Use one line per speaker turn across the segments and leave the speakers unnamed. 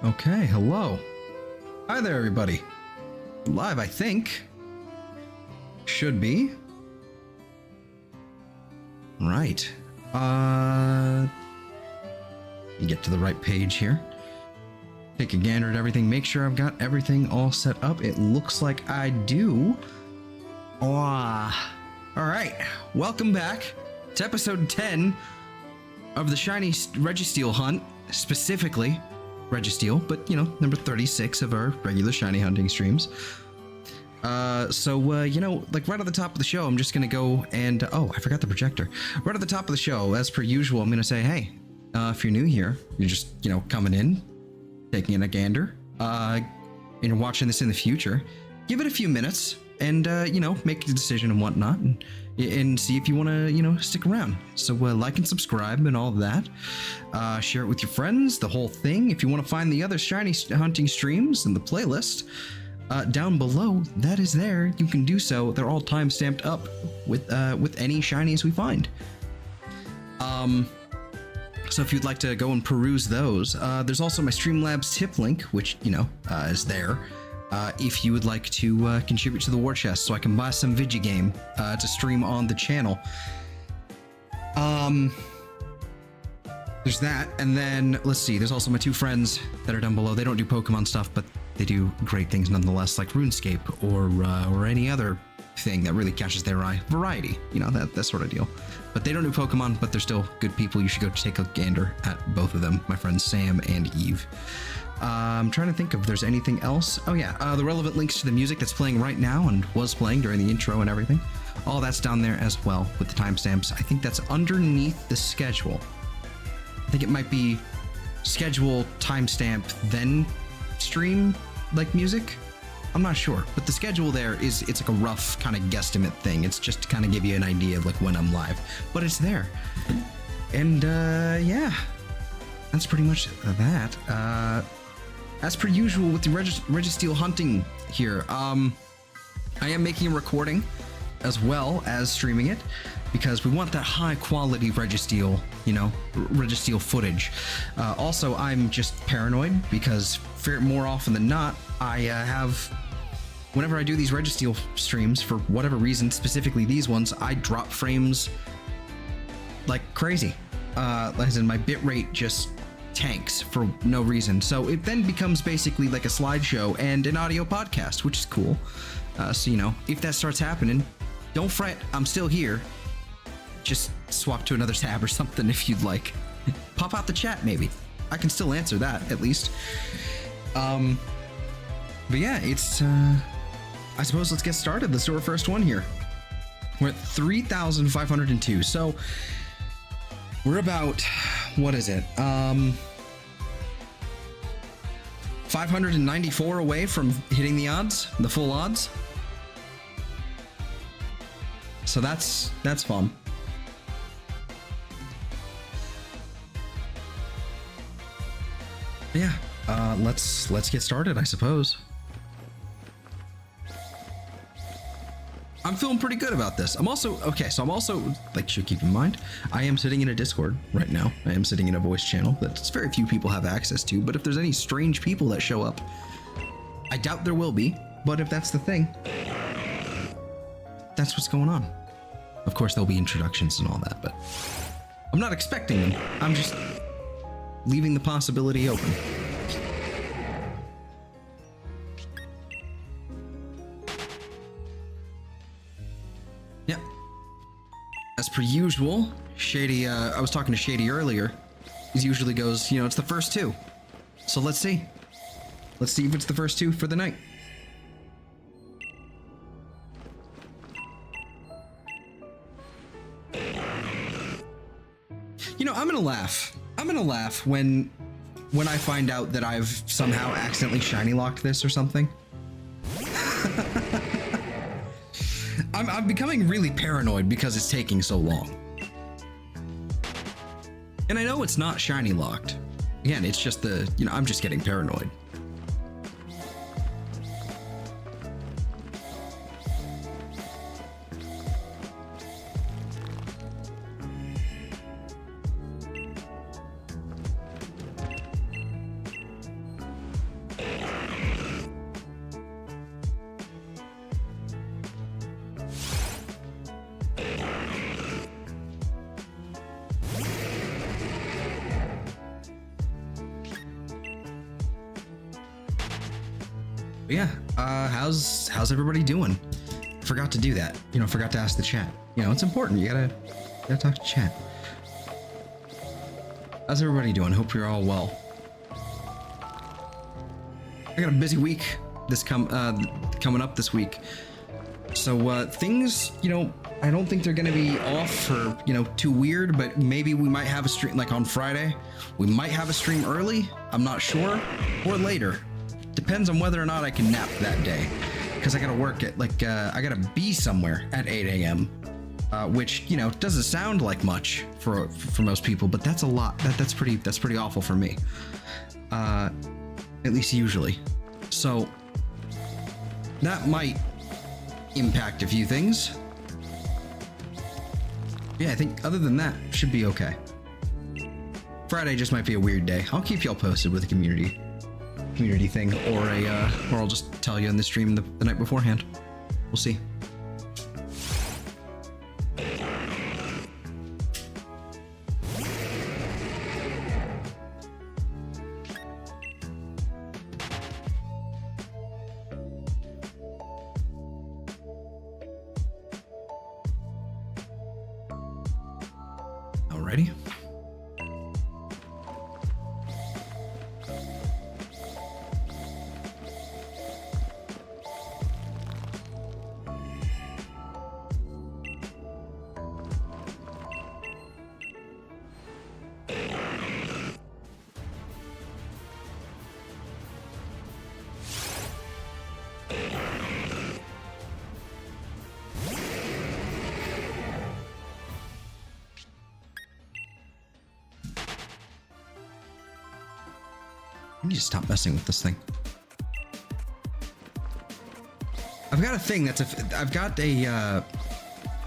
Okay, hello. Hi there, everybody. Live, I think. Should be. Right. You get to the right page here. Take a gander at everything. Make sure I've got everything all set up. It looks like I do. All right. Welcome back to episode 10 of the shiny Registeel hunt, specifically Registeel, but you know, number 36 of our regular shiny hunting streams. You know, like right at the top of the show, I'm just gonna go and oh, I forgot the projector. Right at the top of the show, as per usual, I'm gonna say, hey, if you're new here, you're just, you know, coming in, taking in a gander, and you're watching this in the future, give it a few minutes and you know, make a decision and whatnot, and see if you want to, you know, stick around. So like and subscribe and all of that. Share it with your friends, the whole thing. If you want to find the other shiny hunting streams in the playlist down below, that is there. You can do so. They're all time stamped up with any shinies we find. So if you'd like to go and peruse those, there's also my Streamlabs tip link, which, you know, is there. If you would like to contribute to the war chest so I can buy some Vigigame to stream on the channel. There's that, and then let's see, there's also my two friends that are down below. They don't do Pokemon stuff, but they do great things nonetheless, like RuneScape or any other thing that really catches their eye. Variety, you know, that sort of deal. But they don't do Pokemon, but they're still good people. You should go take a gander at both of them, my friends Sam and Eve. I'm trying to think if there's anything else. Oh yeah, the relevant links to the music that's playing right now and was playing during the intro and everything. All that's down there as well with the timestamps. I think that's underneath the schedule. I think it might be schedule, timestamp, then stream like music. I'm not sure, but the schedule there it's like a rough kind of guesstimate thing. It's just to kind of give you an idea of like when I'm live, but it's there. And yeah, that's pretty much that. As per usual with the Registeel hunting here, I am making a recording as well as streaming it because we want that high quality Registeel, you know, Registeel footage. Also, I'm just paranoid because more often than not, I have, whenever I do these Registeel streams, for whatever reason, specifically these ones, I drop frames like crazy. As in my bitrate just tanks for no reason. So it then becomes basically like a slideshow and an audio podcast, which is cool. So, you know, if that starts happening, don't fret, I'm still here. Just swap to another tab or something if you'd like. Pop out the chat, maybe. I can still answer that, at least. But yeah, it's, I suppose let's get started. Let's do our first one here. We're at 3,502. So we're about, what is it? 594 away from hitting the odds, the full odds. So that's fun. Yeah, let's get started, I suppose. I'm feeling pretty good about this. I'm also, okay, so I'm also, like, should keep in mind, I am sitting in a Discord right now. I am sitting in a voice channel that very few people have access to, but if there's any strange people that show up, I doubt there will be, but if that's the thing, that's what's going on. Of course, there'll be introductions and all that, but I'm not expecting them. I'm just leaving the possibility open. Yep. As per usual, Shady, I was talking to Shady earlier. He usually goes, you know, it's the first two. So let's see. Let's see if it's the first two for the night. You know, I'm gonna laugh. I'm gonna laugh when I find out that I've somehow accidentally shiny locked this or something. I'm becoming really paranoid because it's taking so long. And I know it's not shiny locked. Again, it's just the, you know, I'm just getting paranoid. But yeah, how's everybody doing? Forgot to do that. You know, forgot to ask the chat. You know, it's important. You gotta talk to chat. How's everybody doing? Hope you're all well. I got a busy week coming up this week. So things, you know, I don't think they're gonna be off or, you know, too weird, but maybe we might have a stream like on Friday. We might have a stream early, I'm not sure, or later. Depends on whether or not I can nap that day. Because I gotta work at like I gotta be somewhere at 8 a.m. Which, you know, doesn't sound like much for most people, but that's a lot. That's pretty awful for me. At least usually. So that might impact a few things. Yeah, I think other than that, should be okay. Friday just might be a weird day. I'll keep y'all posted with a community thing, or I'll just tell you in the stream the night beforehand. We'll see. Alrighty. I need to stop messing with this thing. I've got a thing that's I've got a,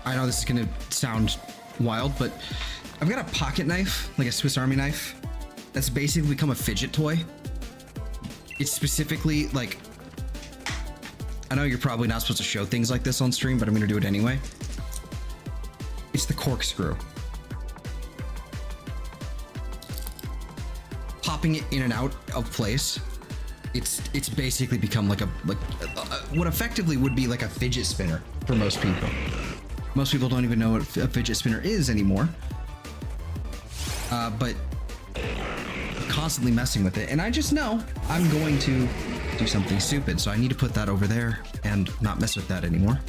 I know this is gonna sound wild, but I've got a pocket knife, like a Swiss Army knife, that's basically become a fidget toy. It's specifically like, I know you're probably not supposed to show things like this on stream, but I'm gonna do it anyway. It's the corkscrew. Popping it in and out of place, it's basically become like what effectively would be like a fidget spinner for most people. Most people don't even know what a fidget spinner is anymore. But I'm constantly messing with it, and I just know I'm going to do something stupid, so I need to put that over there and not mess with that anymore.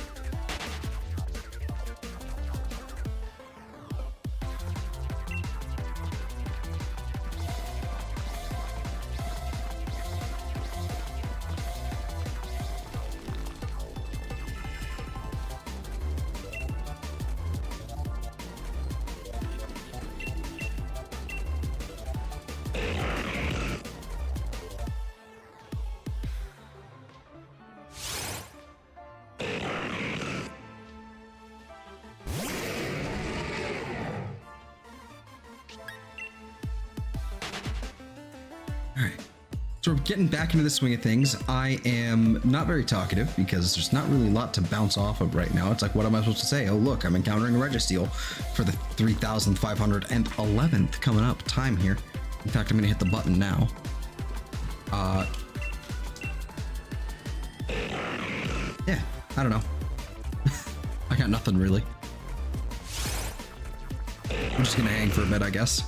So we're getting back into the swing of things. I am not very talkative because there's not really a lot to bounce off of right now. It's like, what am I supposed to say? Oh, look, I'm encountering a Registeel for the 3,511th coming up time here. In fact, I'm going to hit the button now. Yeah, I don't know. I got nothing really. I'm just going to hang for a bit, I guess.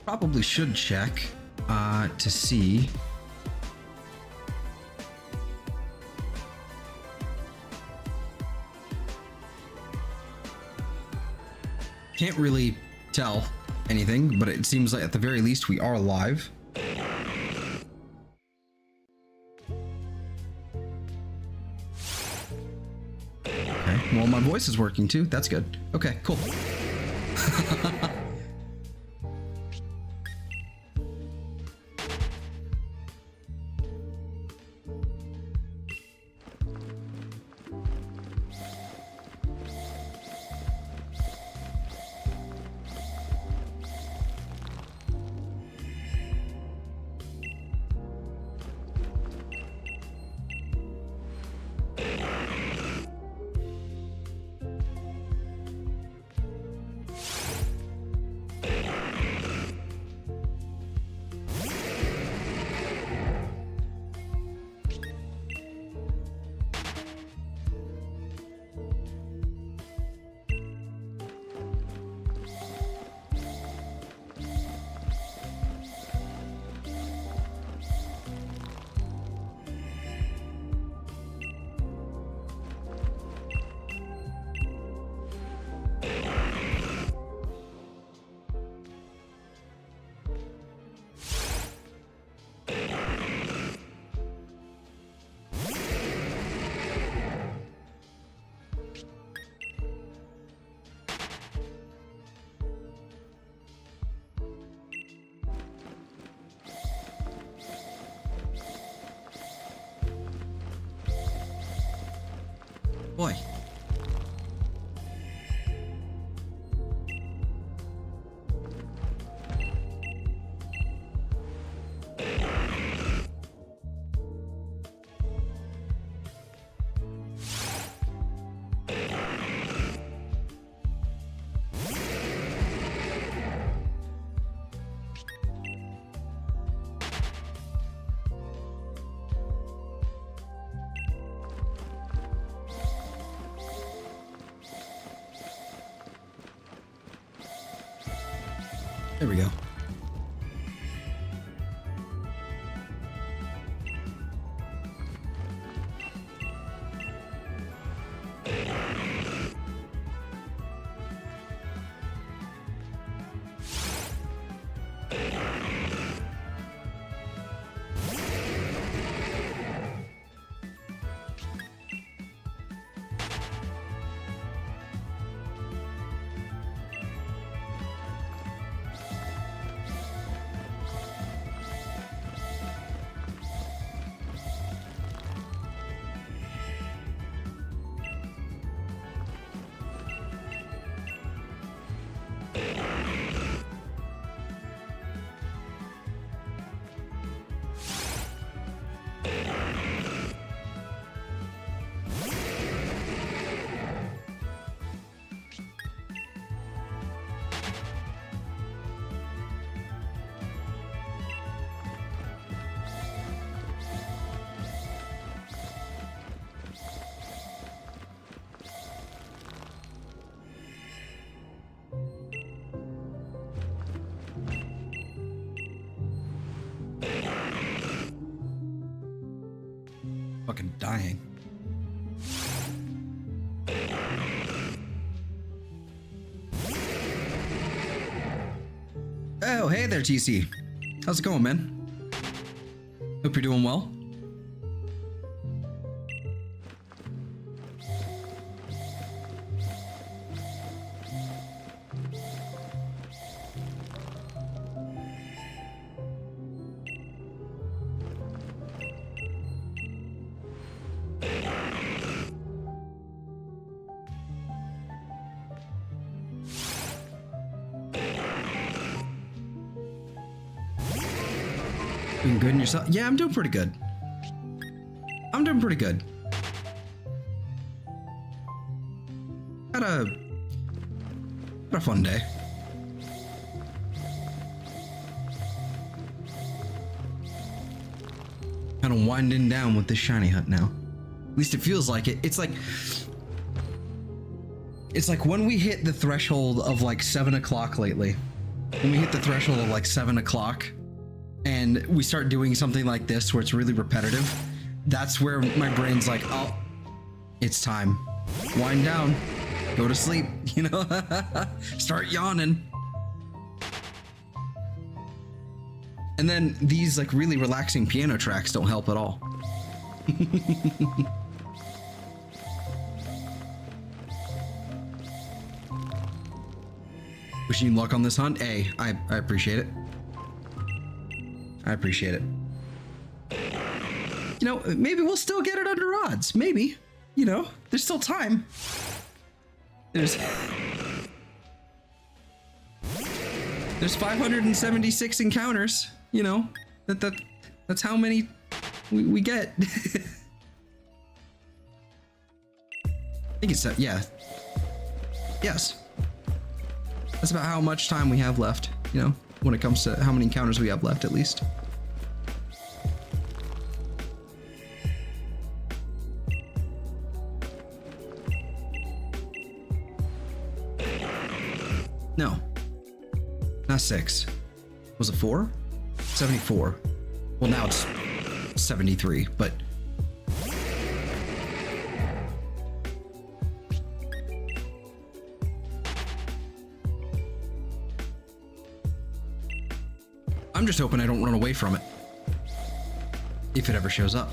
Probably should check to see. can't really tell anything, but it seems like at the very least we are live. Okay, well, my voice is working too. That's good. Okay, cool. Boy. There we go. Fucking dying. Oh, hey there, TC. How's it going, man? Hope you're doing well. Doing good in yourself? Yeah, I'm doing pretty good. I'm doing pretty good. Had a fun day. Kind of winding down with this shiny hut now. At least it feels like it. It's like when we hit the threshold of like 7 o'clock lately. When we hit the threshold of like 7 o'clock and we start doing something like this where it's really repetitive, that's where my brain's like, oh, it's time. Wind down. Go to sleep, you know? Start yawning. And then these like really relaxing piano tracks don't help at all. Wishing you luck on this hunt. Hey, I appreciate it. I appreciate it. You know, maybe we'll still get it under odds. Maybe. You know, there's still time. There's 576 encounters, you know. That's how many we get. I think it's yeah. Yes. That's about how much time we have left, you know, when it comes to how many encounters we have left at least. No. Not 6. Was it 4? 74. Well, now it's 73, but... I'm just hoping I don't run away from it. If it ever shows up.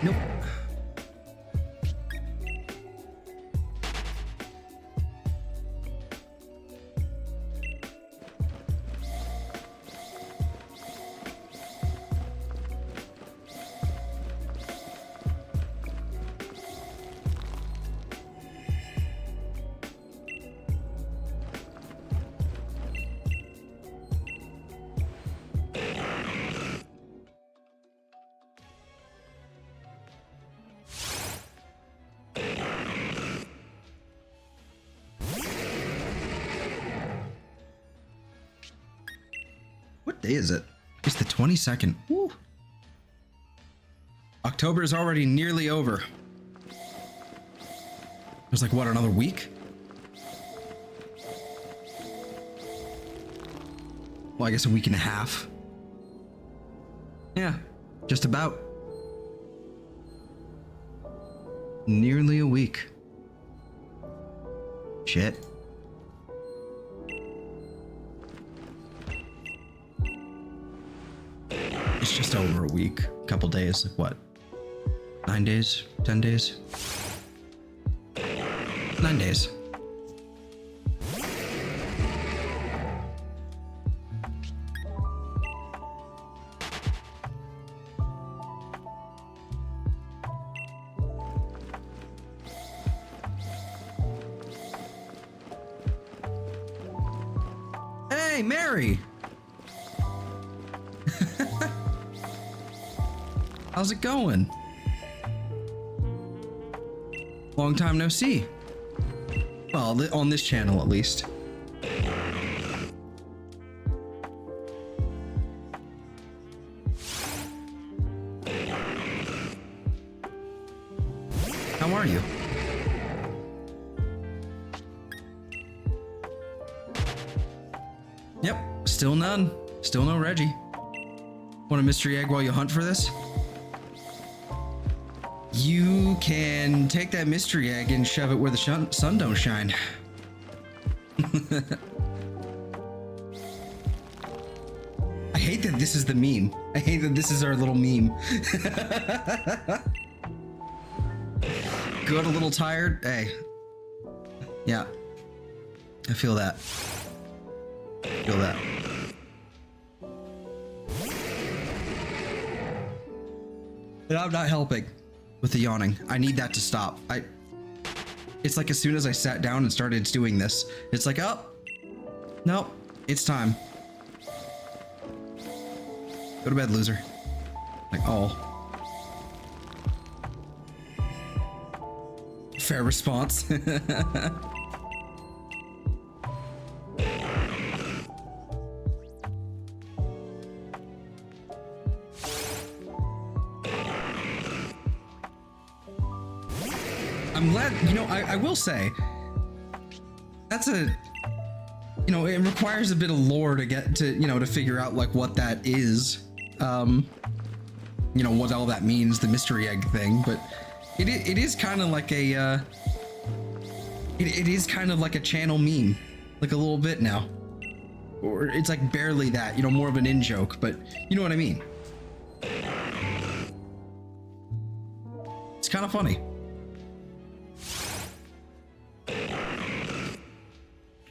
Nope. What day is it? It's the 22nd. Woo. October is already nearly over. There's like, what, another week? Well, I guess a week and a half. Yeah, just about. Nearly a week. Shit. It's just over a week. A couple days. Like what? 9 days? 10 days? 9 days. Hey, Mary! How's it going? Long time no see. Well, on this channel at least. Yep, still none. Still no Reggie. Want a mystery egg while you hunt for this? You can take that mystery egg and shove it where the sun don't shine. I hate that this is the meme. I hate that this is our little meme. Good, a little tired? Hey. Yeah. I feel that. Feel that. And I'm not helping with the yawning. I need that to stop. It's like as soon as I sat down and started doing this, it's like, oh, nope, it's time. Go to bed, loser. Like, oh. Fair response. I'm glad, you know, I will say, that's a, you know, it requires a bit of lore to get to, you know, to figure out like what that is. You know, what all that means, the mystery egg thing, but it is kind of like a, it is kind of like a channel meme, like a little bit now. Or it's like barely that, you know, more of an in-joke, but you know what I mean. It's kind of funny.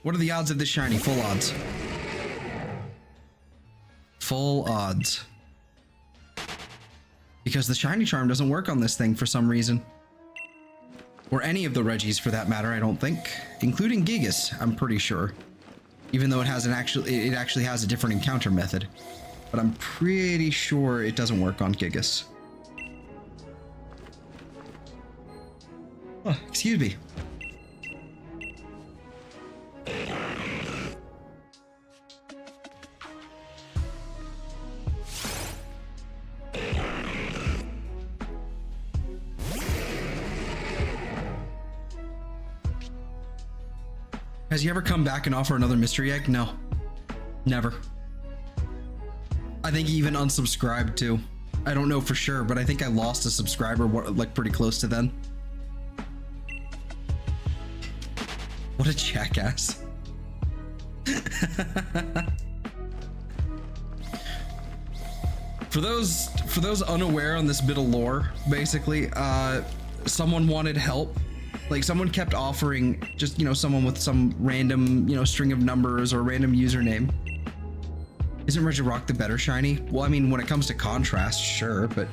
What are the odds of this shiny? Full odds. Full odds. Because the shiny charm doesn't work on this thing for some reason. Or any of the Reggies for that matter, I don't think. Including Gigas, I'm pretty sure. Even though it has it actually has a different encounter method. But I'm pretty sure it doesn't work on Gigas. Oh, excuse me. Has he ever come back and offer another mystery egg? No. Never. I think he even unsubscribed too. I don't know for sure, but I think I lost a subscriber like pretty close to then. What a jackass. For those unaware on this bit of lore, basically, someone wanted help. Like someone kept offering just, you know, someone with some random, you know, string of numbers or random username. Isn't Regirock the better shiny? Well, I mean, when it comes to contrast, sure, but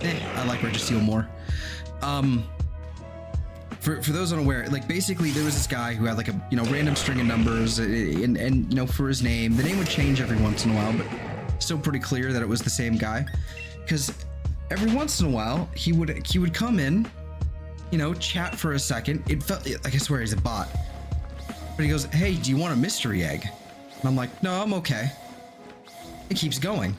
I like Registeel more. For those unaware, like basically there was this guy who had like a, you know, random string of numbers and you know, for his name, the name would change every once in a while, but still pretty clear that it was the same guy. Because every once in a while he would come in, you know, chat for a second. It felt like, I swear he's a bot, but he goes, "Hey, do you want a mystery egg?" And I'm like, "No, I'm okay." It keeps going.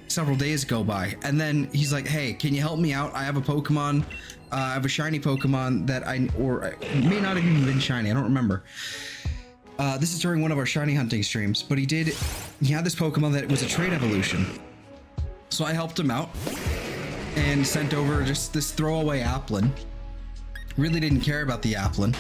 Several days go by, and then he's like, "Hey, can you help me out? I have a Pokemon. I have a shiny Pokemon that or it may not have even been shiny. I don't remember." This is during one of our shiny hunting streams, but he had this Pokemon that was a trait evolution. So I helped him out and sent over just this throwaway Applin. Really didn't care about the Applin.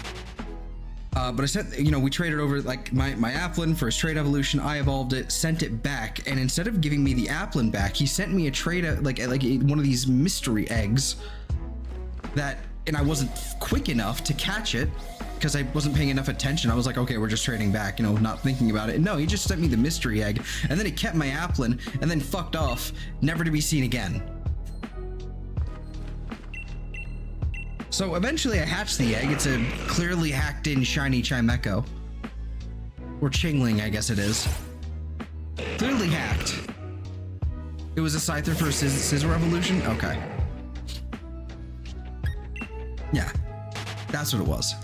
But I sent, you know, we traded over like my Applin for his trait evolution. I evolved it, sent it back, and instead of giving me the Applin back, he sent me a trait, like one of these mystery eggs that, and I wasn't quick enough to catch it because I wasn't paying enough attention. I was like, okay, we're just trading back, you know, not thinking about it. No, he just sent me the mystery egg, and then he kept my Applin and then fucked off, never to be seen again. So eventually I hatched the egg. It's a clearly hacked in shiny Chimecho. Or Chingling, I guess it is. Clearly hacked. It was a Scyther for a Scizor evolution? Okay. Yeah, that's what it was.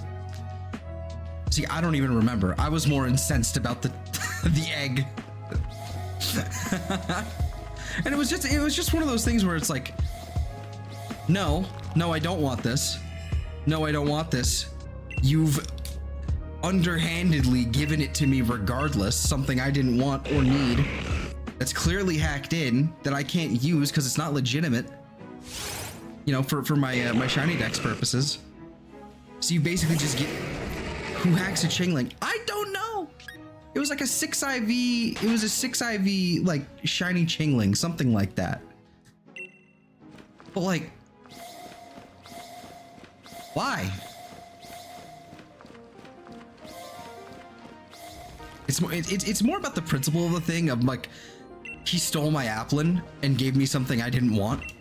See, I don't even remember. I was more incensed about the the egg. And it was just one of those things where it's like, no, I don't want this. No, I don't want this. You've underhandedly given it to me regardless, something I didn't want or need, that's clearly hacked in, that I can't use because it's not legitimate, you know, for my my shiny dex purposes. So you basically just get, who hacks a Chingling? I don't know. It was like a 6 IV, it was a 6 IV like shiny Chingling, something like that. But like, why? It's more about the principle of the thing of like, he stole my Applin and gave me something I didn't want.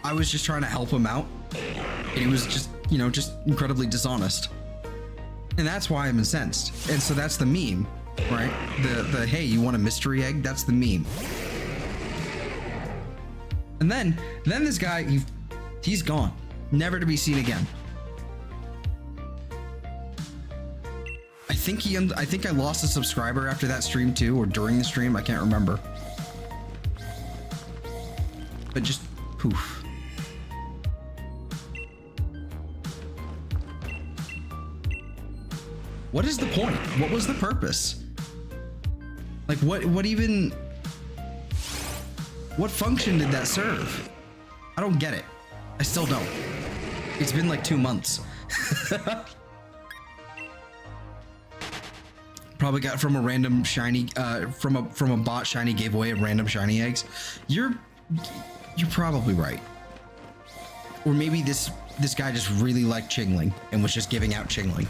I was just trying to help him out, and he was just, you know, just incredibly dishonest. And that's why I'm incensed. And so that's the meme, right? The hey, you want a mystery egg? That's the meme. And then this guy, he's gone, never to be seen again. I think I lost a subscriber after that stream too, or during the stream, I can't remember. But just poof. What is the point? What was the purpose? Like what even, what function did that serve? I don't get it. I still don't. It's been like 2 months. Probably got from a random shiny, from a bot shiny gave away of random shiny eggs. You're probably right. Or maybe this guy just really liked Chingling and was just giving out Chingling.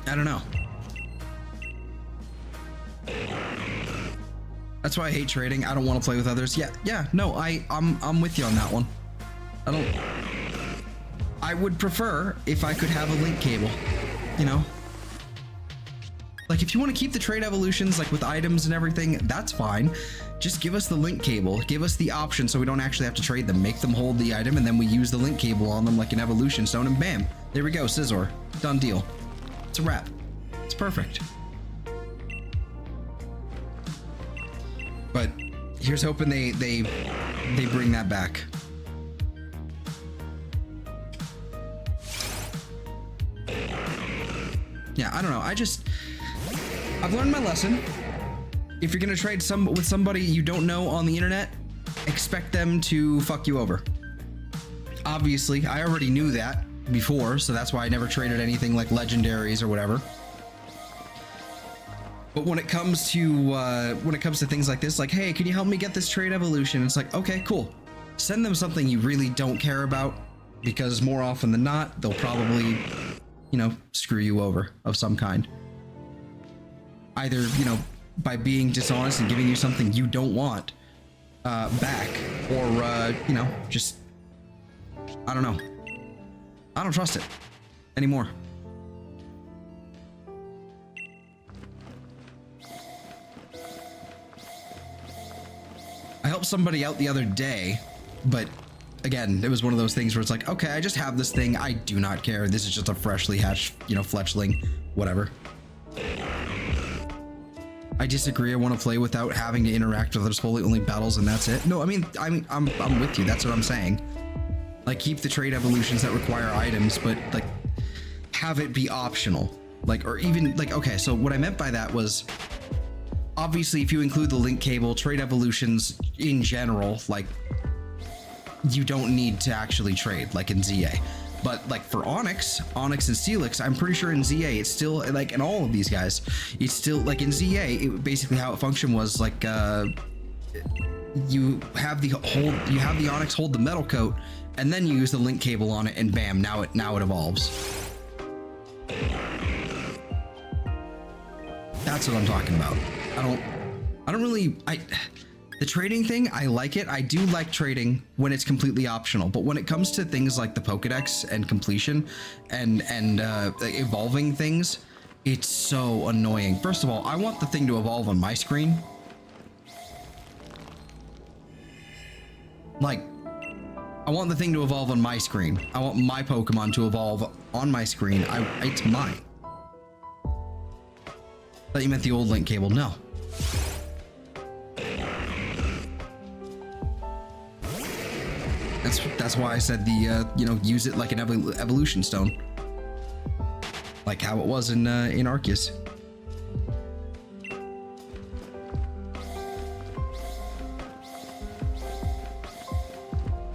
I don't know. That's why I hate trading. I don't want to play with others. Yeah, no, I'm with you on that one. I would prefer if I could have a link cable, you know? Like if you want to keep the trade evolutions like with items and everything, that's fine. Just give us the link cable, give us the option so we don't actually have to trade them. Make them hold the item and then we use the link cable on them like an evolution stone and bam, there we go, Scizor. Done deal. It's a wrap. It's perfect. But here's hoping they bring that back. Yeah, I don't know. I've learned my lesson. If you're gonna trade with somebody you don't know on the internet, expect them to fuck you over. Obviously, I already knew that before, so that's why I never traded anything like legendaries or whatever. But when it comes to things like this, like, hey, can you help me get this trade evolution? It's like, okay, cool. Send them something you really don't care about, because more often than not, they'll probably, you know, screw you over of some kind. Either, you know, by being dishonest and giving you something you don't want back, or, you know, just, I don't know. I don't trust it anymore. I helped somebody out the other day, but again, it was one of those things where it's like, okay, I just have this thing. I do not care. This is just a freshly hatched, you know, fletchling, whatever. I disagree. I want to play without having to interact with others, fully only battles, and that's it. No, I mean, I'm with you. That's what I'm saying. Like, keep the trade evolutions that require items, but like, have it be optional. Like, or even like, okay, so what I meant by that was, obviously, if you include the link cable, trade evolutions in general, like, you don't need to actually trade like in ZA. But like for Onyx and Steelix, I'm pretty sure in ZA it's still like, in all of these guys, it's still like in ZA, it basically how it functioned was like you have the Onyx hold the metal coat, and then you use the link cable on it, and bam, now it evolves. That's what I'm talking about. I don't really, the trading thing, I like it. I do like trading when it's completely optional, but when it comes to things like the Pokedex and completion and evolving things, it's so annoying. First of all, I want the thing to evolve on my screen. Like, I want the thing to evolve on my screen. I want my Pokemon to evolve on my screen. It's mine. I thought you meant the old link cable. No. That's why I said the you know, use it like an evolution stone, like how it was in Arceus.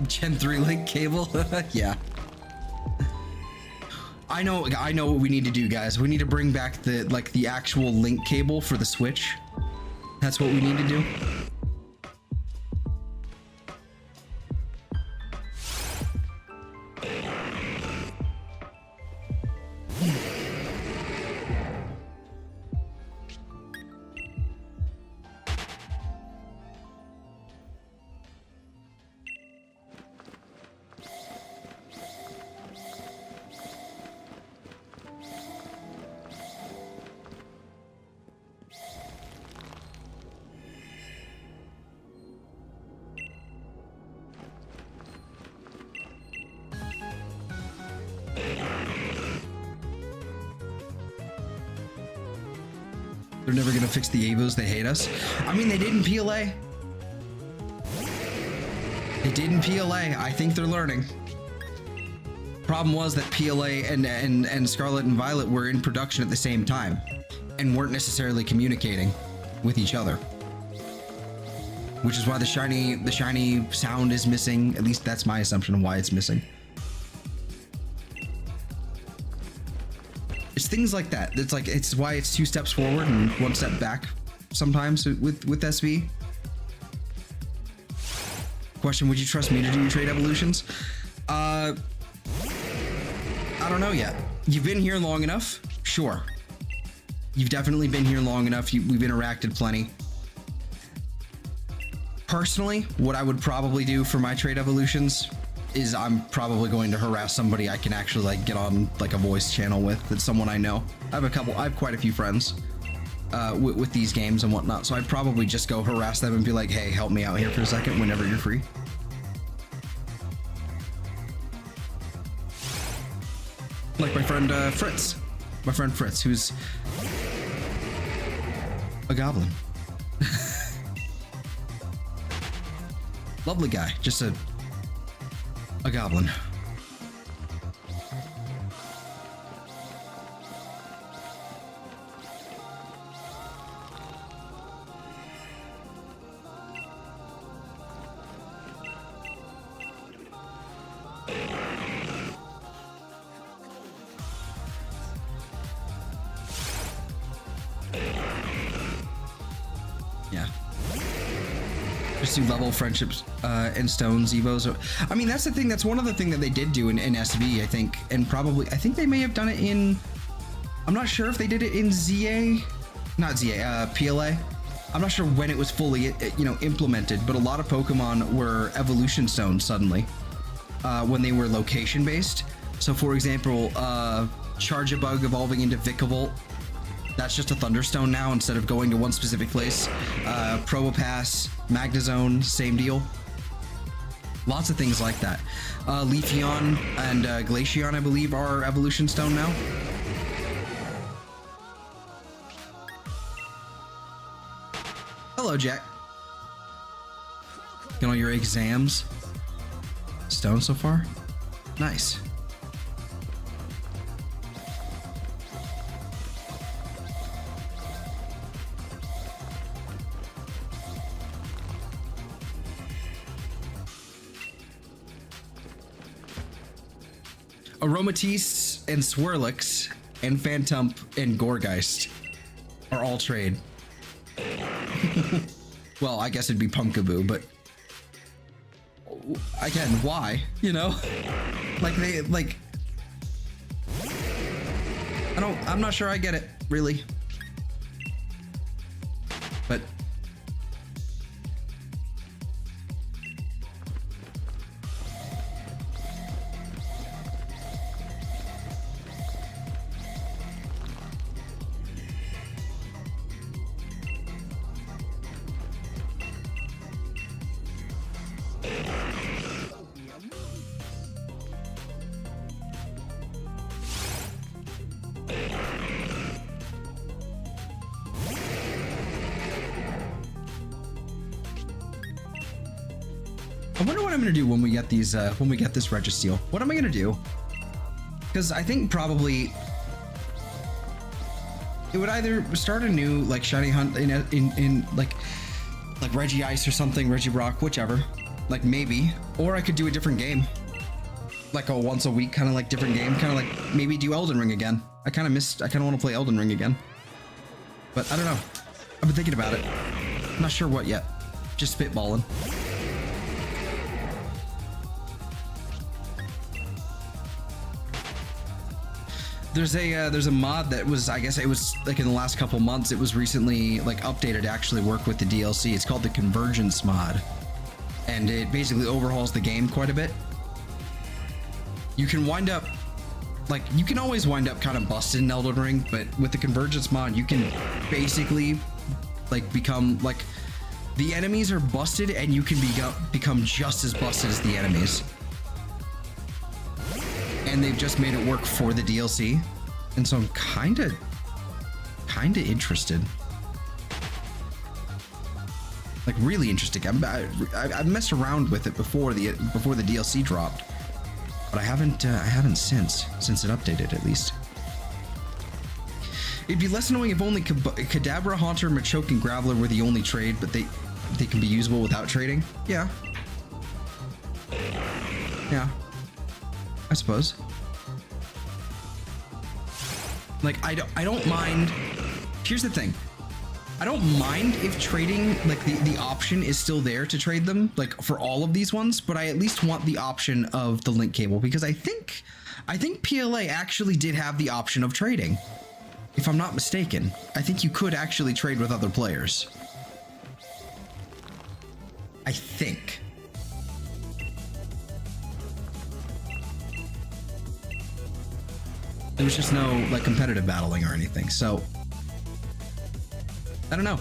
Gen 3 link cable. Yeah. I know what we need to do, guys. We need to bring back the actual link cable for the Switch. That's what we need to do. They're never gonna fix the Avos. They hate us. I mean, they did in PLA. They did in PLA. I think they're learning. Problem was that PLA and Scarlet and Violet were in production at the same time and weren't necessarily communicating with each other, which is why the shiny sound is missing. At least that's my assumption of why it's missing. It's things like that. It's why it's 2 steps forward and 1 step back sometimes with SV. Question: would you trust me to do your trade evolutions? I don't know yet. You've been here long enough. Sure. You've definitely been here long enough. We've interacted plenty. Personally, what I would probably do for my trade evolutions is I'm probably going to harass somebody I can actually like get on like a voice channel with. That's someone I know. I have quite a few friends with these games and whatnot. So I'd probably just go harass them and be like, hey, help me out here for a second whenever you're free. Like my friend Fritz. My friend Fritz, who's a goblin. Lovely guy, just a goblin. Yeah. Just do level friendships and stones evos. I mean, that's the thing. That's one of the things that they did do in SV, I think, and probably I think they may have done it in. I'm not sure if they did it in ZA, not ZA, PLA. I'm not sure when it was fully, implemented. But a lot of Pokemon were evolution stones suddenly when they were location based. So, for example, Charjabug evolving into Vikavolt. That's just a Thunderstone now instead of going to one specific place. Probopass, Magnezone, same deal. Lots of things like that. Leafeon and Glaceon, I believe, are Evolution Stone now. Hello, Jack. Get all your exams. Stone so far? Nice. Aromatisse and Swirlix and Phantump and Gourgeist are all trade. Well, I guess it'd be Pumpkaboo, but again, why? I'm not sure I get it, really. But I'm gonna do when we get these, when we get this Registeel. What am I gonna do? Because I think probably it would either start a new like shiny hunt in like Reggie Ice or something, Reggie Rock, whichever. Like maybe, or I could do a different game, like a once a week kind of like different game, kind of like maybe do Elden Ring again. I kind of want to play Elden Ring again, but I don't know. I've been thinking about it. I'm not sure what yet. Just spitballing. There's a mod that was, I guess it was like in the last couple months, it was recently like updated to actually work with the DLC. It's called the Convergence mod, and it basically overhauls the game quite a bit. You can wind up, like, you can always wind up kind of busted in Elden Ring, but with the Convergence mod, you can basically like become like, the enemies are busted and you can become just as busted as the enemies. And they've just made it work for the DLC, and so I'm kind of interested, like really interested. I've messed around with it before the DLC dropped, but I haven't since it updated, at least. It'd be less annoying if only Kadabra, Haunter, Machoke, and Graveler were the only trade, but they can be usable without trading. Yeah, I suppose. Like, I don't mind. Here's the thing. I don't mind if trading, like the option is still there to trade them, like for all of these ones, but I at least want the option of the link cable, because I think PLA actually did have the option of trading. If I'm not mistaken, I think you could actually trade with other players. I think. There was just no like competitive battling or anything, so I don't know.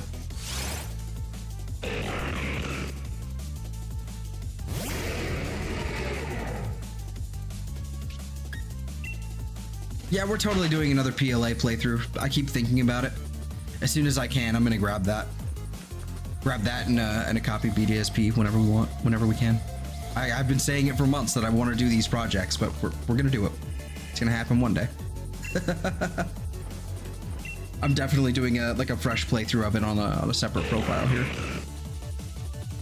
Yeah, we're totally doing another PLA playthrough. I keep thinking about it. As soon as I can, I'm gonna grab that. Grab that and a copy of BDSP whenever we can. I've been saying it for months that I want to do these projects, but we're gonna do it. It's gonna happen one day. I'm definitely doing a fresh playthrough of it on a separate profile here.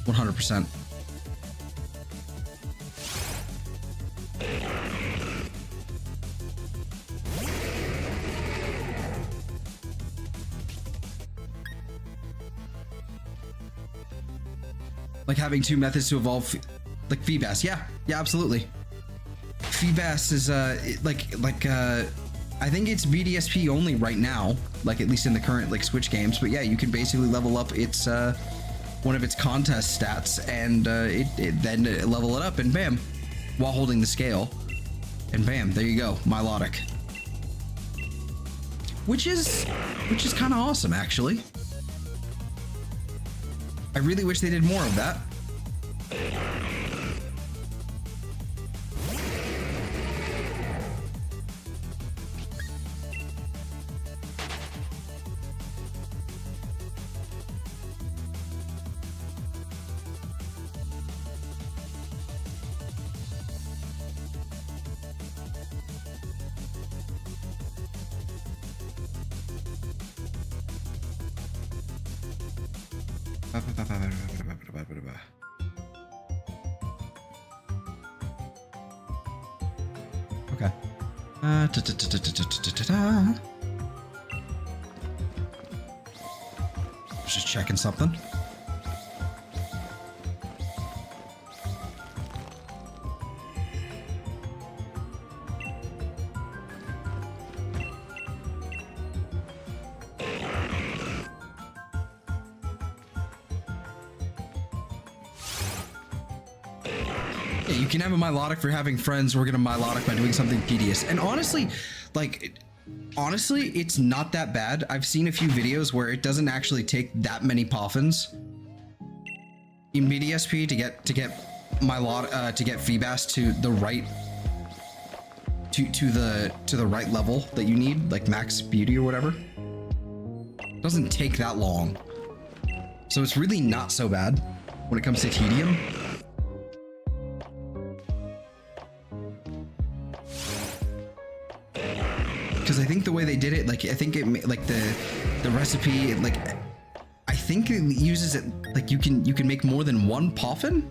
100%. Like having two methods to evolve, like Feebas. Yeah, absolutely. Feebas is I think it's BDSP only right now, like at least in the current like Switch games. But yeah, you can basically level up its one of its contest stats, and then level it up, and bam, while holding the scale, and bam, there you go, Milotic. Which is kind of awesome, actually. I really wish they did more of that. Okay. Just checking something. You can have a Milotic for having friends. We're gonna Milotic by doing something tedious. And honestly, it's not that bad. I've seen a few videos where it doesn't actually take that many poffins in BDSP to get Milotic to get Feebas to the right to the right level that you need, like max beauty or whatever. It doesn't take that long, so it's really not so bad when it comes to tedium. because I think the way they did it, like I think it like the recipe, like I think it uses it like you can make more than one poffin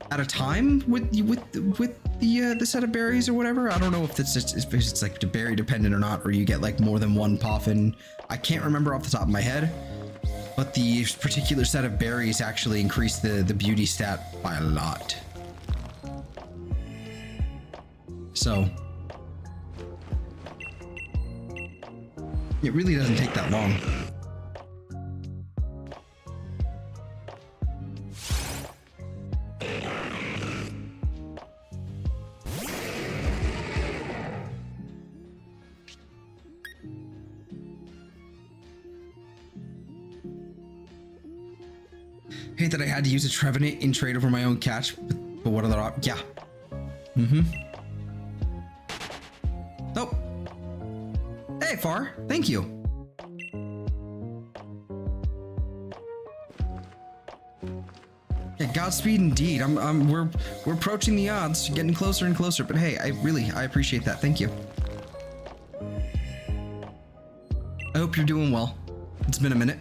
at a time with the set of berries or whatever. I don't know if it's like berry dependent or not, or you get like more than one poffin. I can't remember off the top of my head, but the particular set of berries actually increase the beauty stat by a lot. So it really doesn't take that long. Hate that I had to use a Trevenant in trade over my own catch, but what other yeah. Oh. Hey, Far. Thank you. Yeah, Godspeed indeed. We're approaching the odds, getting closer and closer, but hey, I appreciate that. Thank you. I hope you're doing well. It's been a minute.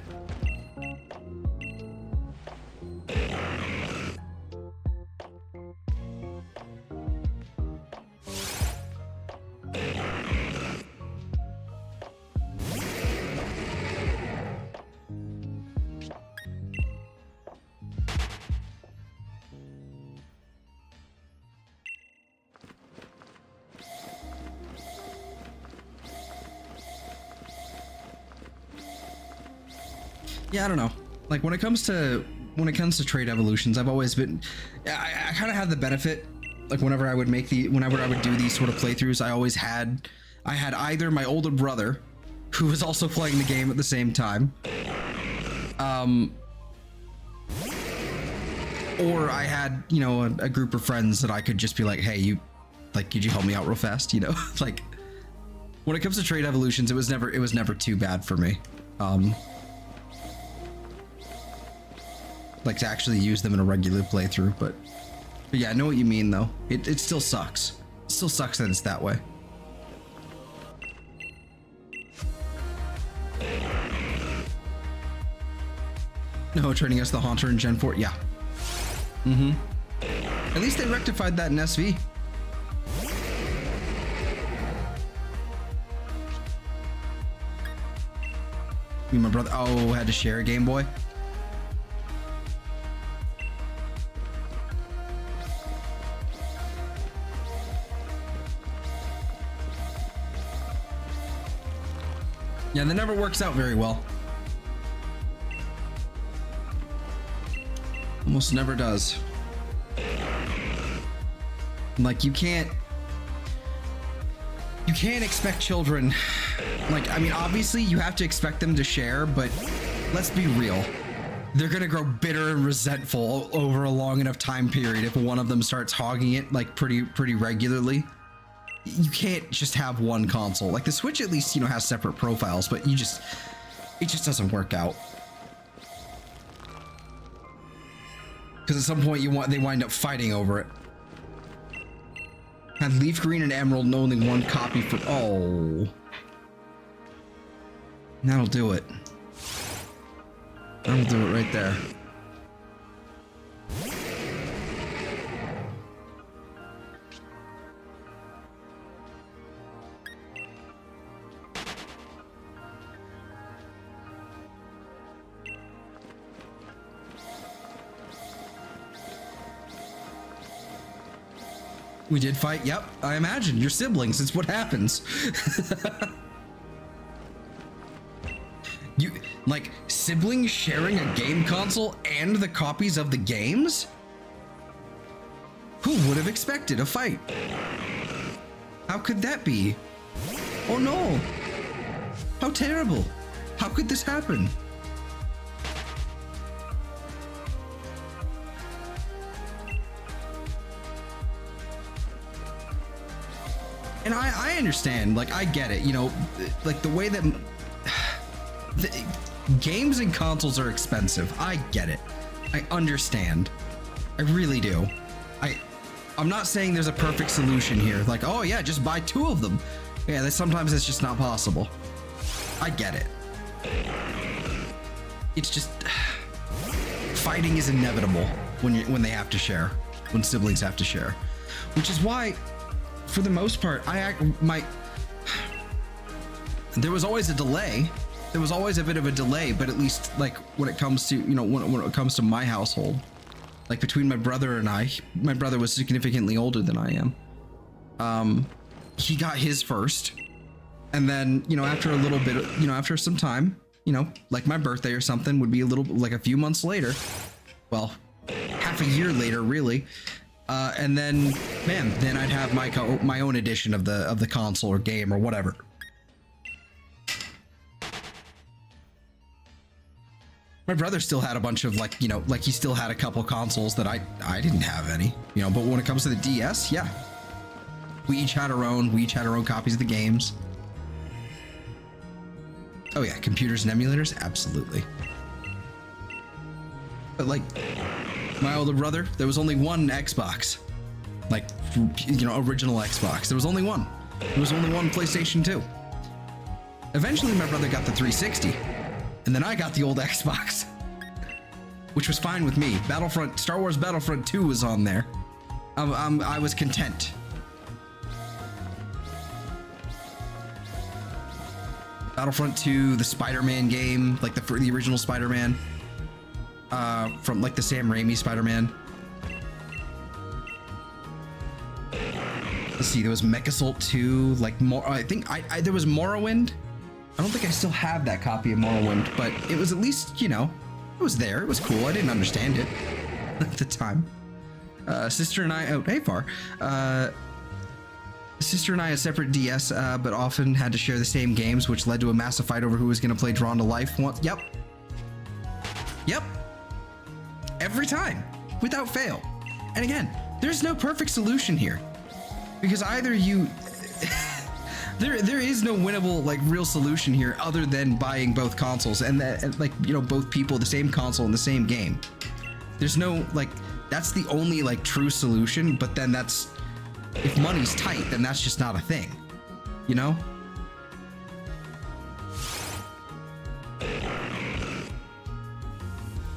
Yeah, I don't know. Like when it comes to trade evolutions, I've always been, I kind of had the benefit. Like whenever I would do these sort of playthroughs, I had either my older brother, who was also playing the game at the same time, or I had, you know, a group of friends that I could just be like, hey, could you help me out real fast? You know, like when it comes to trade evolutions, it was never too bad for me. Like to actually use them in a regular playthrough, but yeah, I know what you mean though. It still sucks. It still sucks that it's that way. No, turning us the Haunter in Gen 4, yeah. At least they rectified that in SV. Me and my brother, oh, had to share a Game Boy. Yeah, that never works out very well. Almost never does. Like you can't expect children, like, I mean, obviously you have to expect them to share, but let's be real. They're gonna grow bitter and resentful over a long enough time period if one of them starts hogging it like pretty regularly. You can't just have one console. Like the Switch at least, you know, has separate profiles, but it just doesn't work out. Because at some point they wind up fighting over it. Had Leaf Green and Emerald and only one copy for, oh. That'll do it. That'll do it right there. We did fight, yep, I imagine. Your siblings, it's what happens. You, like, siblings sharing a game console and the copies of the games? Who would have expected a fight? How could that be? Oh no! How terrible! How could this happen? And I understand, like, I get it, you know, like the way that games and consoles are expensive. I get it. I understand. I really do. I'm not saying there's a perfect solution here. Like, oh yeah, just buy two of them. Yeah, sometimes it's just not possible. I get it. It's just fighting is inevitable when they have to share, when siblings have to share, which is why, for the most part, there was always a delay. There was always a bit of a delay, but at least like when it comes to, you know, when it comes to my household, like between my brother and I, my brother was significantly older than I am. He got his first, and then, you know, after a little bit, you know, after some time, you know, like my birthday or something would be a little, like a few months later, well, half a year later, really. And then, man, then I'd have my own edition of the console or game or whatever. My brother still had a bunch of, like, you know, like he still had a couple consoles that I didn't have any, you know, but when it comes to the DS, yeah. We each had our own copies of the games. Oh yeah, computers and emulators, absolutely. But like, my older brother, there was only one Xbox. Like, you know, original Xbox. There was only one. There was only one PlayStation 2. Eventually my brother got the 360. And then I got the old Xbox, which was fine with me. Star Wars Battlefront 2 was on there. I was content. Battlefront 2, the Spider-Man game, like the original Spider-Man, from like the Sam Raimi Spider-Man. Let's see, there was Mechasult 2, like I think there was Morrowind. I don't think I still have that copy of Morrowind, but it was at least, you know, it was there. It was cool. I didn't understand it at the time. Sister and I, oh, hey, Far. Sister and I had separate DS, but often had to share the same games, which led to a massive fight over who was going to play Drawn to Life once. Yep. Yep. Every time, without fail. And again, there's no perfect solution here, because either you... There is no winnable, like, real solution here other than buying both consoles and like, you know, both people, the same console and the same game. There's no, like, that's the only, like, true solution, but then that's, if money's tight, then that's just not a thing, you know?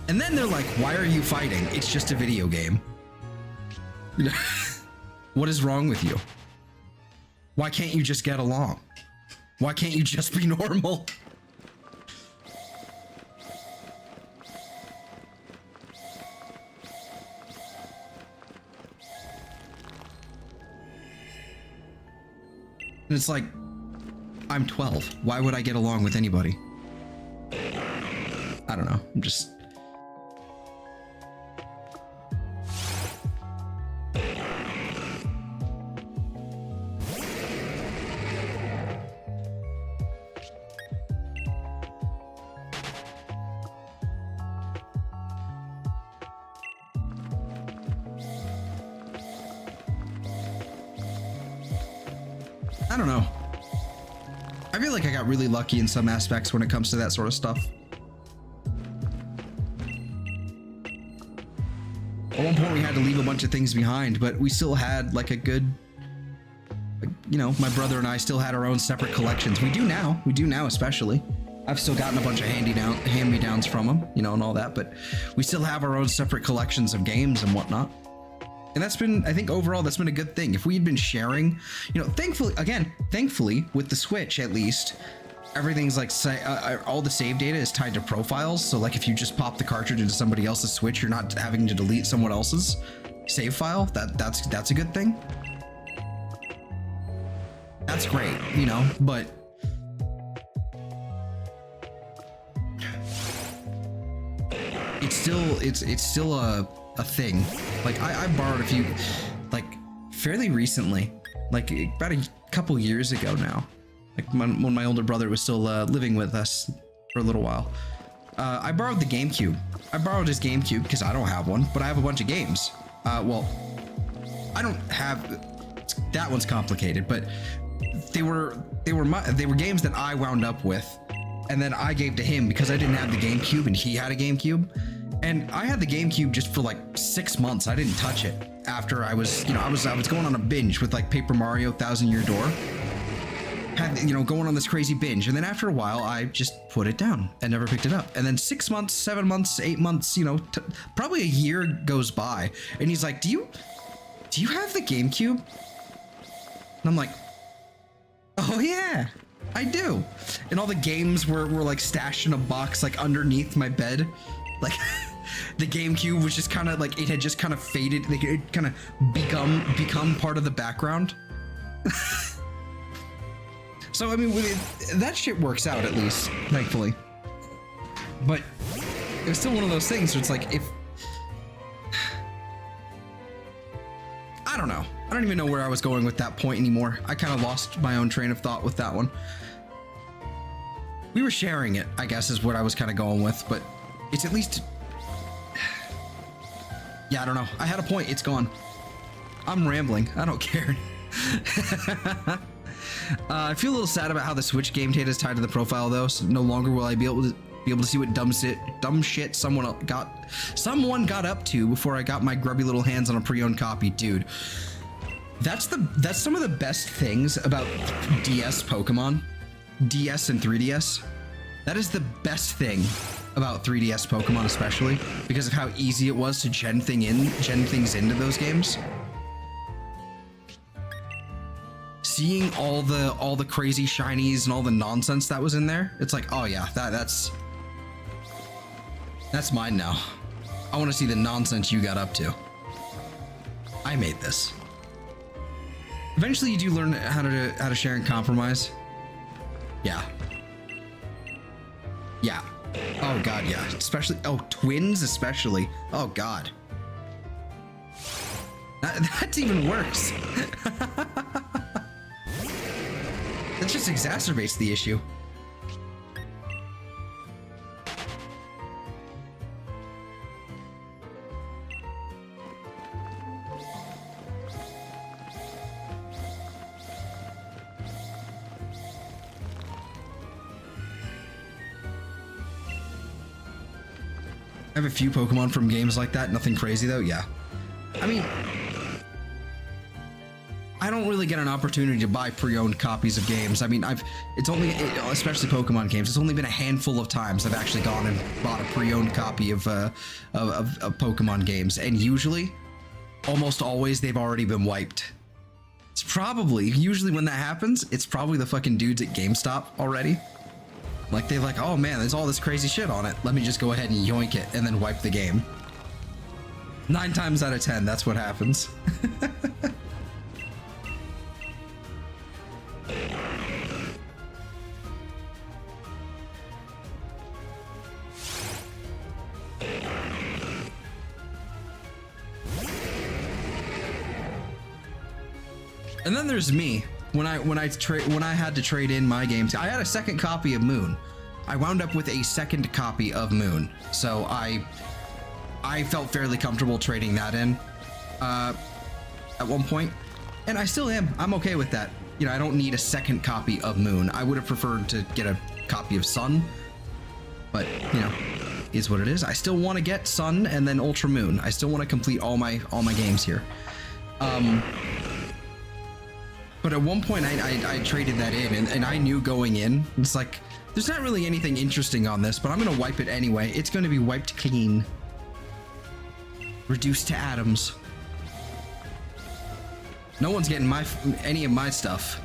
And then they're like, why are you fighting? It's just a video game. What is wrong with you? Why can't you just get along? Why can't you just be normal? And it's like, I'm 12. Why would I get along with anybody? I don't know. I'm just... I don't know. I feel like I got really lucky in some aspects when it comes to that sort of stuff. At one point we had to leave a bunch of things behind, but we still had like a good, like, you know, my brother and I still had our own separate collections. We do now especially. I've still gotten a bunch of hand-me-downs from him, you know, and all that, but we still have our own separate collections of games and whatnot. And that's been, I think overall, that's been a good thing. If we had been sharing, you know, thankfully, with the Switch at least, everything's like, all the save data is tied to profiles. So like if you just pop the cartridge into somebody else's Switch, you're not having to delete someone else's save file. That's a good thing. That's great, you know, but it's still a thing. Like I borrowed a few, like fairly recently, like about a couple years ago now, like when my older brother was still living with us for a little while. I borrowed the GameCube. I borrowed his GameCube because I don't have one, but I have a bunch of games. Well, I don't have, that one's complicated, but they were games that I wound up with, and then I gave to him because I didn't have the GameCube and he had a GameCube. And I had the GameCube just for like 6 months. I didn't touch it after I was, you know, I was going on a binge with like Paper Mario Thousand Year Door. had, you know, going on this crazy binge. And then after a while, I just put it down and never picked it up. And then 6 months, 7 months, 8 months, you know, probably a year goes by. And he's like, do you have the GameCube? And I'm like, oh yeah, I do. And all the games were like stashed in a box, like underneath my bed. Like the GameCube was just kind of like, it had just kind of faded. Like it kind of become part of the background. So, I mean, that shit works out at least, thankfully. But it was still one of those things where it's like, if... I don't know. I don't even know where I was going with that point anymore. I kind of lost my own train of thought with that one. We were sharing it, I guess, is what I was kind of going with, but it's at least... Yeah, I don't know. I had a point. It's gone. I'm rambling. I don't care. I feel a little sad about how the Switch game data is tied to the profile, though. So no longer will I be able to see what dumb shit someone got up to before I got my grubby little hands on a pre-owned copy, dude. That's some of the best things about DS Pokemon, DS and 3DS. That is the best thing about 3DS Pokemon, especially because of how easy it was to gen things into those games. Seeing all the crazy shinies and all the nonsense that was in there, it's like, oh yeah, that's mine now. I want to see the nonsense you got up to. I made this. Eventually, you do learn how to share and compromise. Yeah. Yeah. Oh god, yeah. Especially, oh, twins especially. Oh god. That's even worse. That just exacerbates the issue. I have a few Pokemon from games like that. Nothing crazy though. Yeah. I mean, I don't really get an opportunity to buy pre-owned copies of games. I mean, especially Pokemon games, it's only been a handful of times I've actually gone and bought a pre-owned copy of Pokemon games, and usually, almost always, they've already been wiped. It's probably, usually when that happens, it's probably the fucking dudes at GameStop already. Like, they're like, oh man, there's all this crazy shit on it. Let me just go ahead and yoink it and then wipe the game. 9 times out of 10, that's what happens. And then there's me. When I had to trade in my games, I had a second copy of Moon. I wound up with a second copy of Moon, so I felt fairly comfortable trading that in at one point, and I still am. I'm okay with that. You know, I don't need a second copy of Moon. I would have preferred to get a copy of Sun, but you know, is what it is. I still want to get Sun and then Ultra Moon. I still want to complete all my games here. But at one point I traded that in, and I knew going in, it's like, there's not really anything interesting on this, but I'm gonna wipe it anyway. It's gonna be wiped clean. Reduced to atoms. No one's getting any of my stuff.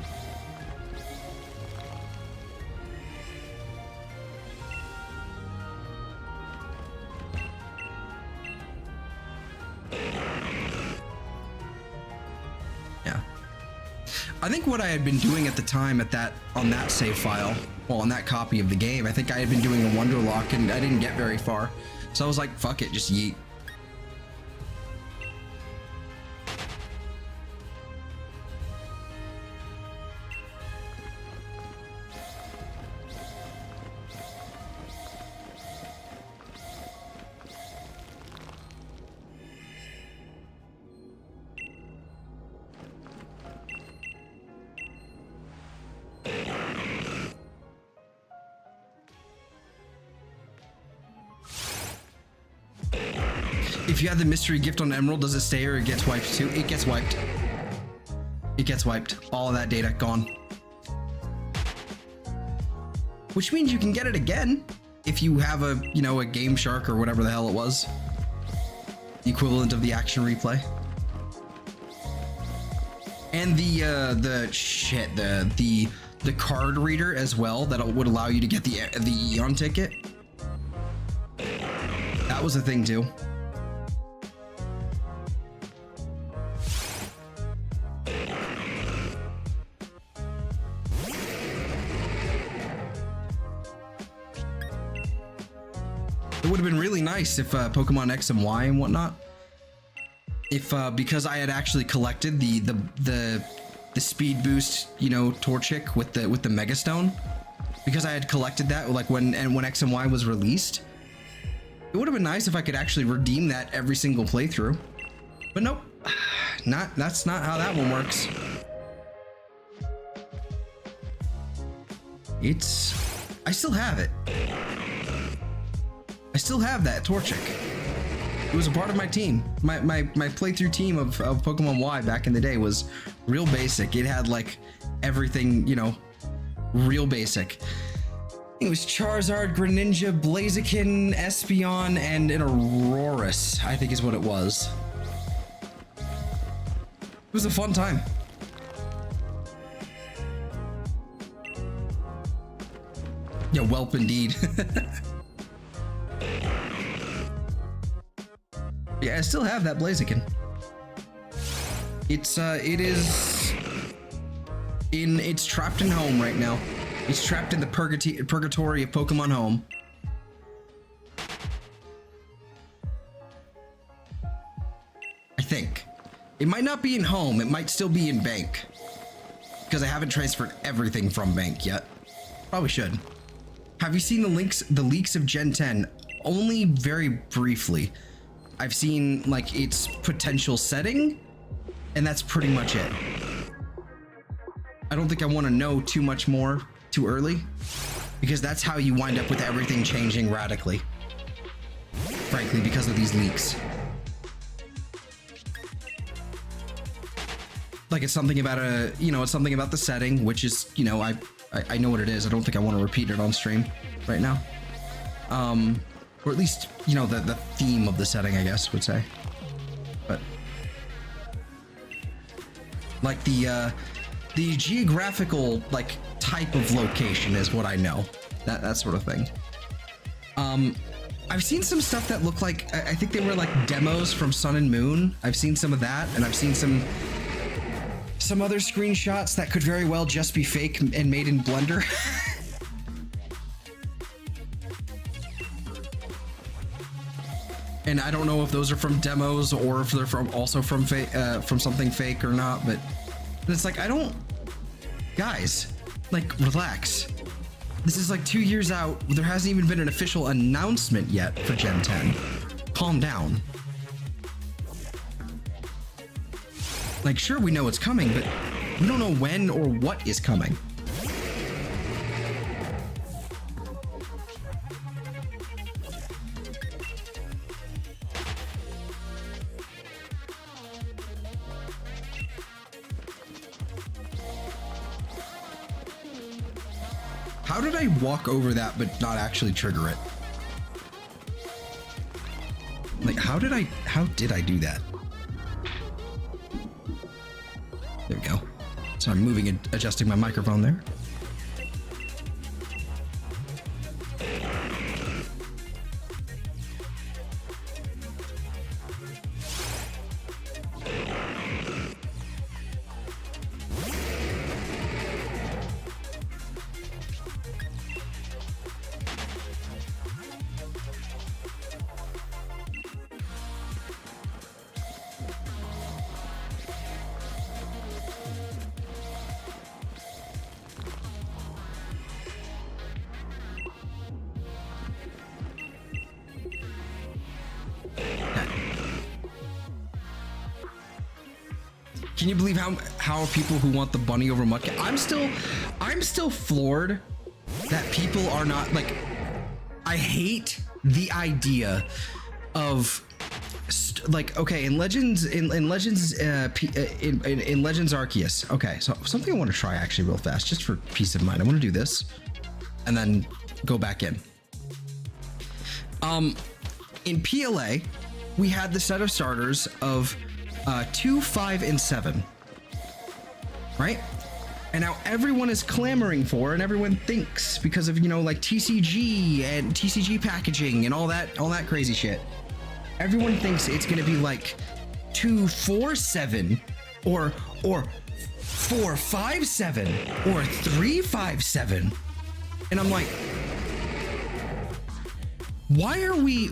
I think what I had been doing at the time on that save file, well, on that copy of the game, I think I had been doing a Wonderlock and I didn't get very far. So I was like, fuck it, just yeet. If you have the mystery gift on Emerald, does it stay or it gets wiped too? It gets wiped. It gets wiped. All of that data gone. which means you can get it again if you have a, you know, a Game Shark or whatever the hell it was. The equivalent of the action replay. And the card reader as well that would allow you to get the Eon ticket. That was a thing too. It would have been really nice if Pokemon X and Y and whatnot, if because I had actually collected the speed boost, you know, Torchic with the Mega Stone, because I had collected that like when X and Y was released. It would have been nice if I could actually redeem that every single playthrough, but nope, that's not how that one works. I still have it. I still have that Torchic. It was a part of my team. My playthrough team of Pokemon Y back in the day was real basic. It had like everything, you know, real basic. It was Charizard, Greninja, Blaziken, Espeon, and an Aurorus, I think is what it was. It was a fun time. Yeah, welp indeed. Yeah, I still have that Blaziken. It's trapped in home right now. It's trapped in the purgatory of Pokemon Home. I think. It might not be in home, it might still be in bank. Because I haven't transferred everything from bank yet. Probably should. Have you seen the leaks of Gen 10? Only very briefly. I've seen like its potential setting, and that's pretty much it. I don't think I want to know too much more too early, because that's how you wind up with everything changing radically. Frankly, because of these leaks. Like it's something about it's something about the setting, which is, you know, I know what it is. I don't think I want to repeat it on stream right now. Or at least, you know, the theme of the setting, I guess, would say. But like the geographical like type of location is what I know. That sort of thing. I've seen some stuff that look like I think they were like demos from Sun and Moon. I've seen some of that, and I've seen some other screenshots that could very well just be fake and made in Blender. And I don't know if those are from demos or if they're also from something fake or not, but it's like, guys, like, relax. This is like 2 years out. There hasn't even been an official announcement yet for Gen 10. Calm down. Like, sure, we know it's coming, but we don't know when or what is coming. How did I walk over that but not actually trigger it? Like, how did I do that? There we go. So I'm moving and adjusting my microphone there. Can you believe how people who want the bunny over Mudcat? I'm still floored that people are not like. I hate the idea of like, okay, in Legends Legends Arceus. Okay, so something I want to try actually real fast, just for peace of mind. I want to do this. and then go back in. In PLA, we had the set of starters of 2, 5, and 7, right? And now everyone is clamoring for, and everyone thinks because of, you know, like TCG and TCG packaging and all that crazy shit. Everyone thinks it's gonna be like 2, 4, 7, or 4, 5, 7, or 3, 5, 7, and I'm like, why are we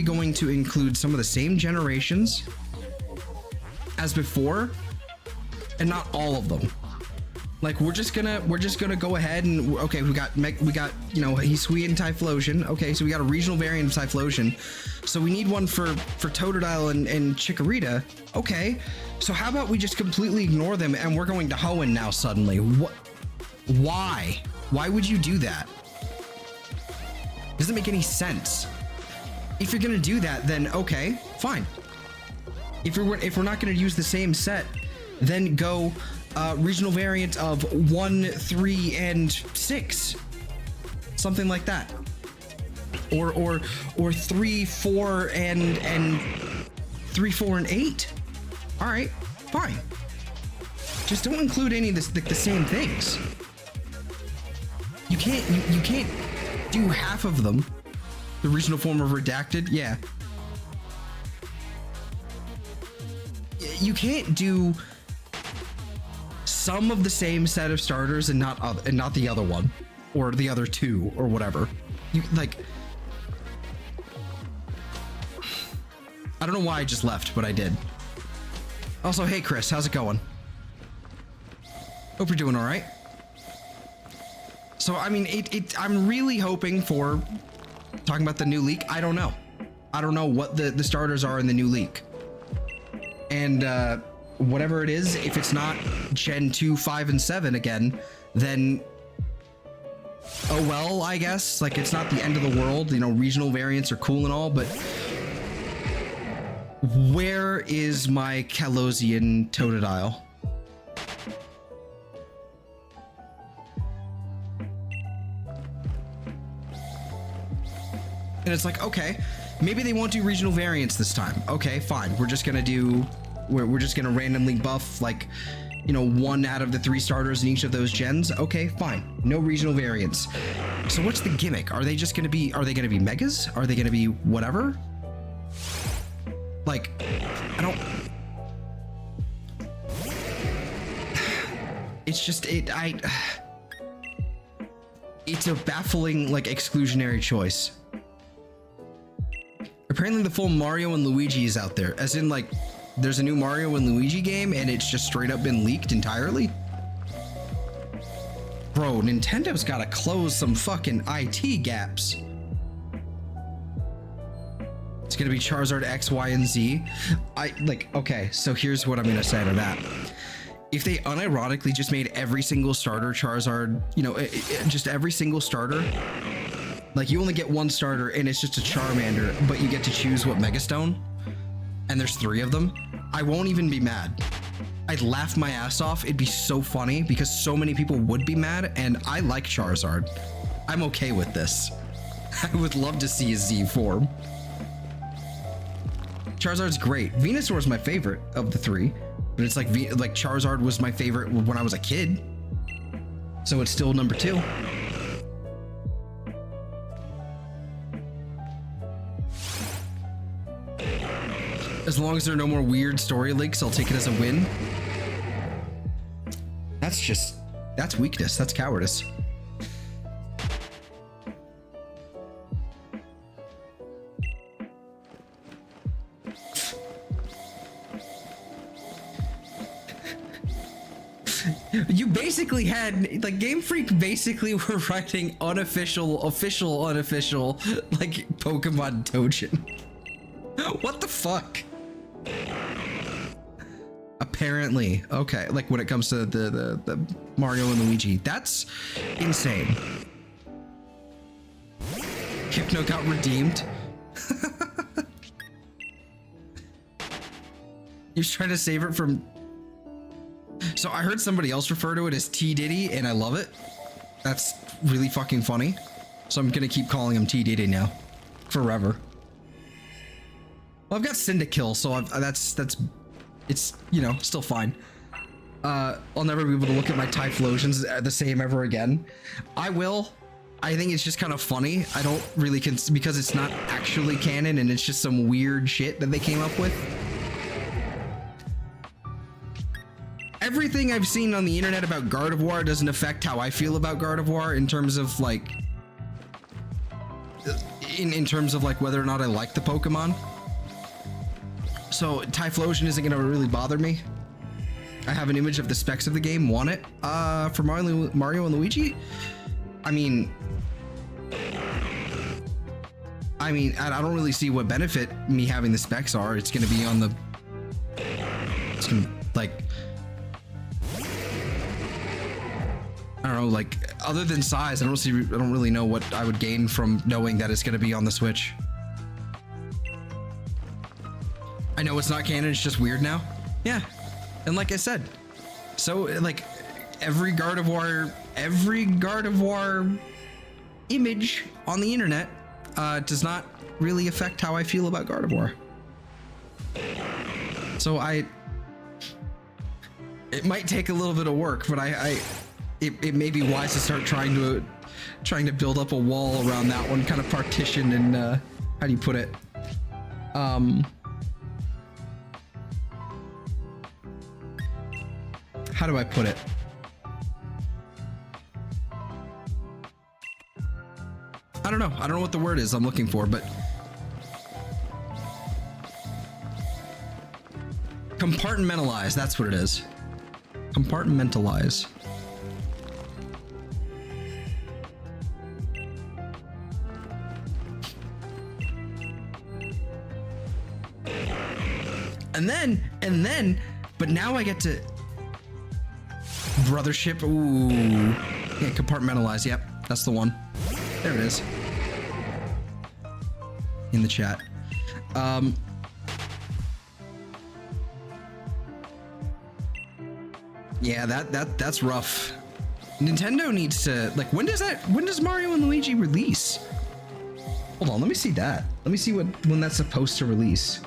going to include some of the same generations as before and not all of them? Like, we're just gonna go ahead and, okay, we got, you know, Hisui and Typhlosion. Okay, so we got a regional variant of Typhlosion. So we need one for Totodile and Chikorita. Okay, so how about we just completely ignore them and we're going to Hoenn now suddenly? What? Why? Why would you do that? Doesn't make any sense. If you're gonna do that, then okay, fine. If we're not gonna use the same set, then go regional variant of 1, 3, and 6, something like that, or 3, 4, and 3, 4, and 8. All right, fine. Just don't include any of this, the same things. You can't do half of them. The regional form of Redacted, yeah. You can't do some of the same set of starters and not the other one, or the other two, or whatever. You like, I don't know why I just left, but I did. Also, hey Chris, how's it going? Hope you're doing all right. So I mean, I'm really hoping for, talking about the new leak, I don't know what the starters are in the new leak, and whatever it is, if it's not Gen 2, 5, and 7 again, then oh well, I guess. Like, it's not the end of the world, you know, regional variants are cool and all, but where is my Kalosian Totodile? And it's like, okay, maybe they won't do regional variants this time. Okay, fine. We're just gonna randomly buff, like, you know, 1 out of the 3 starters in each of those gens. Okay, fine. No regional variants. So what's the gimmick? Are they gonna be megas? Are they gonna be whatever? Like, I don't. It's just, it's a baffling, like, exclusionary choice. Apparently the full Mario and Luigi is out there, as in, like, there's a new Mario and Luigi game and it's just straight up been leaked entirely. Bro, Nintendo's gotta close some fucking IT gaps. It's gonna be Charizard X, Y, and Z. Okay, so here's what I'm gonna say to that. If they unironically just made every single starter Charizard, you know, just every single starter, like, you only get 1 starter and it's just a Charmander, but you get to choose what Megastone, and there's 3 of them, I won't even be mad. I'd laugh my ass off. It'd be so funny because so many people would be mad, and I like Charizard. I'm okay with this. I would love to see a Z form. Charizard's great. Venusaur's my favorite of the 3, but it's like Charizard was my favorite when I was a kid, so it's still number 2. As long as there are no more weird story leaks, I'll take it as a win. That's weakness. That's cowardice. You basically had, like, Game Freak basically were writing unofficial, unofficial, like, Pokemon Tojin. What the fuck? Apparently, okay, like when it comes to the Mario and Luigi, that's insane. Hypno got redeemed. You're trying to save it from. So I heard somebody else refer to it as T Diddy, and I love it. That's really fucking funny. So I'm gonna keep calling him T Diddy now, forever. Well, I've got Syndikill, so it's, you know, still fine. I'll never be able to look at my Typhlosions the same ever again. I will. I think it's just kind of funny. I don't really because it's not actually canon and it's just some weird shit that they came up with. Everything I've seen on the internet about Gardevoir doesn't affect how I feel about Gardevoir in terms of like in terms of like whether or not I like the Pokemon. So Typhlosion isn't gonna really bother me. I have an image of the specs of the game. Want it? For Mario and Luigi? I mean, I don't really see what benefit me having the specs are. It's gonna be on the. It's gonna like. I don't know, like other than size, I don't really know what I would gain from knowing that it's gonna be on the Switch. I know it's not canon, it's just weird now. Yeah. And like I said, so like every Gardevoir image on the internet does not really affect how I feel about Gardevoir. So it might take a little bit of work, but it may be wise to start trying to build up a wall around that one, kind of partition and how do you put it? How do I put it? I don't know. I don't know what the word is I'm looking for, but compartmentalize. That's what it is. Compartmentalize. And then, but now I get to brothership. Ooh, yeah, compartmentalize. Yep, that's the one. There it is. In the chat. Yeah, that's rough. Nintendo needs to like. When does Mario and Luigi release? Hold on, let me see that. Let me see when that's supposed to release.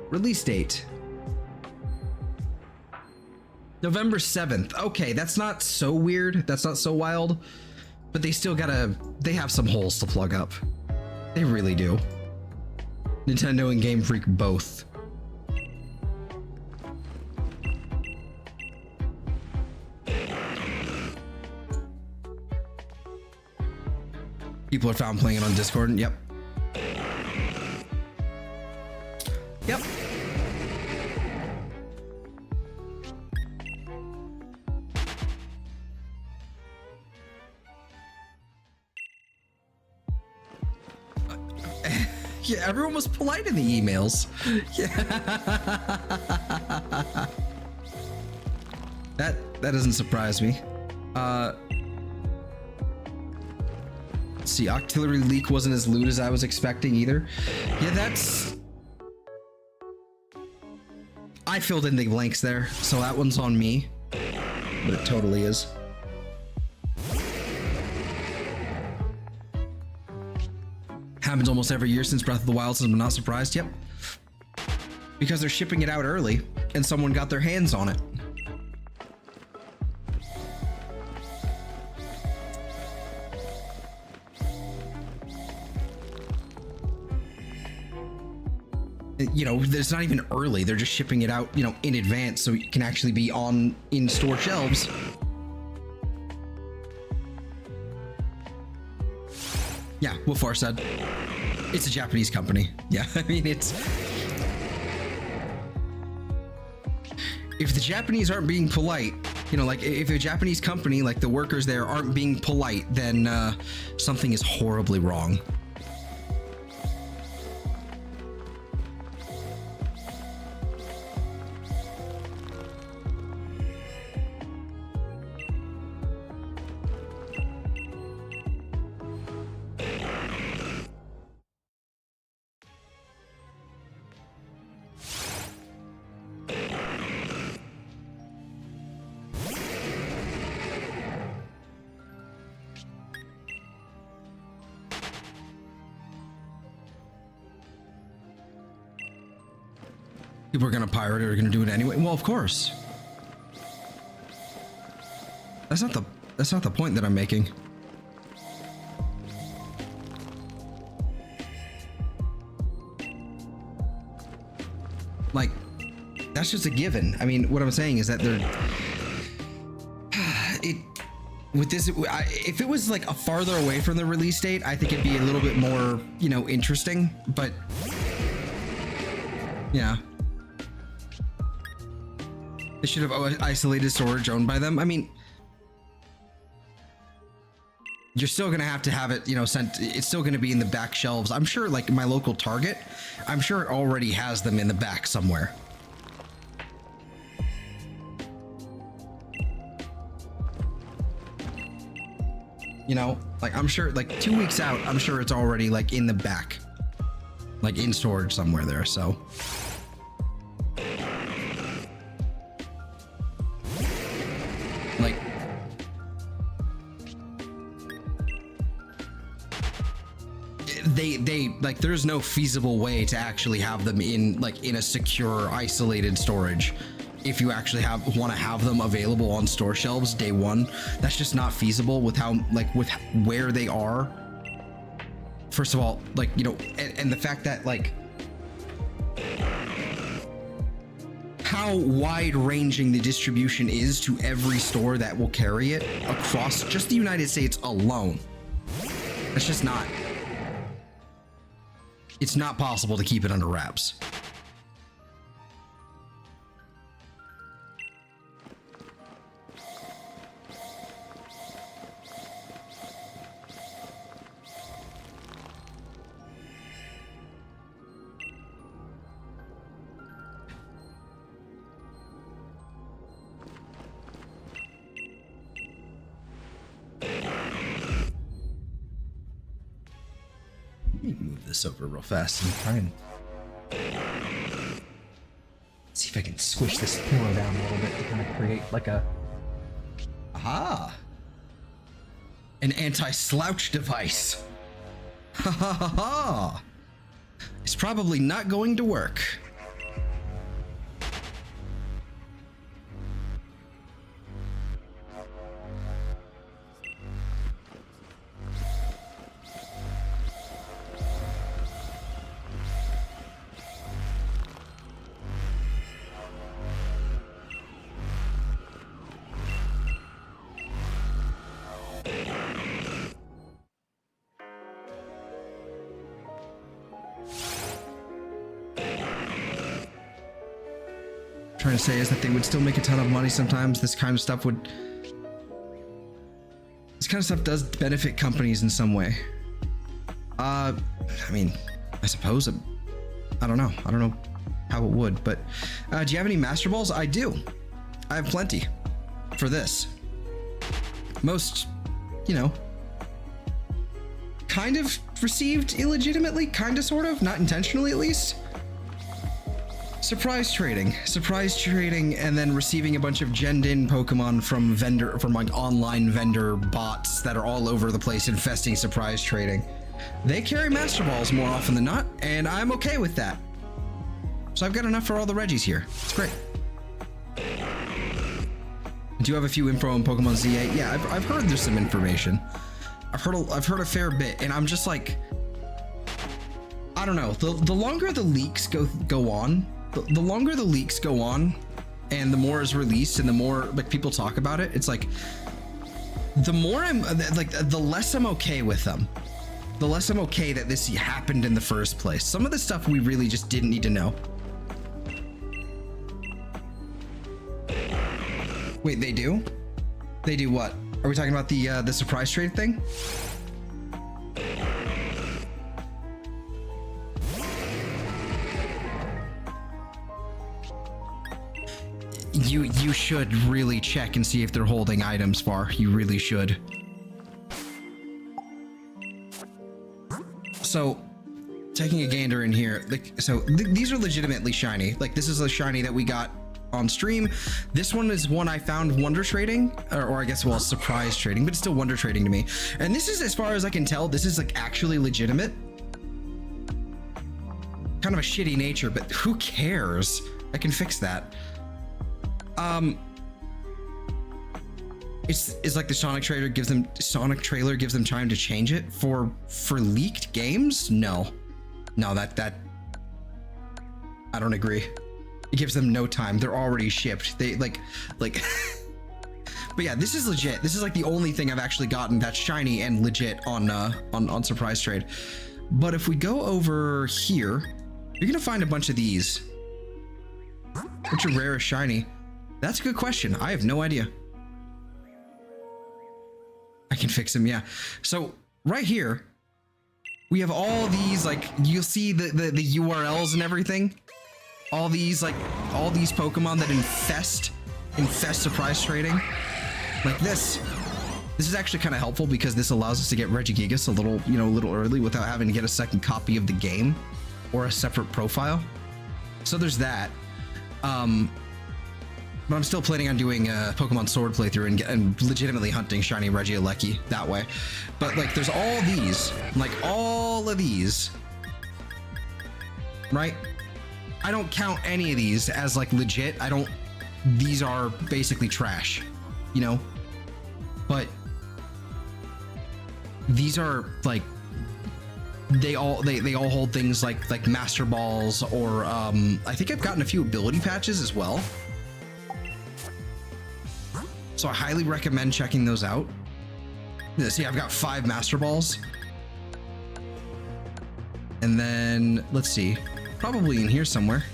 Release date. November 7th. Okay, that's not so weird. That's not so wild. But they still they have some holes to plug up. They really do. Nintendo and Game Freak both. People are found playing it on Discord. Yep. Yep. Yeah, everyone was polite in the emails. Yeah. That doesn't surprise me. Let's see, Octillery Leak wasn't as lewd as I was expecting either. Yeah, that's... I filled in the blanks there, so that one's on me. But it totally is. Happens almost every year since Breath of the Wild, so I'm not surprised. Yep. Because they're shipping it out early, and someone got their hands on it. You know, it's not even early. They're just shipping it out, you know, in advance, so it can actually be on in-store shelves. Yeah, Wolfar said. It's a Japanese company. Yeah, I mean, it's... If the Japanese aren't being polite, you know, like, if a Japanese company, like the workers there, aren't being polite, then something is horribly wrong. People are gonna pirate it or gonna do it anyway. Well, of course. That's not the point that I'm making. Like, that's just a given. I mean, what I'm saying is that with this, if it was like a farther away from the release date, I think it'd be a little bit more, you know, interesting, but yeah. They should have isolated storage owned by them. I mean, you're still gonna have to have it, you know, sent. It's still gonna be in the back shelves. I'm sure, like my local Target, I'm sure it already has them in the back somewhere. You know, like I'm sure, like 2 weeks out, I'm sure it's already like in the back, like in storage somewhere there. So. Like, they like, there's no feasible way to actually have them in like in a secure, isolated storage. If you actually want to have them available on store shelves day one, that's just not feasible with how, like, with where they are. First of all, like, you know, and the fact that like how wide ranging the distribution is to every store that will carry it across just the United States alone. It's just not, it's not possible to keep it under wraps. Let me move this over real fast and try and see if I can squish this pillow down a little bit to kind of create like a, aha, an anti-slouch device. Ha ha ha ha. It's probably not going to work. Trying to say is that they would still make a ton of money sometimes. This kind of stuff does benefit companies in some way. I mean, I suppose I don't know how it would, but do you have any Master Balls? I do. I have plenty for this. Most, you know, kind of received illegitimately, kind of, sort of, not intentionally at least. Surprise trading, and then receiving a bunch of genned-in Pokemon from like online vendor bots that are all over the place infesting surprise trading. They carry Master Balls more often than not, and I'm okay with that. So I've got enough for all the Reggies here. It's great. Do you have a few info on Pokemon Z8? Yeah, I've heard there's some information. I've heard a fair bit, and I'm just like, I don't know. The longer the leaks go on. The longer the leaks go on and the more is released and the more like people talk about it, it's like the more I'm like, the less I'm okay with them, the less I'm okay that this happened in the first place. Some of the stuff we really just didn't need to know. Wait, they do what? Are we talking about the surprise trade thing? You should really check and see if they're holding items far. You really should. So, taking a gander in here, like, these are legitimately shiny. Like, this is a shiny that we got on stream. This one is one I found wonder trading, or I guess, well, surprise trading, but it's still wonder trading to me. And this is, as far as I can tell, this is like actually legitimate. Kind of a shitty nature, but who cares? I can fix that. It's like the Sonic trailer gives them time to change it for leaked games. No, that I don't agree. It gives them no time. They're already shipped. They like but yeah, this is legit. This is like the only thing I've actually gotten that's shiny and legit on Surprise Trade. But if we go over here, you're gonna find a bunch of these. What's your rarest shiny? That's a good question. I have no idea. I can fix them, yeah. So right here, we have all these, like, you'll see the URLs and everything. All these Pokemon that infest surprise trading. Like this. This is actually kind of helpful because this allows us to get Regigigas a little early without having to get a second copy of the game or a separate profile. So there's that. But I'm still planning on doing a Pokemon Sword playthrough and legitimately hunting shiny Registeel that way. But like, there's all of these, right? I don't count any of these as like legit. These are basically trash, you know? But these are like, they all hold things like Master Balls or I think I've gotten a few ability patches as well. So I highly recommend checking those out. See, I've got 5 Master Balls. And then, let's see, probably in here somewhere.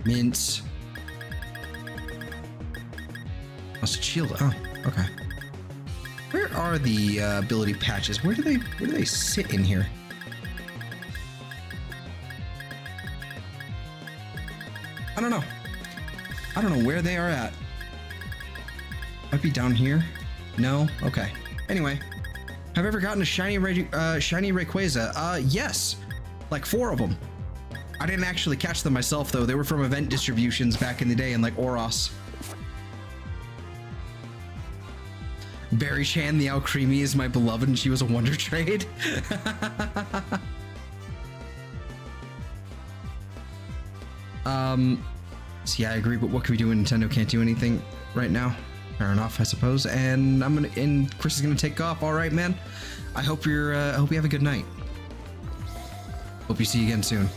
Mints. Must shield. Oh, okay. Where are the ability patches? Where do they sit in here? I don't know. I don't know where they are at. Might be down here. No? Okay. Anyway, have I ever gotten a shiny Rayquaza? Yes. Like 4 of them. I didn't actually catch them myself though. They were from event distributions back in the day in like Oros. Berry Chan, the Alcremie is my beloved and she was a wonder trade. So yeah, I agree, but what can we do when Nintendo can't do anything right now? Fair enough, I suppose. And Chris is gonna take off. All right, man. I hope you have a good night. Hope you see you again soon.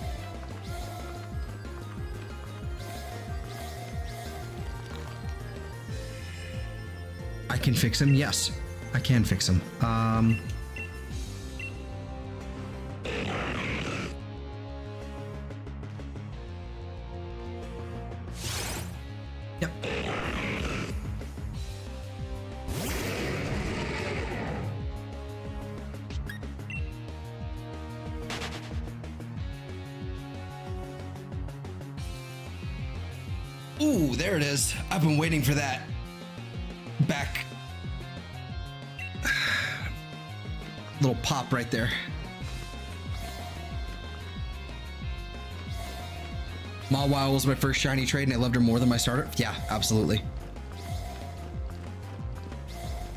I can fix him. Yes, I can fix him. Yep. Ooh, there it is. I've been waiting for that. Back. Little pop right there. Mawile was my first shiny trade and I loved her more than my starter. Yeah, absolutely.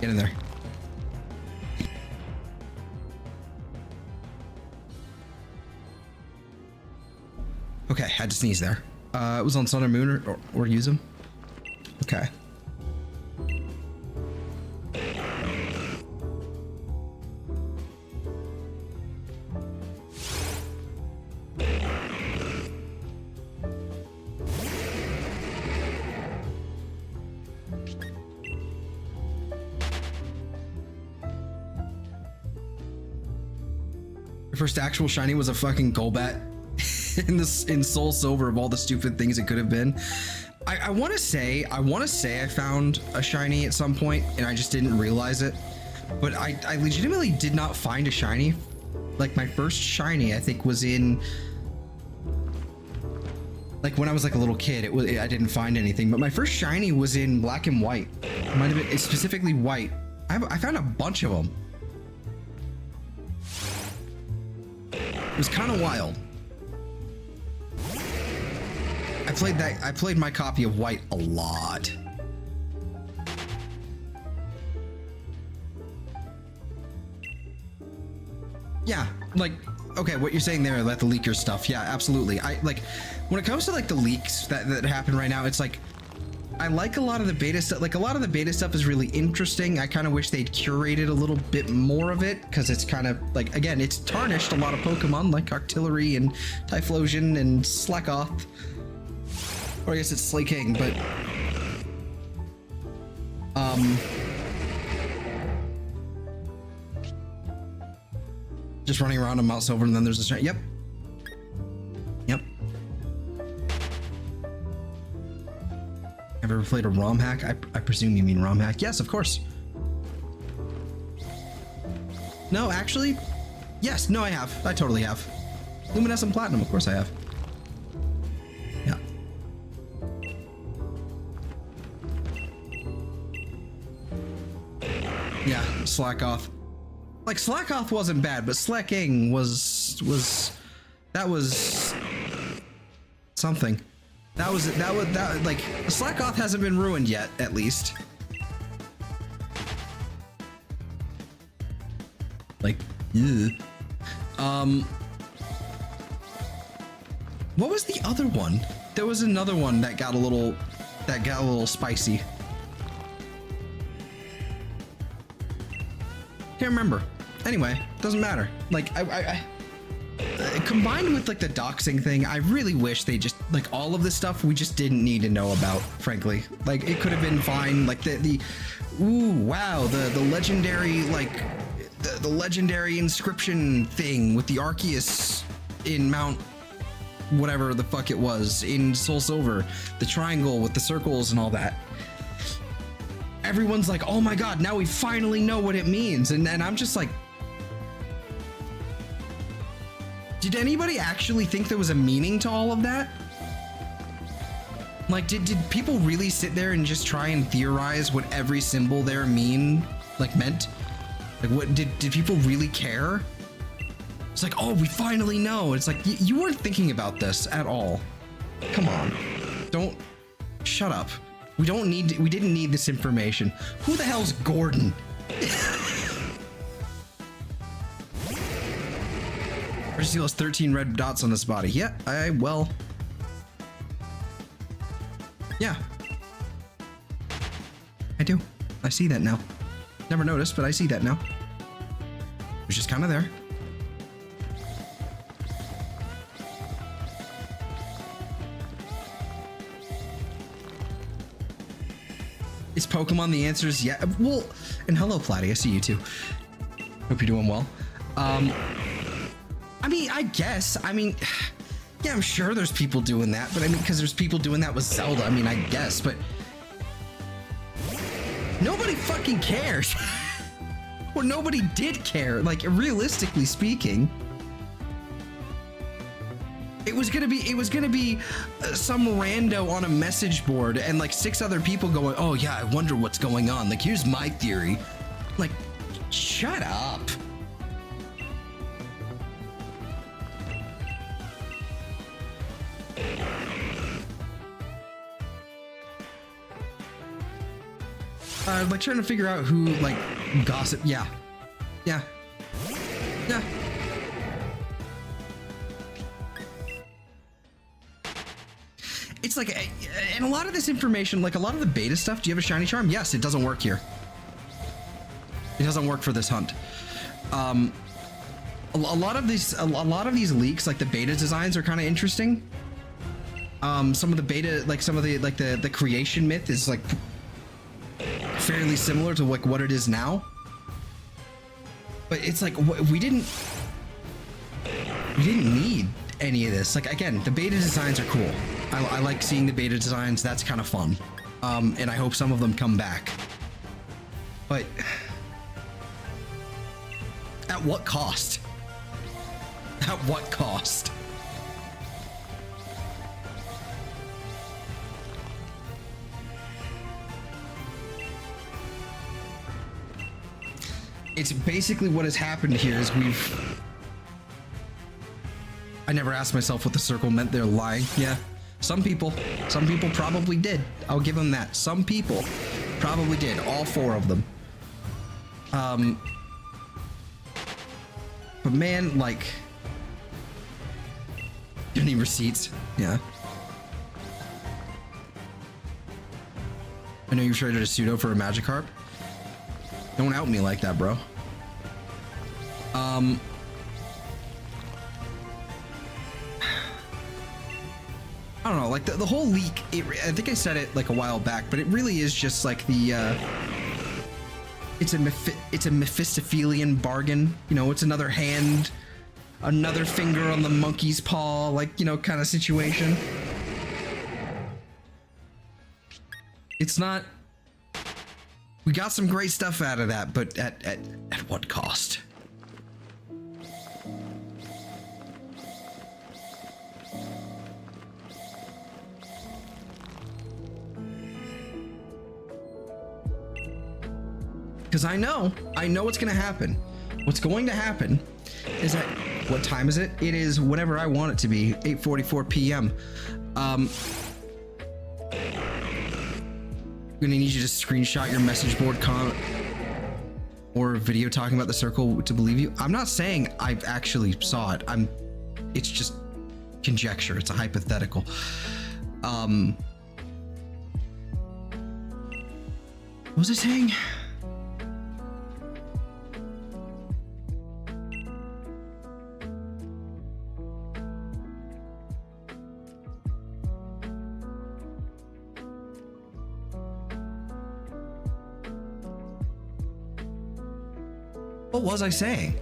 Get in there. Okay, had to sneeze there. It was on Sun or Moon or use them. Okay. Your first actual shiny was a fucking Golbat in Soul Silver of all the stupid things it could have been. I want to say I found a shiny at some point and I just didn't realize it. But I legitimately did not find a shiny. Like my first shiny I think was in like when I was like a little kid. I didn't find anything, but my first shiny was in Black and White. It might have been specifically white. I found a bunch of them. It was kind of wild. I played my copy of White a lot. Yeah, like okay, what you're saying there about the leaker stuff, yeah, absolutely. I like when it comes to like the leaks that happen right now, it's like I like a lot of the beta stuff. Like a lot of the beta stuff is really interesting. I kind of wish they'd curated a little bit more of it because it's kind of like, again, it's tarnished a lot of Pokemon like Artillery and Typhlosion and Slackoth. Or I guess it's Slaking, but just running around on Mount Silver and then there's a yep. Yep. Have you ever played a ROM hack? I presume you mean ROM hack. Yes, of course. No, actually, yes, no, I have. I totally have. Luminescent Platinum, of course I have. Yeah. Yeah, Slackoth. Like Slackoth wasn't bad, but Slacking was something. That like Slackoth hasn't been ruined yet, at least. Like, ugh. What was the other one? There was another one that got a little spicy. Can't remember. Anyway, doesn't matter. Like I combined with like the doxing thing, I really wish they just like all of this stuff we just didn't need to know about, frankly. Like it could have been fine. Like the ooh, wow, the legendary like the legendary inscription thing with the Arceus in Mount whatever the fuck it was in Soul Silver, the triangle with the circles and all that. Everyone's like, oh my god, now we finally know what it means. And I'm just like, did anybody actually think there was a meaning to all of that? Like, did people really sit there and just try and theorize what every symbol there meant? Like, what did people really care? It's like, oh, we finally know. It's like, you weren't thinking about this at all. Come on. Don't, shut up. We didn't need this information. Who the hell's Gordon? Registeel has 13 red dots on his body. Yeah, well. Yeah. I do. I see that now. Never noticed, but I see that now. It was just kind of there. Is Pokemon the answer is yeah. Well, and hello, Platty. I see you too. Hope you're doing well. I mean, I guess. I mean, yeah, I'm sure there's people doing that, but I mean, because there's people doing that with Zelda. I mean, I guess, but nobody fucking cares. Or nobody did care. Like, realistically speaking. It was gonna be some rando on a message board and like 6 other people going, oh yeah, I wonder what's going on. Like, here's my theory. Like, shut up. Like trying to figure out who like gossip. Yeah. Yeah. Yeah. It's like, and a lot of this information, like a lot of the beta stuff, do you have a shiny charm? Yes, it doesn't work here. It doesn't work for this hunt. A lot of these leaks, like the beta designs are kind of interesting. Some of the beta, like some of the creation myth is like fairly similar to like what it is now. But it's like, we didn't need any of this. Like, again, the beta designs are cool. I like seeing the beta designs. That's kind of fun. And I hope some of them come back. But at what cost? At what cost? It's basically what has happened here is I never asked myself what the circle meant. They're lying. Yeah. Some people probably did. I'll give them that. Some people probably did. All 4 of them. But man, like, Any receipts? Yeah. I know you've traded a pseudo for a Magikarp. Don't out me like that, bro. I don't know, like the whole leak, I think I said it like a while back, but it really is just like the, it's a Mephistophelian bargain. You know, it's another hand, another finger on the monkey's paw, like, you know, kind of situation. It's not, we got some great stuff out of that, but at what cost? Because I know what's going to happen. What's going to happen is that, what time is it? It is whenever I want it to be, 8:44 p.m. I'm going to need you to screenshot your message board comment or video talking about the circle to believe you. I'm not saying I actually saw it. It's just conjecture. It's a hypothetical. What was I saying? What was I saying?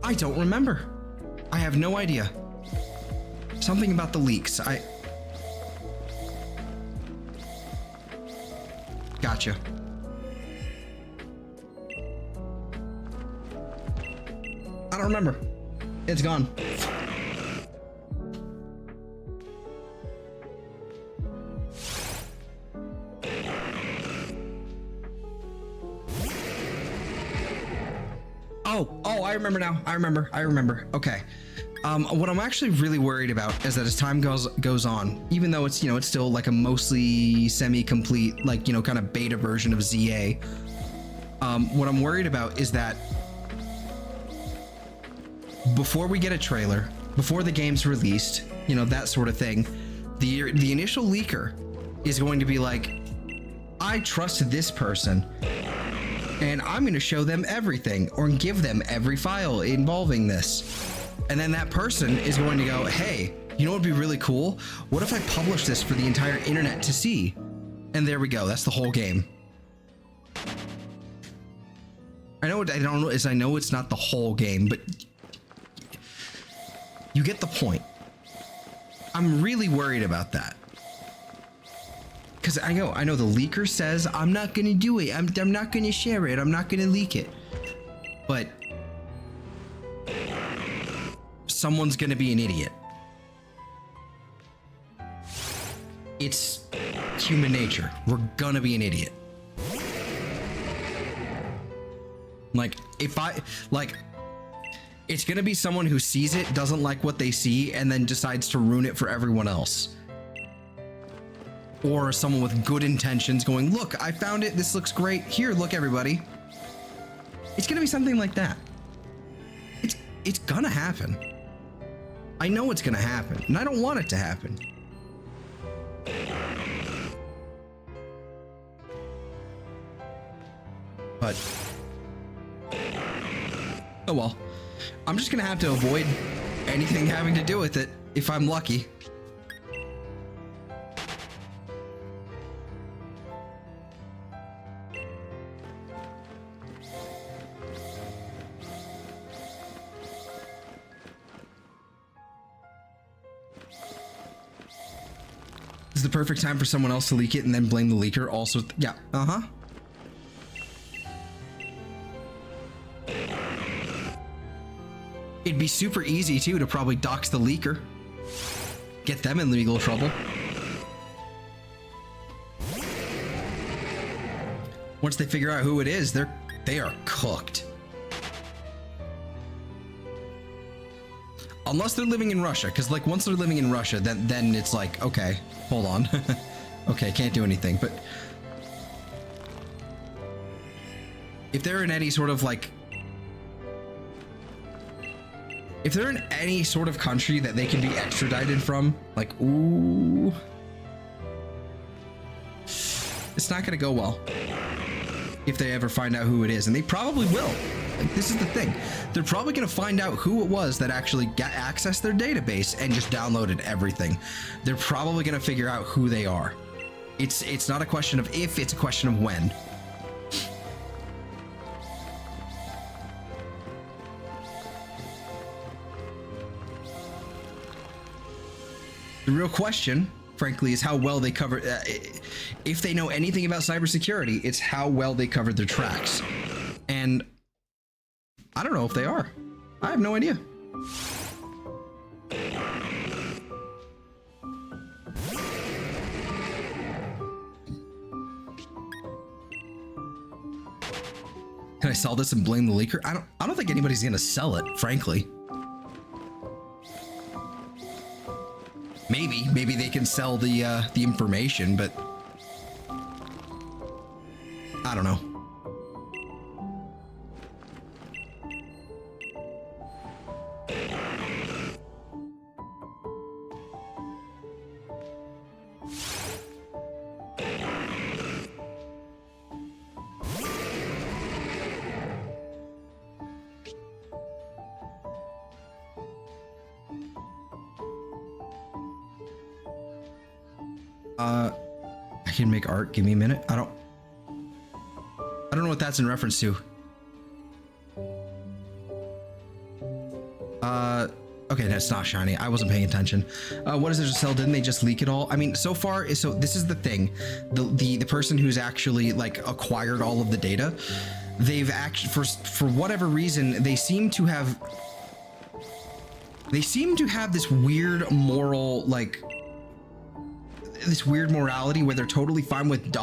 I don't remember. I have no idea. Something about the leaks. Gotcha. I don't remember. It's gone. Oh, I remember now. I remember. Okay. What I'm actually really worried about is that as time goes on, even though it's, you know, it's still like a mostly semi-complete, like, you know, kind of beta version of ZA, what I'm worried about is that before we get a trailer, before the game's released, you know, that sort of thing, the initial leaker is going to be like, I trust this person, and I'm going to show them everything or give them every file involving this. And then that person is going to go, hey, you know what would be really cool? What if I publish this for the entire internet to see? And there we go. That's the whole game. I know it's not the whole game, but you get the point. I'm really worried about that. Because I know the leaker says, I'm not going to do it. I'm not going to share it. I'm not going to leak it. But someone's going to be an idiot. It's human nature. We're going to be an idiot. Like, it's going to be someone who sees it, doesn't like what they see, and then decides to ruin it for everyone else. Or someone with good intentions going, look, I found it. This looks great. Here, look, everybody. It's going to be something like that. It's going to happen. I know it's going to happen, and I don't want it to happen. But, oh well. I'm just going to have to avoid anything having to do with it if I'm lucky. This is the perfect time for someone else to leak it and then blame the leaker. Also, yeah, It'd be super easy too to probably dox the leaker. Get them in legal trouble. Once they figure out who it is, they are cooked. Unless they're living in Russia, because like once they're living in Russia, then it's like, okay, hold on. Okay, can't do anything. But if they're in any sort of like if they're in any sort of country that they can be extradited from, like, ooh, it's not gonna go well if they ever find out who it is, and they probably will. Like, this is the thing. They're probably gonna find out who it was that actually got accessed their database and just downloaded everything. They're probably gonna figure out who they are. It's not a question of if, it's a question of when. The real question, frankly, is how well they cover. If they know anything about cybersecurity, it's how well they covered their tracks. And I don't know if they are. I have no idea. Can I sell this and blame the leaker? I don't think anybody's gonna sell it, frankly. Maybe they can sell the information, but I don't know. I can make art. Give me a minute. I don't know what that's in reference to. Okay, that's not shiny. I wasn't paying attention. What is there to sell? Didn't they just leak it all? I mean, so far, so this is the thing. The person who's actually like acquired all of the data, they've actually, for whatever reason, they seem to have this weird moral, like, this weird morality where they're totally fine with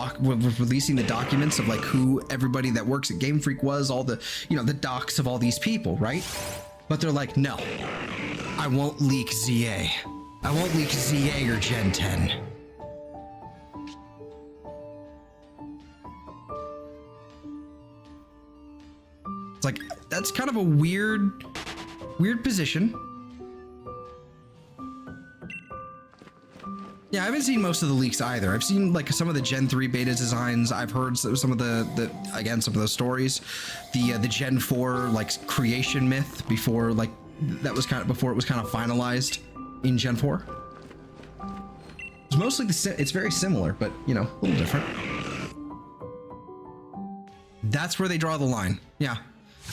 releasing the documents of like who everybody that works at Game Freak was, all the, you know, the docs of all these people, right? But they're like, no, I won't leak ZA. I won't leak ZA or Gen 10. It's like, that's kind of a weird position. Yeah, I haven't seen most of the leaks either. I've seen like some of the Gen 3 beta designs. I've heard some of some of those stories. The Gen 4 like creation myth before, like, that was before it was kind of finalized in Gen 4. It's mostly it's very similar, but you know, a little different. That's where they draw the line. Yeah.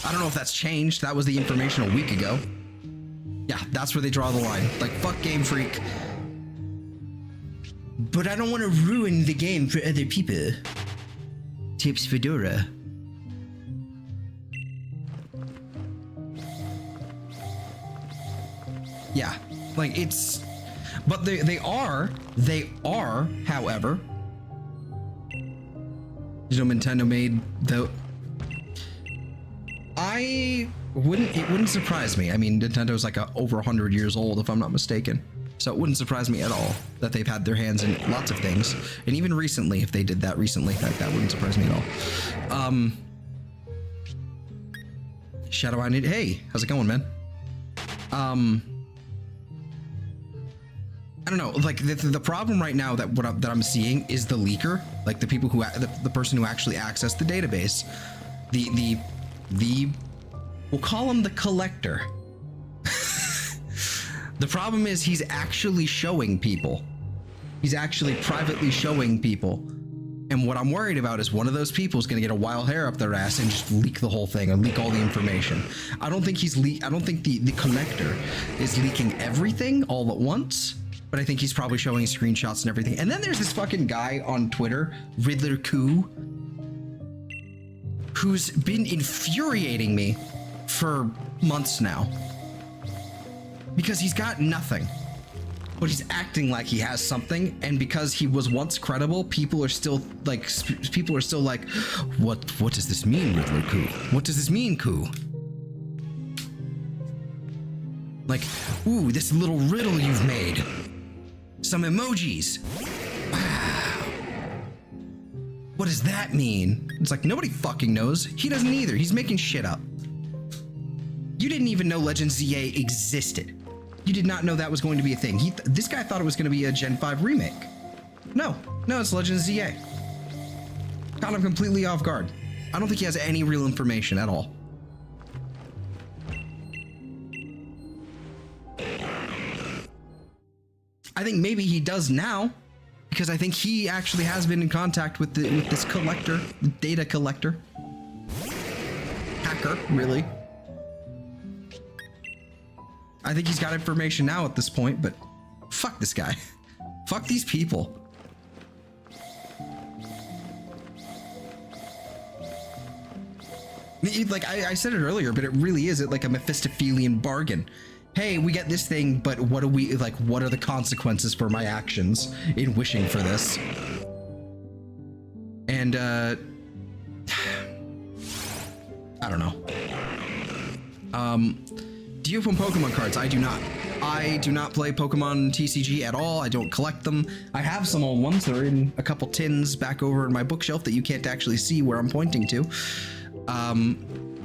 I don't know if that's changed. That was the information a week ago. Yeah, that's where they draw the line. Like, fuck Game Freak. But I don't want to ruin the game for other people. Tips Fedora. Yeah, like it's, but they are, however, you know, Nintendo made the, it wouldn't surprise me. I mean, Nintendo's like over 100 years old, if I'm not mistaken. So it wouldn't surprise me at all that they've had their hands in lots of things. And even recently, if they did that recently, that wouldn't surprise me at all. Shadow I need, hey, how's it going, man? I don't know, like the problem right now that I'm seeing is the leaker, like the people who, the person who actually accessed the database, we'll call him the collector. The problem is he's actually showing people. He's actually privately showing people. And what I'm worried about is one of those people is going to get a wild hair up their ass and just leak the whole thing or leak all the information. I don't think I don't think the collector is leaking everything all at once, but I think he's probably showing screenshots and everything. And then there's this fucking guy on Twitter, Riddler Koo, who's been infuriating me for months now. Because he's got nothing, but he's acting like he has something, and because he was once credible, people are still like, what does this mean, Riddler Koo? What does this mean, Koo? Like, ooh, this little riddle you've made. Some emojis. Wow. What does that mean? It's like, nobody fucking knows. He doesn't either. He's making shit up. You didn't even know Legend ZA existed. You did not know that was going to be a thing. This guy thought it was going to be a Gen 5 remake. No, it's Legend ZA. Caught him completely off guard. I don't think he has any real information at all. I think maybe he does now, because I think he actually has been in contact with this collector, the data collector. Hacker, really. I think he's got information now at this point, but fuck this guy. Fuck these people. Like I said it earlier, but it really is like a Mephistophelian bargain. Hey, we get this thing, but what are the consequences for my actions in wishing for this? And I don't know. Do you own Pokemon cards? I do not. I do not play Pokemon TCG at all. I don't collect them. I have some old ones. They're in a couple tins back over in my bookshelf that you can't actually see where I'm pointing to.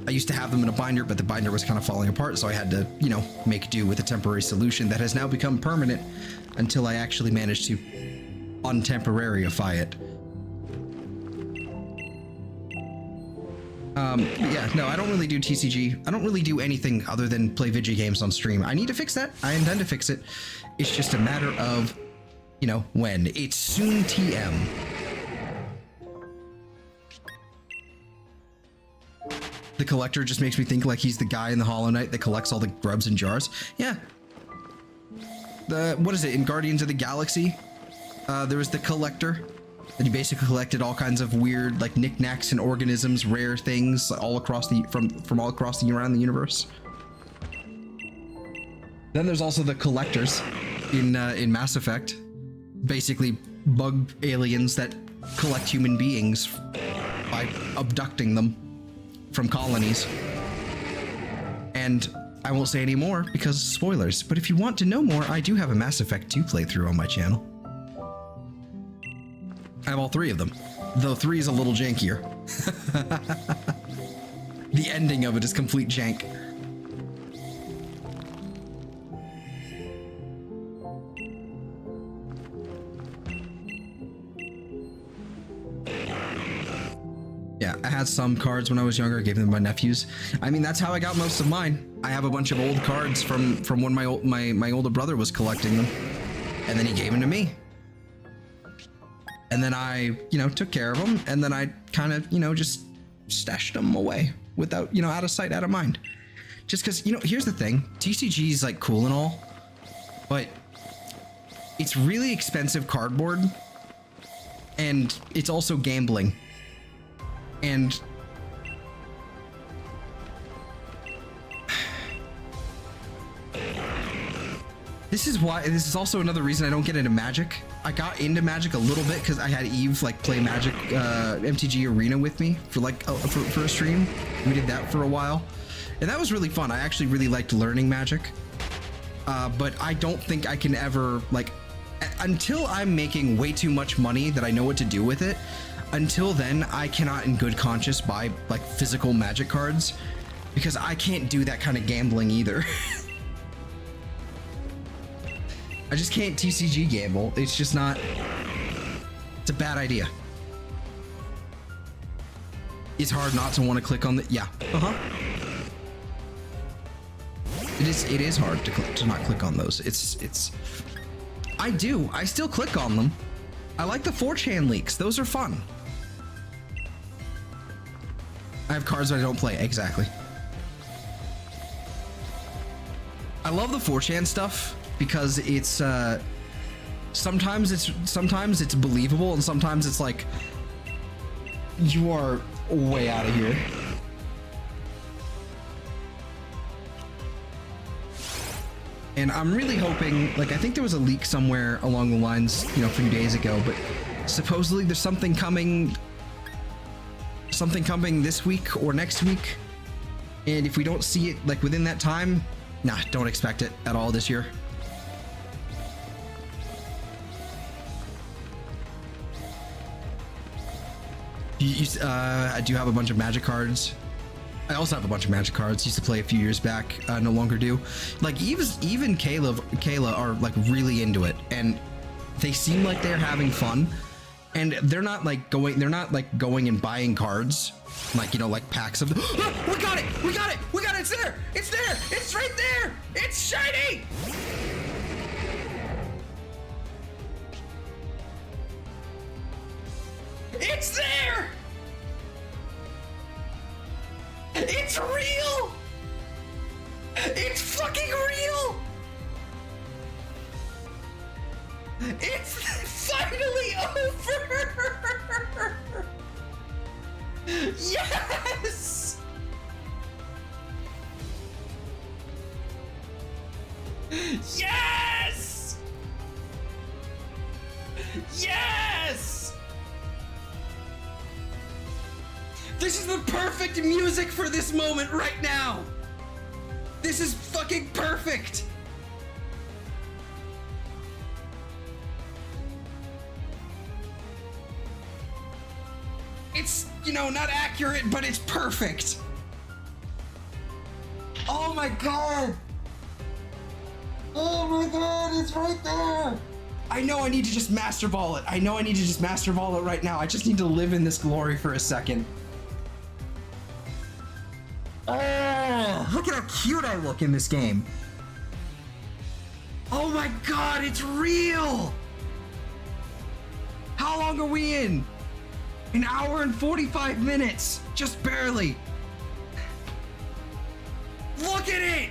I used to have them in a binder, but the binder was kind of falling apart, so I had to, you know, make do with a temporary solution that has now become permanent until I actually managed to untemporarify it. Yeah, no, I don't really do TCG. I don't really do anything other than play video games on stream. I need to fix that. I intend to fix it. It's just a matter of, you know, when. It's soon TM. The collector just makes me think like he's the guy in the Hollow Knight that collects all the grubs in jars. Yeah. What is it, in Guardians of the Galaxy? There was the collector. And he basically collected all kinds of weird, like, knickknacks and organisms, rare things, all across the from all across the around the universe. Then there's also the collectors in Mass Effect, basically bug aliens that collect human beings by abducting them from colonies. And I won't say any more because spoilers. But if you want to know more, I do have a Mass Effect 2 playthrough on my channel. I have all 3 of them, though 3 is a little jankier. The ending of it is complete jank. Yeah, I had some cards when I was younger. I gave them to my nephews. I mean, that's how I got most of mine. I have a bunch of old cards from when my older brother was collecting them, and then he gave them to me. And then I, you know, took care of them, and then I kind of, you know, just stashed them away without, you know, out of sight, out of mind. Just because, you know, here's the thing. TCG is like cool and all, but it's really expensive cardboard, and it's also gambling. And this is also another reason I don't get into Magic. I got into Magic a little bit because I had Eve like play Magic MTG Arena with me for like for a stream. We did that for a while, and that was really fun. I actually really liked learning Magic, but I don't think I can ever, like, until I'm making way too much money that I know what to do with it. Until then, I cannot in good conscience buy like physical Magic cards because I can't do that kind of gambling either. I just can't TCG gamble. It's just not, it's a bad idea. It's hard not to want to click on the, yeah, It is hard to not click on those. I still click on them. I like the 4chan leaks. Those are fun. I have cards that I don't play, exactly. I love the 4chan stuff because it's sometimes it's believable, and sometimes it's like you are way out of here. And I'm really hoping, like, I think there was a leak somewhere along the lines, you know, a few days ago, but supposedly there's something coming this week or next week. And if we don't see it like within that time, nah, don't expect it at all this year. I do have a bunch of Magic cards. I also have a bunch of Magic cards. Used to play a few years back. No longer do. Like even Kayla are like really into it, and they seem like they're having fun. And they're not like going and buying cards, like, you know, like packs of. Oh, we got it! We got it! We got it! It's there! It's there! It's right there! It's shiny! It's there! It's real! It's fucking real! It's finally over! Yes! Yes! Yes! This is the perfect music for this moment right now! This is fucking perfect! It's, you know, not accurate, but it's perfect. Oh my god! Oh my god, it's right there! I know I need to just master ball it. I know I need to just master ball it right now. I just need to live in this glory for a second. Oh, look at how cute I look in this game. Oh my god, it's real! How long are we in? An hour and 45 minutes, just barely. Look at it!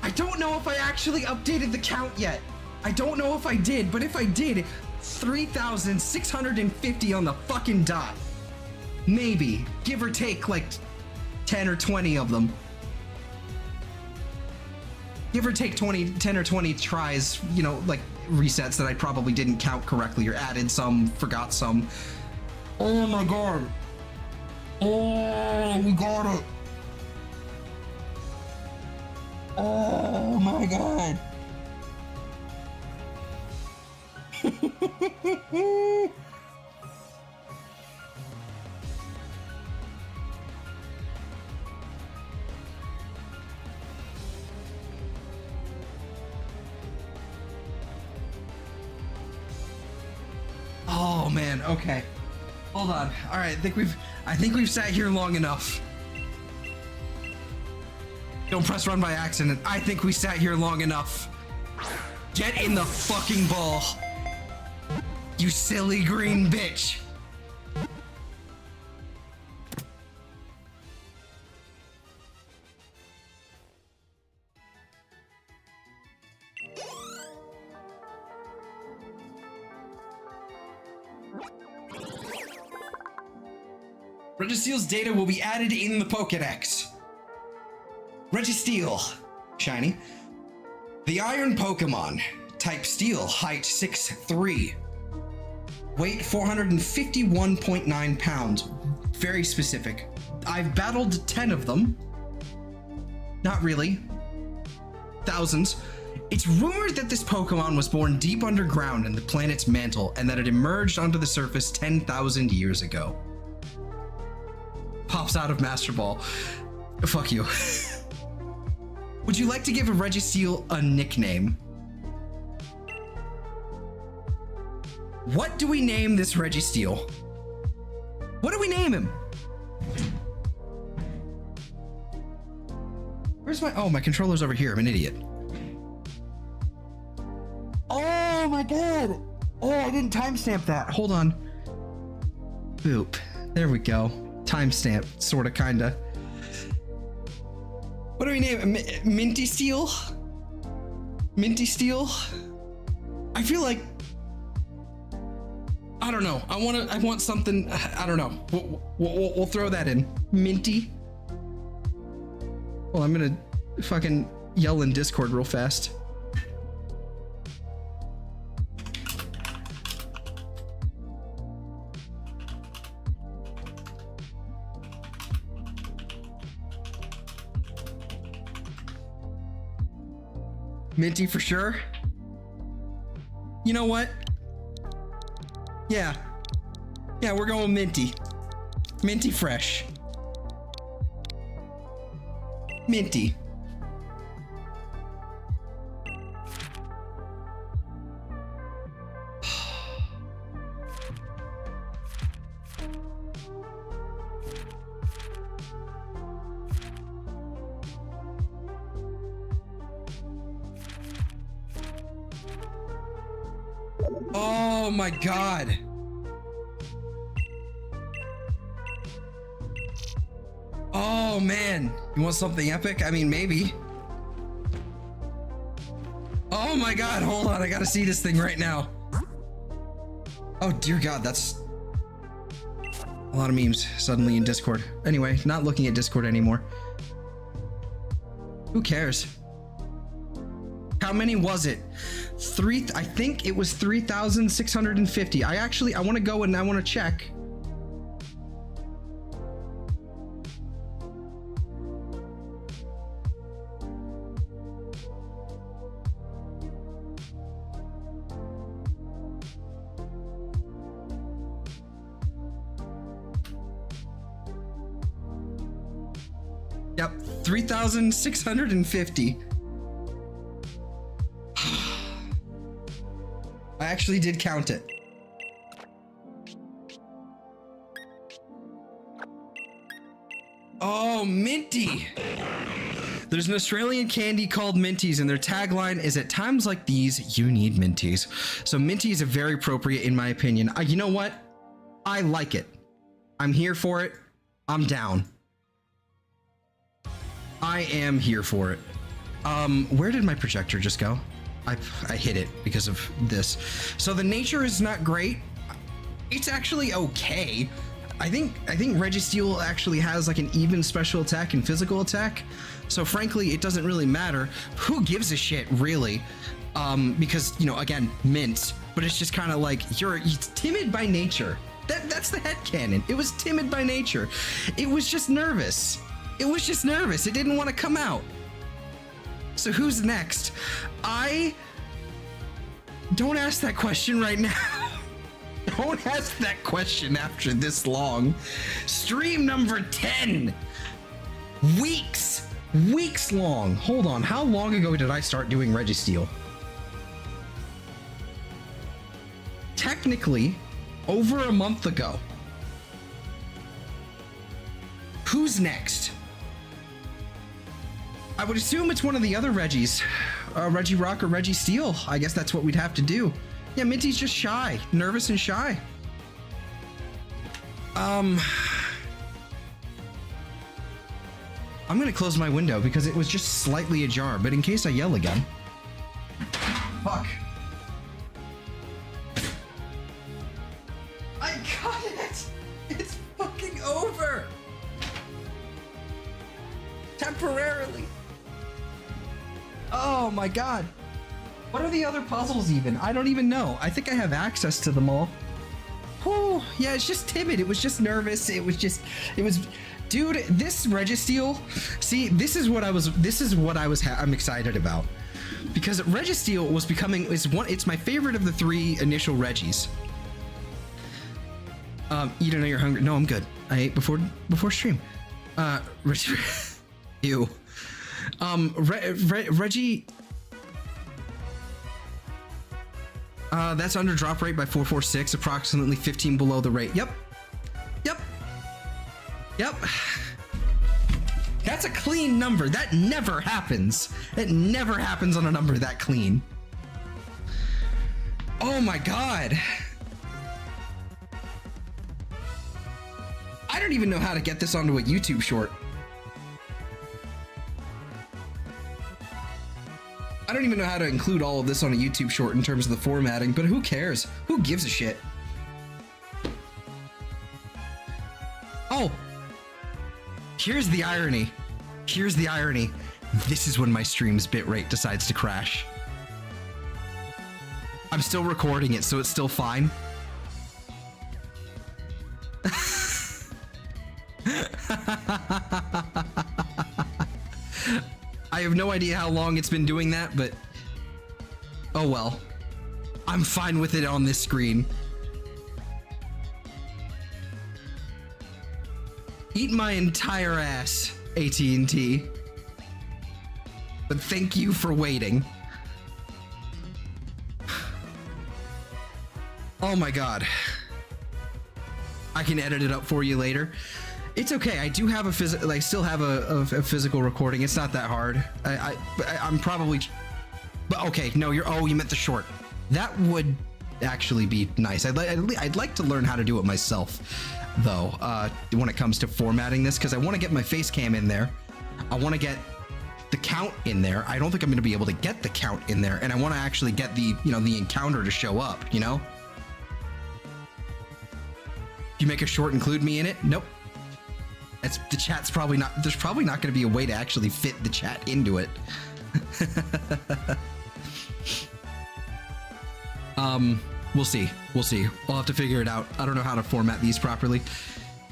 I don't know if I actually updated the count yet. I don't know if I did, but if I did, 3,650 on the fucking dot. Maybe, give or take like 10 or 20 of them. Give or take 10 or 20 tries, you know, like resets that I probably didn't count correctly or added some, forgot some. Oh my god. Oh, we got it. Oh my god. Oh man, okay. Hold on. All right, I think we've sat here long enough. Don't press run by accident. I think we sat here long enough. Get in the fucking ball. You silly green bitch. Registeel's data will be added in the Pokédex. Registeel, shiny. The Iron Pokemon, type Steel, height 6'3", weight 451.9 pounds. Very specific. I've battled 10 of them. Not really. Thousands. It's rumored that this Pokemon was born deep underground in the planet's mantle and that it emerged onto the surface 10,000 years ago. Pops out of Master Ball. Fuck you. Would you like to give a Registeel a nickname? What do we name this Registeel? What do we name him? Where's my... Oh, my controller's over here. I'm an idiot. Oh my god! Oh, I didn't timestamp that. Hold on. Boop. There we go. Timestamp, sorta, kinda. What do we name it? Minty Steel? Minty Steel? I feel like... I don't know. I want something... I don't know. We'll throw that in. Minty. Well, I'm gonna fucking yell in Discord real fast. Minty for sure. You know what? Yeah. Yeah, we're going minty. Minty fresh. Minty. Oh my god. Oh man, you want something epic? I mean, maybe. Oh my god, hold on, I gotta see this thing right now. Oh dear god, that's a lot of memes suddenly in Discord. Anyway, not looking at Discord anymore. Who cares? How many was it? I think it was 3,650. I want to go and I want to check. Yep, 3,650. I actually did count it. Oh, minty. There's an Australian candy called Minties, and their tagline is, "At times like these, you need Minties." So Minties are very appropriate in my opinion. You know what? I like it. I'm here for it. I'm down. I am here for it. Where did my projector just go? I hit it because of this. So the nature is not great. It's actually okay. I think Registeel actually has like an even special attack and physical attack. So frankly, it doesn't really matter. Who gives a shit, really? Because, you know, again, mint, but it's just kind of like it's timid by nature. That's the headcanon. It was timid by nature. It was just nervous. It was just nervous. It didn't want to come out. So who's next? Don't ask that question right now. Don't ask that question after this long. Stream number 10. Weeks long. Hold on. How long ago did I start doing Registeel? Technically, over a month ago. Who's next? I would assume it's one of the other Reggies. Reggie Rock or Registeel. I guess that's what we'd have to do. Yeah, Minty's just shy. Nervous and shy. I'm gonna close my window because it was just slightly ajar, but in case I yell again. Fuck. I got it! It's fucking over! Temporarily. Oh my god. What are the other puzzles even? I don't even know. I think I have access to them all. Whew, yeah, it's just timid. It was just nervous. It was, dude, this Registeel, see, I'm excited about. Because Registeel was it's my favorite of the three initial Reggies. You don't know you're hungry. No, I'm good. I ate before stream. Ew. Reggie. That's under drop rate by 446, approximately 15 below the rate. Yep. That's a clean number. That never happens. It never happens on a number that clean. Oh my god. I don't even know how to get this onto a YouTube short. I don't even know how to include all of this on a YouTube short in terms of the formatting, but who cares? Who gives a shit? Oh, here's the irony. Here's the irony. This is when my stream's bitrate decides to crash. I'm still recording it, so it's still fine. I have no idea how long it's been doing that, but oh well. I'm fine with it on this screen. Eat my entire ass, AT&T. But thank you for waiting. Oh my god. I can edit it up for you later. It's okay. I do have a I still have a physical recording. It's not that hard. I'm probably, but okay. No, you meant the short. That would actually be nice. I'd like to learn how to do it myself, though. When it comes to formatting this, because I want to get my face cam in there. I want to get the count in there. I don't think I'm going to be able to get the count in there, and I want to actually get the the encounter to show up. You know. You make a short, include me in it? Nope. The chat's probably not. There's probably not going to be a way to actually fit the chat into it. We'll see. We'll see. We'll have to figure it out. I don't know how to format these properly,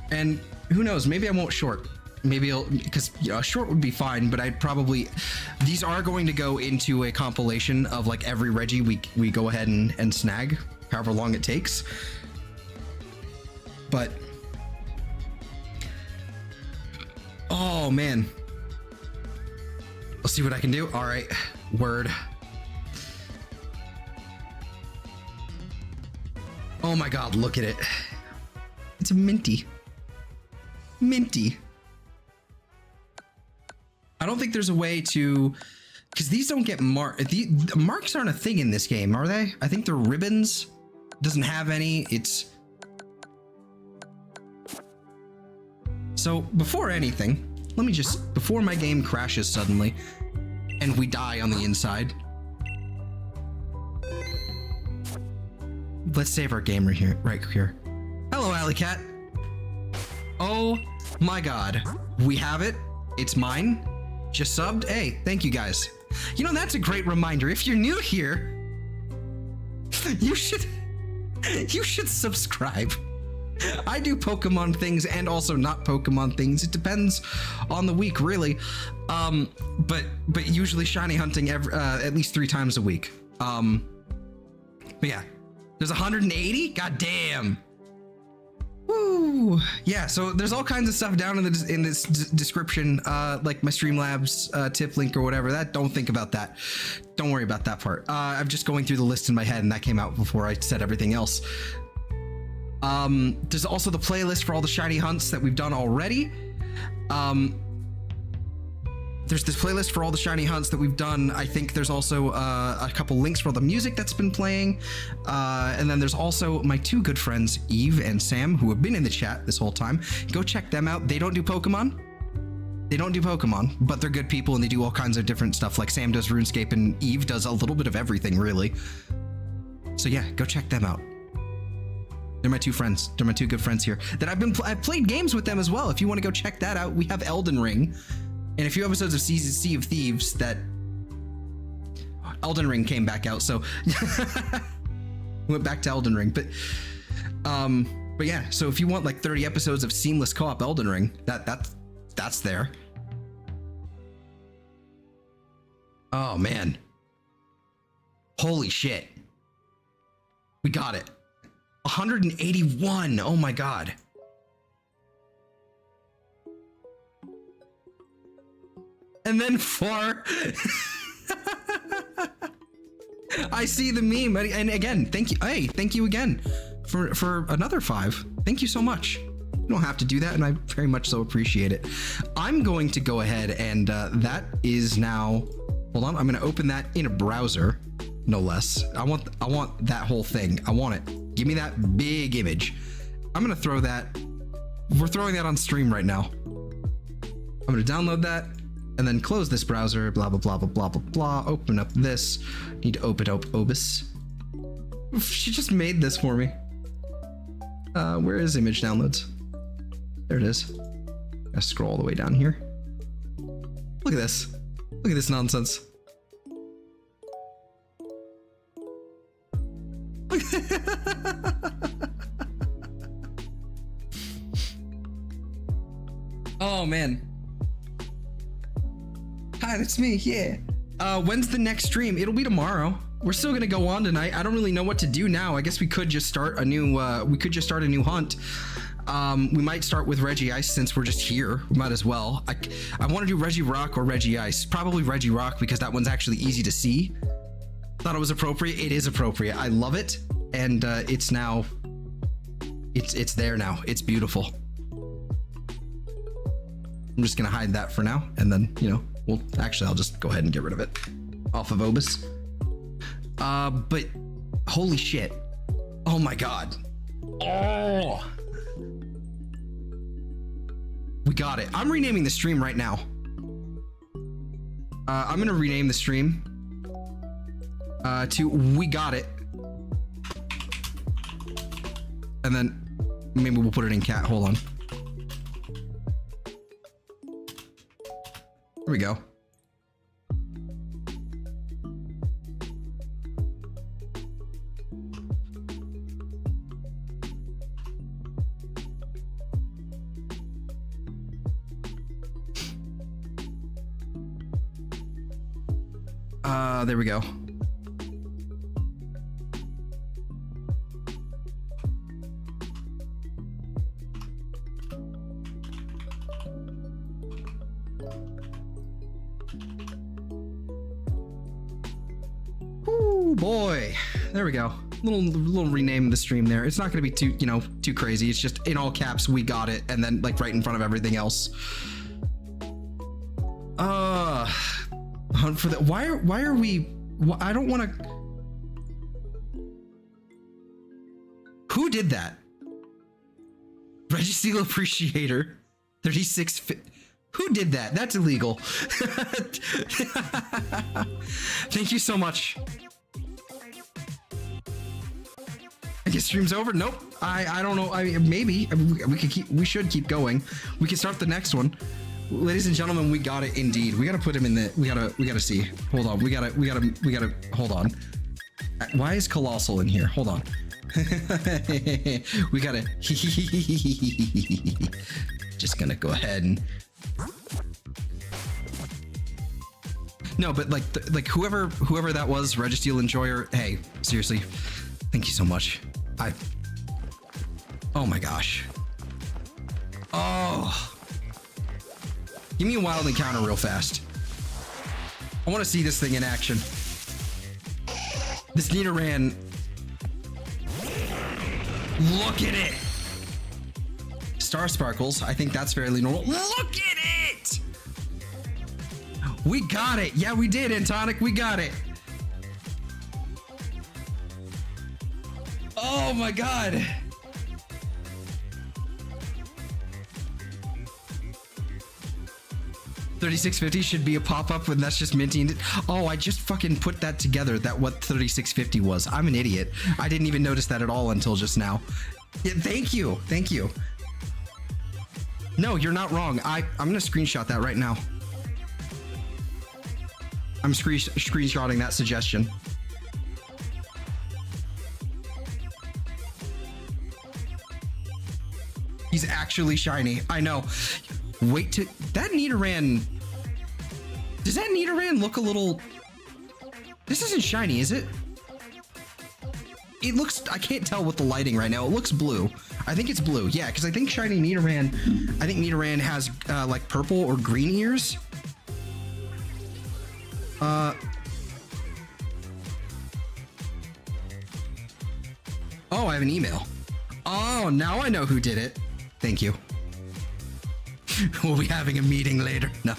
and who knows? Maybe I won't short. Maybe because a short would be fine, but I'd probably. These are going to go into a compilation of like every Reggie we go ahead and snag, however long it takes. But oh man, I'll see what I can do. All right, word. Oh my god, look at it. It's a minty. I don't think there's a way to, because these don't get marked. The marks aren't a thing in this game, are they? I think they're ribbons. Doesn't have any. It's so before anything, let me just, before my game crashes suddenly and we die on the inside, let's save our game right here. Hello, Alley Cat. Oh my god, we have it. It's mine. Just subbed. Hey, thank you guys. You know, that's a great reminder. If you're new here, you should subscribe. I do Pokemon things and also not Pokemon things. It depends on the week, really. But usually shiny hunting at least 3 times a week. But yeah, there's 180. God damn. Woo. Yeah. So there's all kinds of stuff down in this description, like my Streamlabs tip link or whatever. Don't think about that. Don't worry about that part. I'm just going through the list in my head, and that came out before I said everything else. There's also the playlist for all the shiny hunts that we've done already. There's this playlist for all the shiny hunts that we've done. I think there's also a couple links for all the music that's been playing. And then there's also my 2 good friends, Eve and Sam, who have been in the chat this whole time. Go check them out. They don't do Pokemon. But they're good people and they do all kinds of different stuff. Like Sam does RuneScape and Eve does a little bit of everything, really. So yeah, go check them out. They're my 2 friends. They're my 2 good friends here that I've played games with them as well. If you want to go check that out, we have Elden Ring and a few episodes of Sea of Thieves that Elden Ring came back out. So went back to Elden Ring, but yeah. So if you want like 30 episodes of seamless co-op Elden Ring, that's there. Oh man. Holy shit. We got it. 181. Oh my god. And then 4. I see the meme. And again, thank you. Hey, thank you again for another 5. Thank you so much. You don't have to do that, and I very much so appreciate it. I'm going to go ahead and that is now, hold on, I'm going to open that in a browser, no less. I want that whole thing. I want it. Give me that big image. I'm going to throw that. We're throwing that on stream right now. I'm going to download that and then close this browser, blah, blah, blah, blah, blah, blah, blah. Open up this. Need to open up OBIS. She just made this for me. Where is image downloads? There it is. Gotta scroll all the way down here. Look at this. Look at this nonsense. Oh man. Hi, that's me. Yeah. When's the next stream? It'll be tomorrow. We're still gonna go on tonight. I don't really know what to do now. I guess we could just start a new hunt. We might start with Reggie Ice since we're just here. We might as well. I want to do Reggie Rock or Reggie Ice. Probably Reggie Rock because that one's actually easy to see. Thought it was appropriate. It is appropriate. I love it, and it's now. It's there now. It's beautiful. I'm just gonna hide that for now, and then well, actually, I'll just go ahead and get rid of it off of Obus. But holy shit! Oh my god! Oh, we got it. I'm renaming the stream right now. I'm gonna rename the stream to "We Got It," and then maybe we'll put it in cat. Hold on. Here we go. There we go. Ooh, boy. There we go. Little rename the stream there. It's not going to be too, too crazy. It's just in all caps, "We got it," and then like right in front of everything else. Hunt for that. Why are we? I don't want to. Who did that? Registeel Appreciator 36. Who did that? That's illegal. Thank you so much. I guess stream's over. Nope. I don't know. Maybe we should keep going. We can start the next one. Ladies and gentlemen, we got it indeed. We gotta put him in the. We gotta see. Hold on. We gotta. Hold on. Why is Colossal in here? Hold on. We gotta. Just gonna go ahead and. No, but like whoever that was, Registeel Enjoyer. Hey, seriously, thank you so much. Oh my gosh. Oh. Give me a wild encounter real fast. I want to see this thing in action. This Nidoran. Look at it. Star Sparkles. I think that's fairly normal. Look at it. We got it. Yeah, we did, Antonic. We got it. Oh my god. $36.50 should be a pop-up when that's just minting. Oh, I just fucking put that together, that what $36.50 was. I'm an idiot. I didn't even notice that at all until just now. Yeah, thank you. Thank you. No, you're not wrong. I'm gonna screenshot that right now. I'm screenshotting that suggestion. He's actually shiny. I know. Wait to that Nidoran. Does that Nidoran look a little? This isn't shiny, is it? It looks. I can't tell with the lighting right now. It looks blue. I think it's blue. Yeah, because I think shiny Nidoran. I think Nidoran has like purple or green ears. Oh, I have an email. Oh, now I know who did it. Thank you. We'll be having a meeting later. No.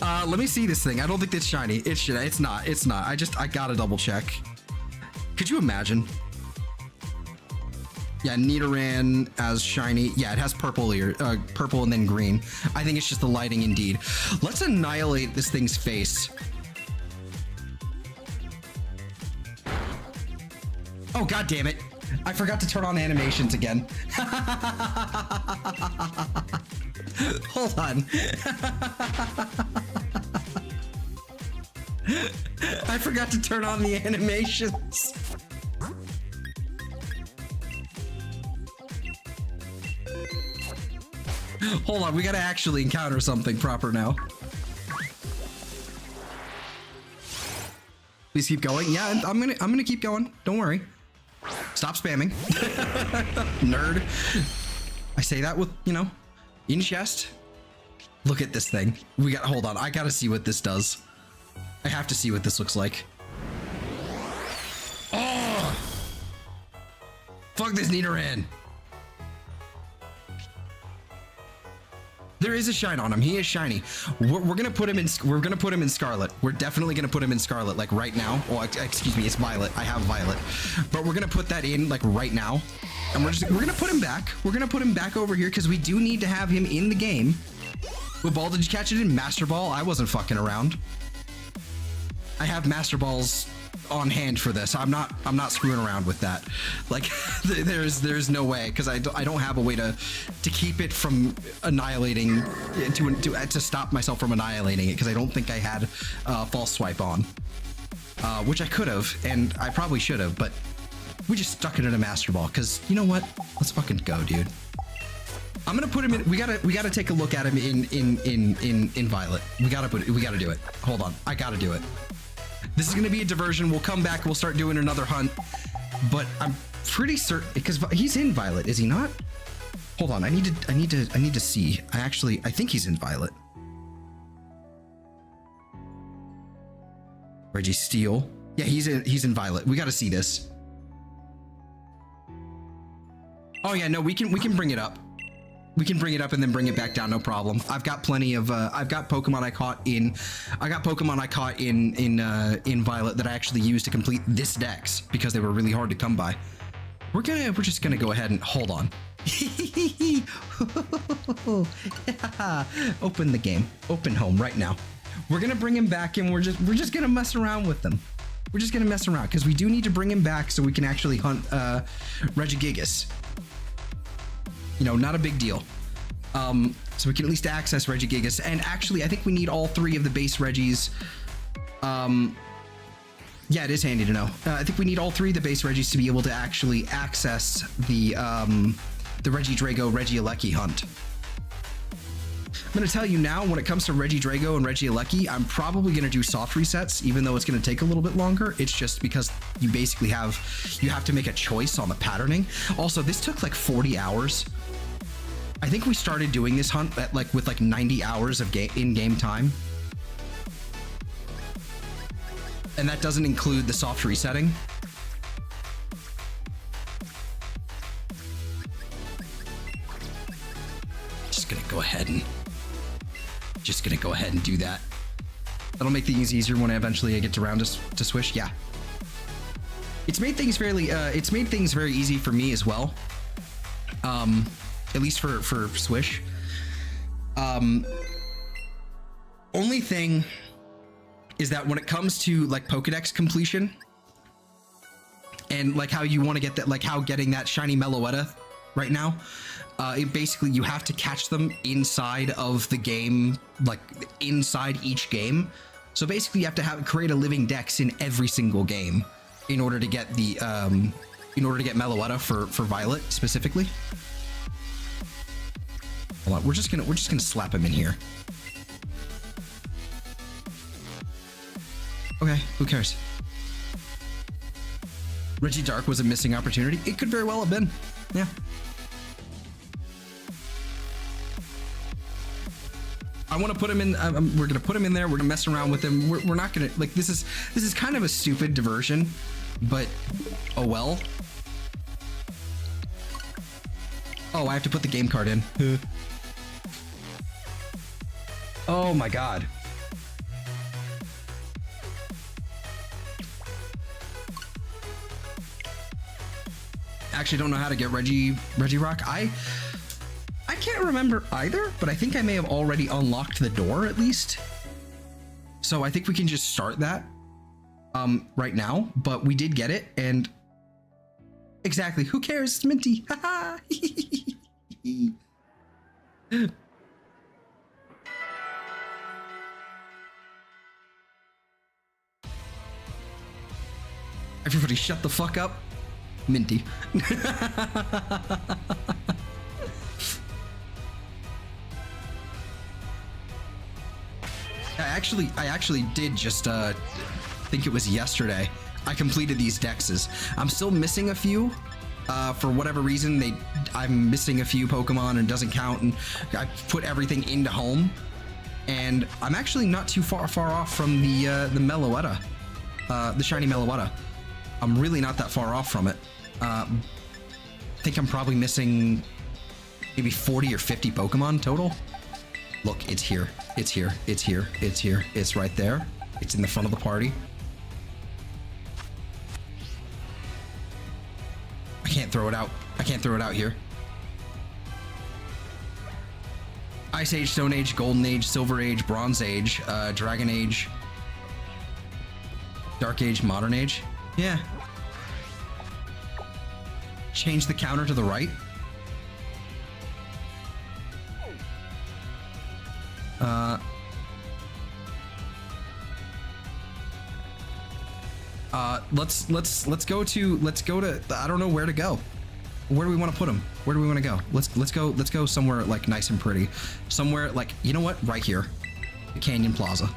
Let me see this thing. I don't think it's shiny. It's not. It's not. I gotta double check. Could you imagine? Yeah, Nidoran as shiny. Yeah, it has purple and then green. I think it's just the lighting indeed. Let's annihilate this thing's face. Oh, god damn it. I forgot to turn on animations again. Hold on. I forgot to turn on the animations. Hold on, we gotta actually encounter something proper now. Please keep going. Yeah, I'm gonna keep going. Don't worry. Stop spamming. Nerd. I say that with, you know, in chest. Look at this thing. Hold on. I gotta see what this does. I have to see what this looks like. Oh! Fuck this Nidoran. There is a shine on him. He is shiny. We're gonna put him in. We're gonna put him in Scarlet. We're definitely gonna put him in Scarlet, like right now. Oh, excuse me, it's Violet. I have Violet, but we're gonna put that in like right now, and we're gonna put him back. We're gonna put him back over here because we do need to have him in the game. What ball did you catch it in? Master Ball. I wasn't fucking around. I have Master Balls on hand for this. I'm not screwing around with that. Like there's no way, because I don't have a way to keep it from annihilating, to stop myself from annihilating it, because I don't think I had false swipe on, which I could have, and I probably should have, but we just stuck it in a Master Ball because, you know what, let's fucking go, dude. I'm gonna put him in. We gotta take a look at him in Violet. We gotta do it. Hold on, I gotta do it. This is gonna be a diversion. We'll come back. We'll start doing another hunt. But I'm pretty certain, because he's in Violet, is he not? Hold on. I need to see. I think he's in Violet. Registeel. Yeah, he's in Violet. We got to see this. Oh yeah, no, we can bring it up. We can bring it up and then bring it back down, no problem. I've got plenty of I've got Pokemon I caught in Violet that I actually used to complete this dex because they were really hard to come by. We're just gonna go ahead and hold on. Open the game. Open home right now. We're gonna bring him back and we're just gonna mess around with them. We're just gonna mess around because we do need to bring him back so we can actually hunt Regigigas. You know, not a big deal. So we can at least access Regigigas. And actually, I think we need all three of the base Regis. Yeah, it is handy to know. I think we need all three of the base Regis to be able to actually access the Regidrago, Regieleki hunt. I'm going to tell you now, when it comes to Regidrago and Regieleki, I'm probably going to do soft resets, even though it's going to take a little bit longer. It's just because you basically have to make a choice on the patterning. Also, this took like 40 hours. I think we started doing this hunt at with 90 hours of in-game time. And that doesn't include the soft resetting. Just gonna go ahead and do that. That'll make things easier when eventually I get around to Swish. Yeah. It's made things very easy for me as well. At least for Swish. Only thing is that when it comes to like Pokedex completion and like how you want to get that, like how getting that shiny Meloetta right now, it basically, you have to catch them inside of the game, like inside each game. So basically you have to create a living dex in every single game in order to get the Meloetta for Violet specifically. Hold on, we're just gonna slap him in here. Okay, who cares? Regidark was a missing opportunity. It could very well have been. Yeah. I want to put him in. We're gonna put him in there. We're gonna mess around with him. We're not gonna, like, this is kind of a stupid diversion, but oh well. Oh, I have to put the game card in. Oh my god. Actually don't know how to get Regirock. I can't remember either, but I think I may have already unlocked the door at least. So I think we can just start that right now, but we did get it, and exactly, who cares? It's Minty. Haha. Everybody shut the fuck up. Minty. I actually did just think it was yesterday. I completed these dexes. I'm still missing a few. For whatever reason, I'm missing a few Pokemon and it doesn't count, and I put everything into home. And I'm actually not too far off from the Meloetta, the shiny Meloetta. I'm really not that far off from it. I think I'm probably missing maybe 40 or 50 Pokemon total. Look, it's here. It's here. It's here. It's here. It's right there. It's in the front of the party. I can't throw it out. I can't throw it out here. Ice Age, Stone Age, Golden Age, Silver Age, Bronze Age, Dragon Age, Dark Age, Modern Age. Yeah. Change the counter to the right. Let's go to I don't know where to go. Where do we want to put him? Where do we want to go? Let's go somewhere like nice and pretty. Somewhere like, you know what? Right here. The Canyon Plaza.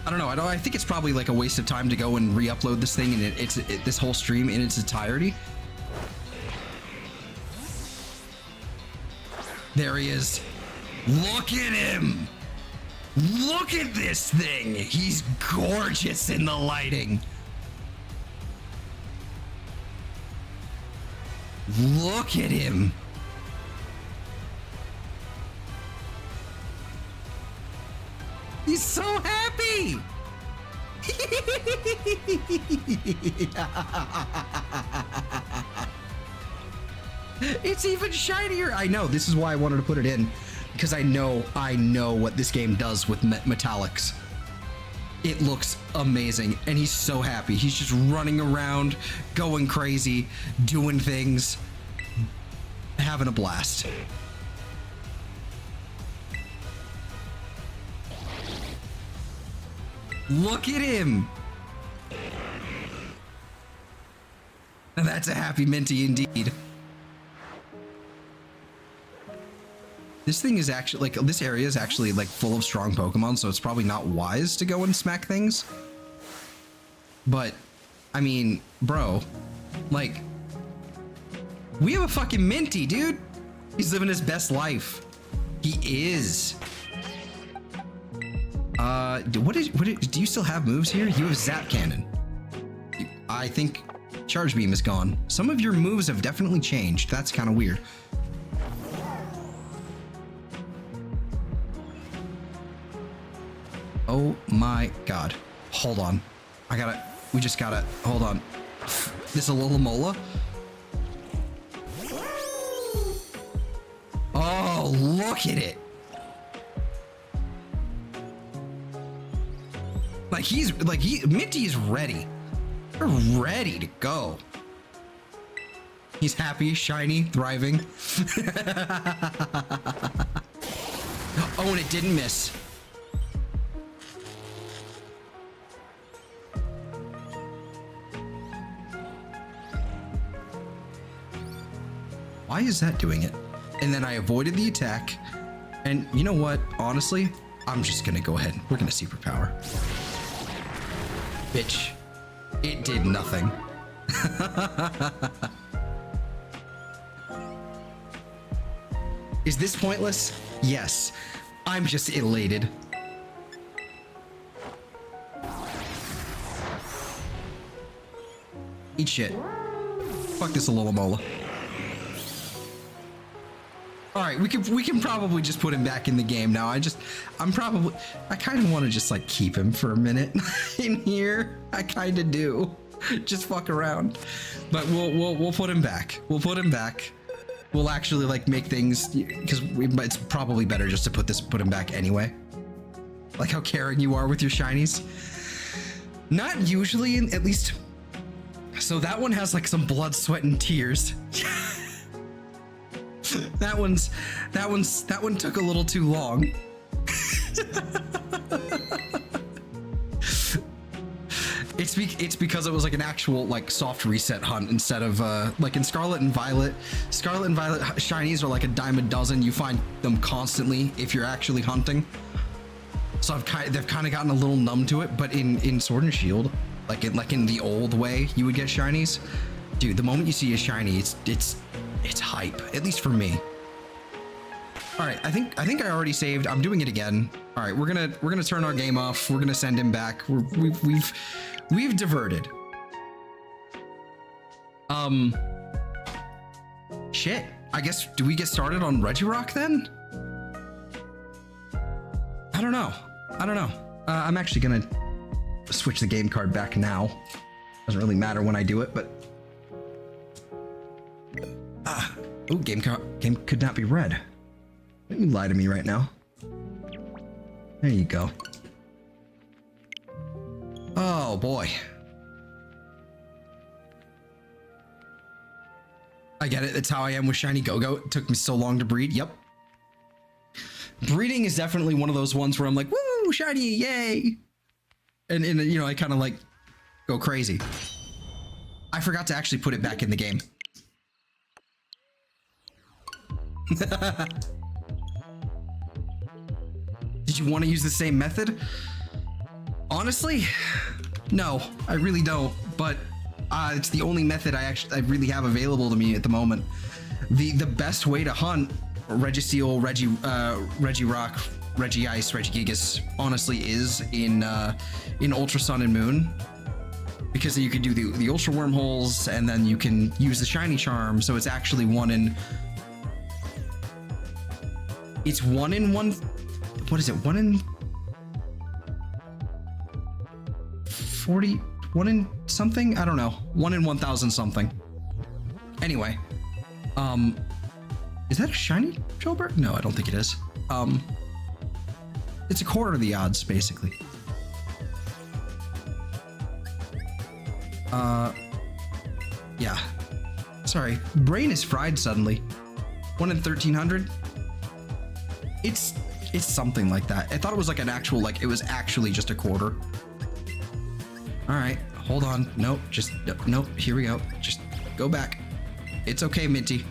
I don't know. I think it's probably like a waste of time to go and re-upload this thing and this whole stream in its entirety. There he is. Look at him. Look at this thing. He's gorgeous in the lighting. Look at him. He's so happy. It's even shinier. I know. This is why I wanted to put it in, because I know what this game does with metallics. It looks amazing, and he's so happy. He's just running around, going crazy, doing things, having a blast. Look at him. And that's a happy Minty indeed. This thing is actually like, this area is actually like full of strong Pokemon, so it's probably not wise to go and smack things. But I mean, bro, like, we have a fucking Minty, dude. He's living his best life. He is. Do you still have moves here? You have Zap Cannon. I think Charge Beam is gone. Some of your moves have definitely changed. That's kind of weird. Oh my god. Hold on. We just gotta, hold on. This is a Alomola? Oh, look at it. Minty is ready. We're ready to go. He's happy, shiny, thriving. Oh, and it didn't miss. Why is that doing it? And then I avoided the attack. And you know what? Honestly, I'm just gonna go ahead. We're gonna superpower. Bitch. It did nothing. Is this pointless? Yes. I'm just elated. Eat shit. Fuck this Alomola. All right, we can probably just put him back in the game now. I kind of want to just like keep him for a minute in here. I kind of do. Just fuck around. But we'll put him back. We'll put him back. We'll actually like make things, because it's probably better just to put him back anyway. Like how caring you are with your shinies. Not usually, at least. So that one has like some blood, sweat, and tears. That one took a little too long. it's because it was like an actual like soft reset hunt instead of like in Scarlet and Violet shinies are like a dime a dozen. You find them constantly if you're actually hunting. So they've kind of gotten a little numb to it. But in Sword and Shield, like in the old way, you would get shinies. Dude, the moment you see a shiny, it's hype. At least for me. All right, I think I already saved. I'm doing it again. All right, we're gonna turn our game off. We're gonna send him back. We've diverted. Shit. I guess, do we get started on Regirock then? I don't know. I'm actually gonna switch the game card back now. Doesn't really matter when I do it, but oh, game could not be read. Don't you lie to me right now. There you go. Oh boy. I get it. It's how I am with Shiny Go-Go. It took me so long to breed. Yep. Breeding is definitely one of those ones where I'm like, woo, shiny, yay. And you know, I kind of like go crazy. I forgot to actually put it back in the game. Did you want to use the same method? Honestly, no, I really don't. But it's the only method I really have available to me at the moment. The best way to hunt Registeel, Regirock, Regice, Regigigas honestly is in Ultra Sun and Moon, because you could do the Ultra Wormholes and then you can use the Shiny Charm. So it's actually one in 1. What is it? 1 in 40? 1 in something? I don't know. 1 in 1,000 something. Anyway, is that a shiny Jolbert? No, I don't think it is. It's a quarter of the odds, basically. Yeah. Sorry, brain is fried suddenly. 1 in 1,300. It's something like that. I thought it was like an actual, like it was actually just a quarter. All right, hold on. Nope, nope. Here we go. Just go back. It's okay, Minty.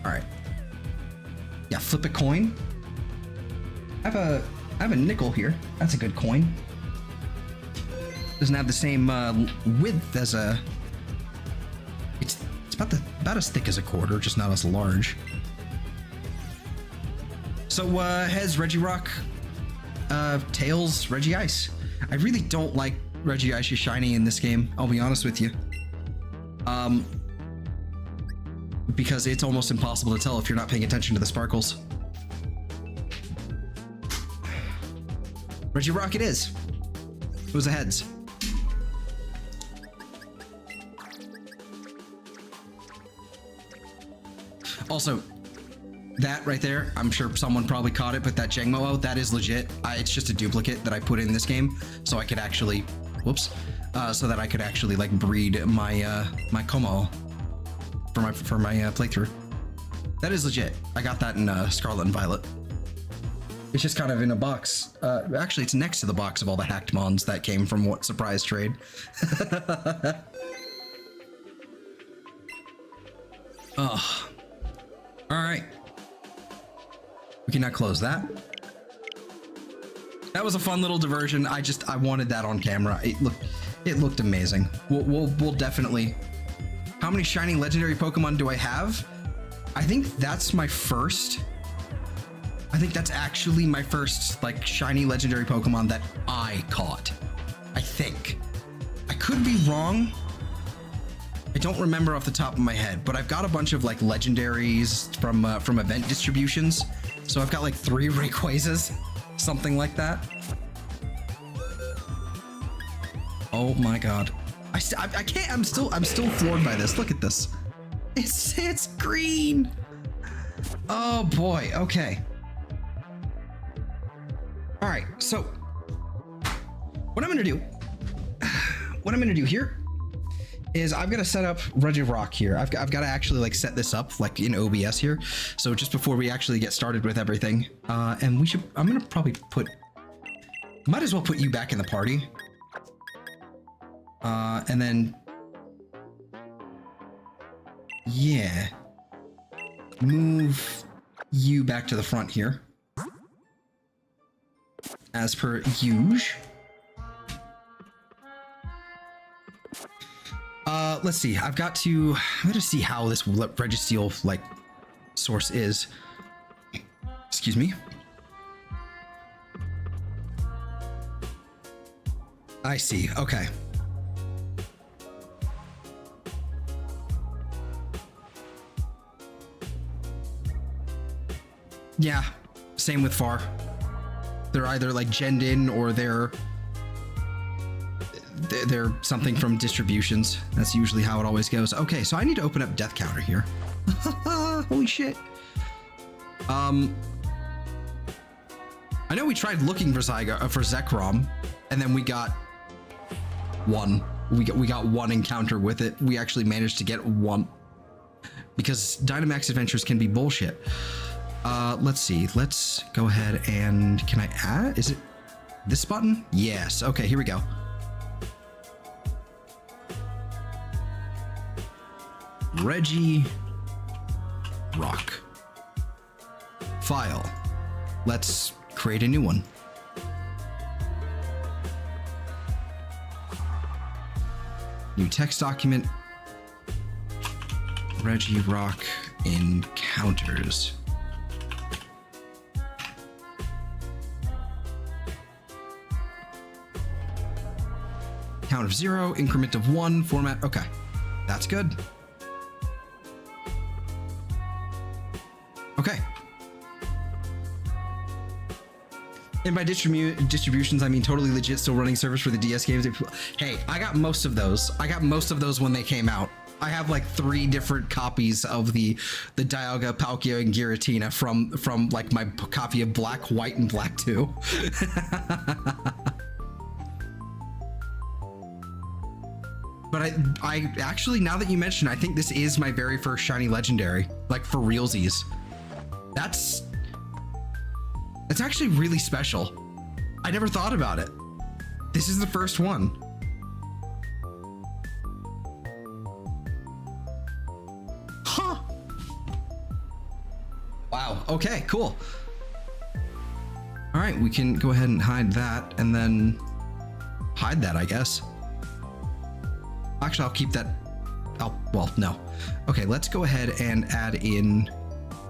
All right. Yeah, flip a coin. I have a nickel here. That's a good coin. Doesn't have the same width as a. It's about as thick as a quarter, just not as large. So has Regirock, Tails, Regice. I really don't like Regice's shiny in this game, I'll be honest with you. Because it's almost impossible to tell if you're not paying attention to the sparkles. Regirock it is. It was a heads. Also, that right there, I'm sure someone probably caught it, but that Jangmo-O, that is legit. It's just a duplicate that I put in this game, so I could actually, whoops, so that I could actually like breed my my Como for my playthrough. That is legit. I got that in Scarlet and Violet. It's just kind of in a box. Actually, it's next to the box of all the hacked mons that came from what surprise trade. Oh. All right. We can now close that. That was a fun little diversion. I wanted that on camera. It looked amazing. We'll definitely. How many shiny legendary Pokemon do I have? I think that's my first. I think that's actually my first like shiny legendary Pokemon that I caught. I think. I could be wrong. I don't remember off the top of my head, but I've got a bunch of like legendaries from event distributions. So I've got like 3 Rayquazas, something like that. Oh my god. I can't, I'm still floored by this. Look at this. It's green. Oh boy, okay. All right, so what I'm gonna do here is I've got to set up Regirock here. I've got to actually like set this up like in OBS here. So just before we actually get started with everything, and I'm gonna probably might as well put you back in the party. And then, yeah, move you back to the front here. As per usual. Let's see. I'm gonna see how this Registeel like source is. Excuse me. I see. Okay. Yeah, same with FAR. They're either like genned in or they're something from distributions. That's usually how it always goes. Okay, so I need to open up death counter here. Holy shit. I know we tried looking for Zekrom, and then we got one. We got one encounter with it. We actually managed to get one because Dynamax adventures can be bullshit. Let's see. Let's go ahead and can I add? Is it this button? Yes. Okay, here we go. Regirock. File. Let's create a new one. New text document. Regirock encounters. Count of 0, increment of 1, format. Okay, that's good. Okay. And by distributions, I mean totally legit still running servers for the DS games. Hey, I got most of those. I got most of those when they came out. I have like 3 different copies of the Dialga, Palkia, and Giratina from like my copy of Black, White, and Black 2. But I actually, now that you mention, I think this is my very first shiny legendary, like for realsies. That's actually really special. I never thought about it. This is the first one. Huh. Wow. Okay, cool. All right, we can go ahead and hide that and then hide that, I guess. Actually, I'll keep that. Well, no. Okay, let's go ahead and add in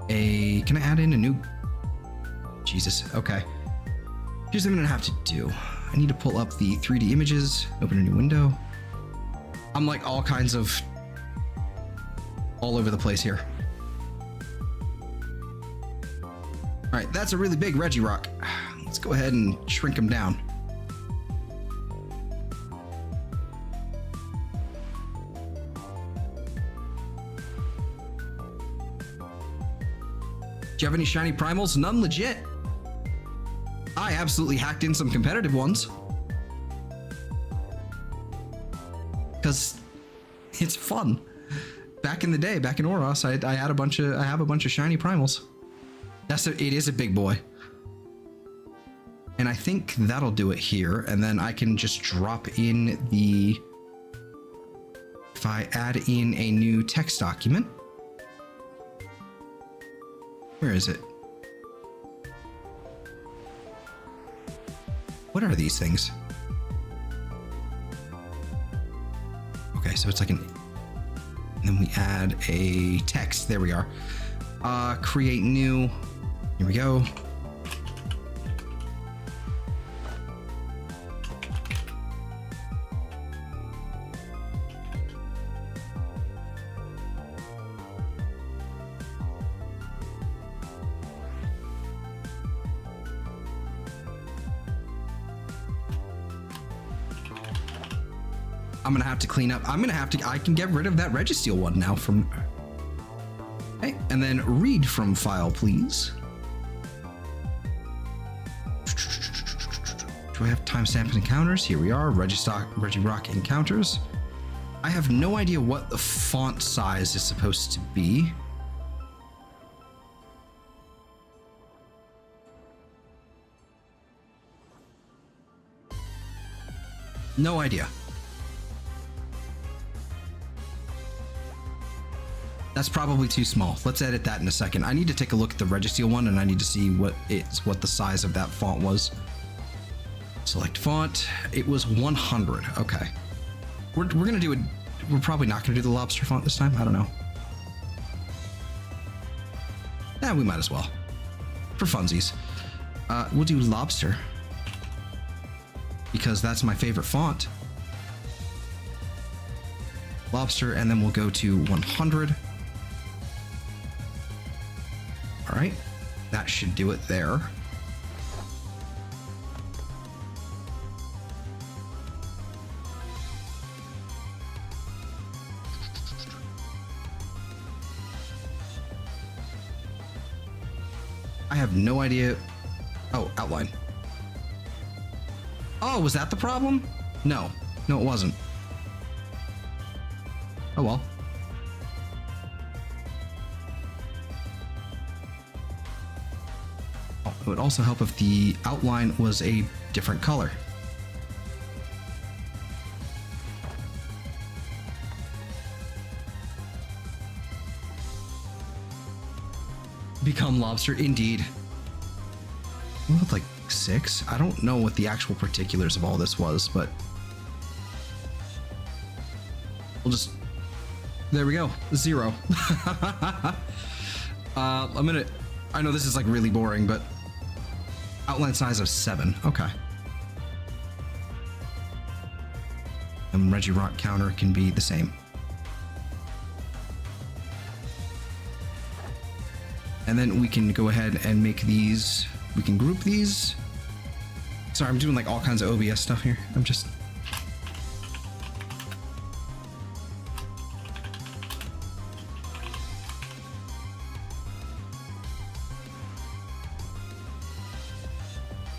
a, can I add in a new? Jesus, okay. Here's what I'm gonna have to do. I need to pull up the 3D images, open a new window. I'm like all kinds of, all over the place here. All right, that's a really big Regirock. Let's go ahead and shrink him down. Do you have any shiny primals? None legit. I absolutely hacked in some competitive ones. Because it's fun. Back in the day, back in Oros, I have a bunch of shiny primals. It is a big boy. And I think that'll do it here. And then I can just drop in the, if I add in a new text document. Where is it? What are these things? Okay, so it's like an, and then we add a text. There we are. Create new. Here we go. I'm gonna have to clean up. I can get rid of that Registeel one now from, okay, and then read from file, please. Do I have timestamp encounters? Here we are, Regirock encounters. I have no idea what the font size is supposed to be. No idea. That's probably too small. Let's edit that in a second. I need to take a look at the Registeel one, and I need to see what the size of that font was. Select font. It was 100. Okay. We're gonna do it. We're probably not gonna do the lobster font this time. I don't know. Yeah, we might as well. For funsies. We'll do lobster. Because that's my favorite font. Lobster, and then we'll go to 100. All right, that should do it there. I have no idea. Oh, outline. Oh, was that the problem? No, it wasn't. Oh well. Oh, it would also help if the outline was a different color. Become lobster, indeed. What with like 6? I don't know what the actual particulars of all this was, but we'll just, there we go, 0. I know this is like really boring, but outline size of 7. Okay. And Regirock counter can be the same. And then we can go ahead and make these, we can group these. Sorry, I'm doing like all kinds of OBS stuff here. I'm just...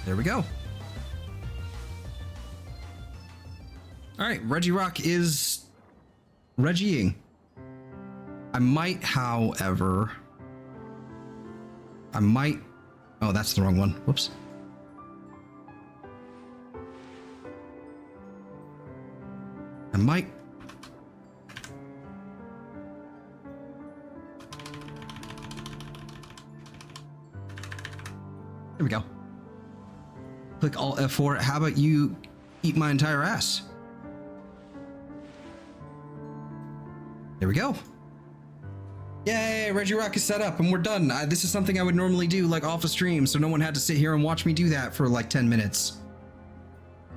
There we go. All right, Regirock is Reggieing. I might, however... Oh, that's the wrong one. Whoops. I might... There we go. Click Alt F4. How about you eat my entire ass? There we go. Yay, Regirock is set up and we're done. This is something I would normally do like off a stream, so no one had to sit here and watch me do that for like 10 minutes.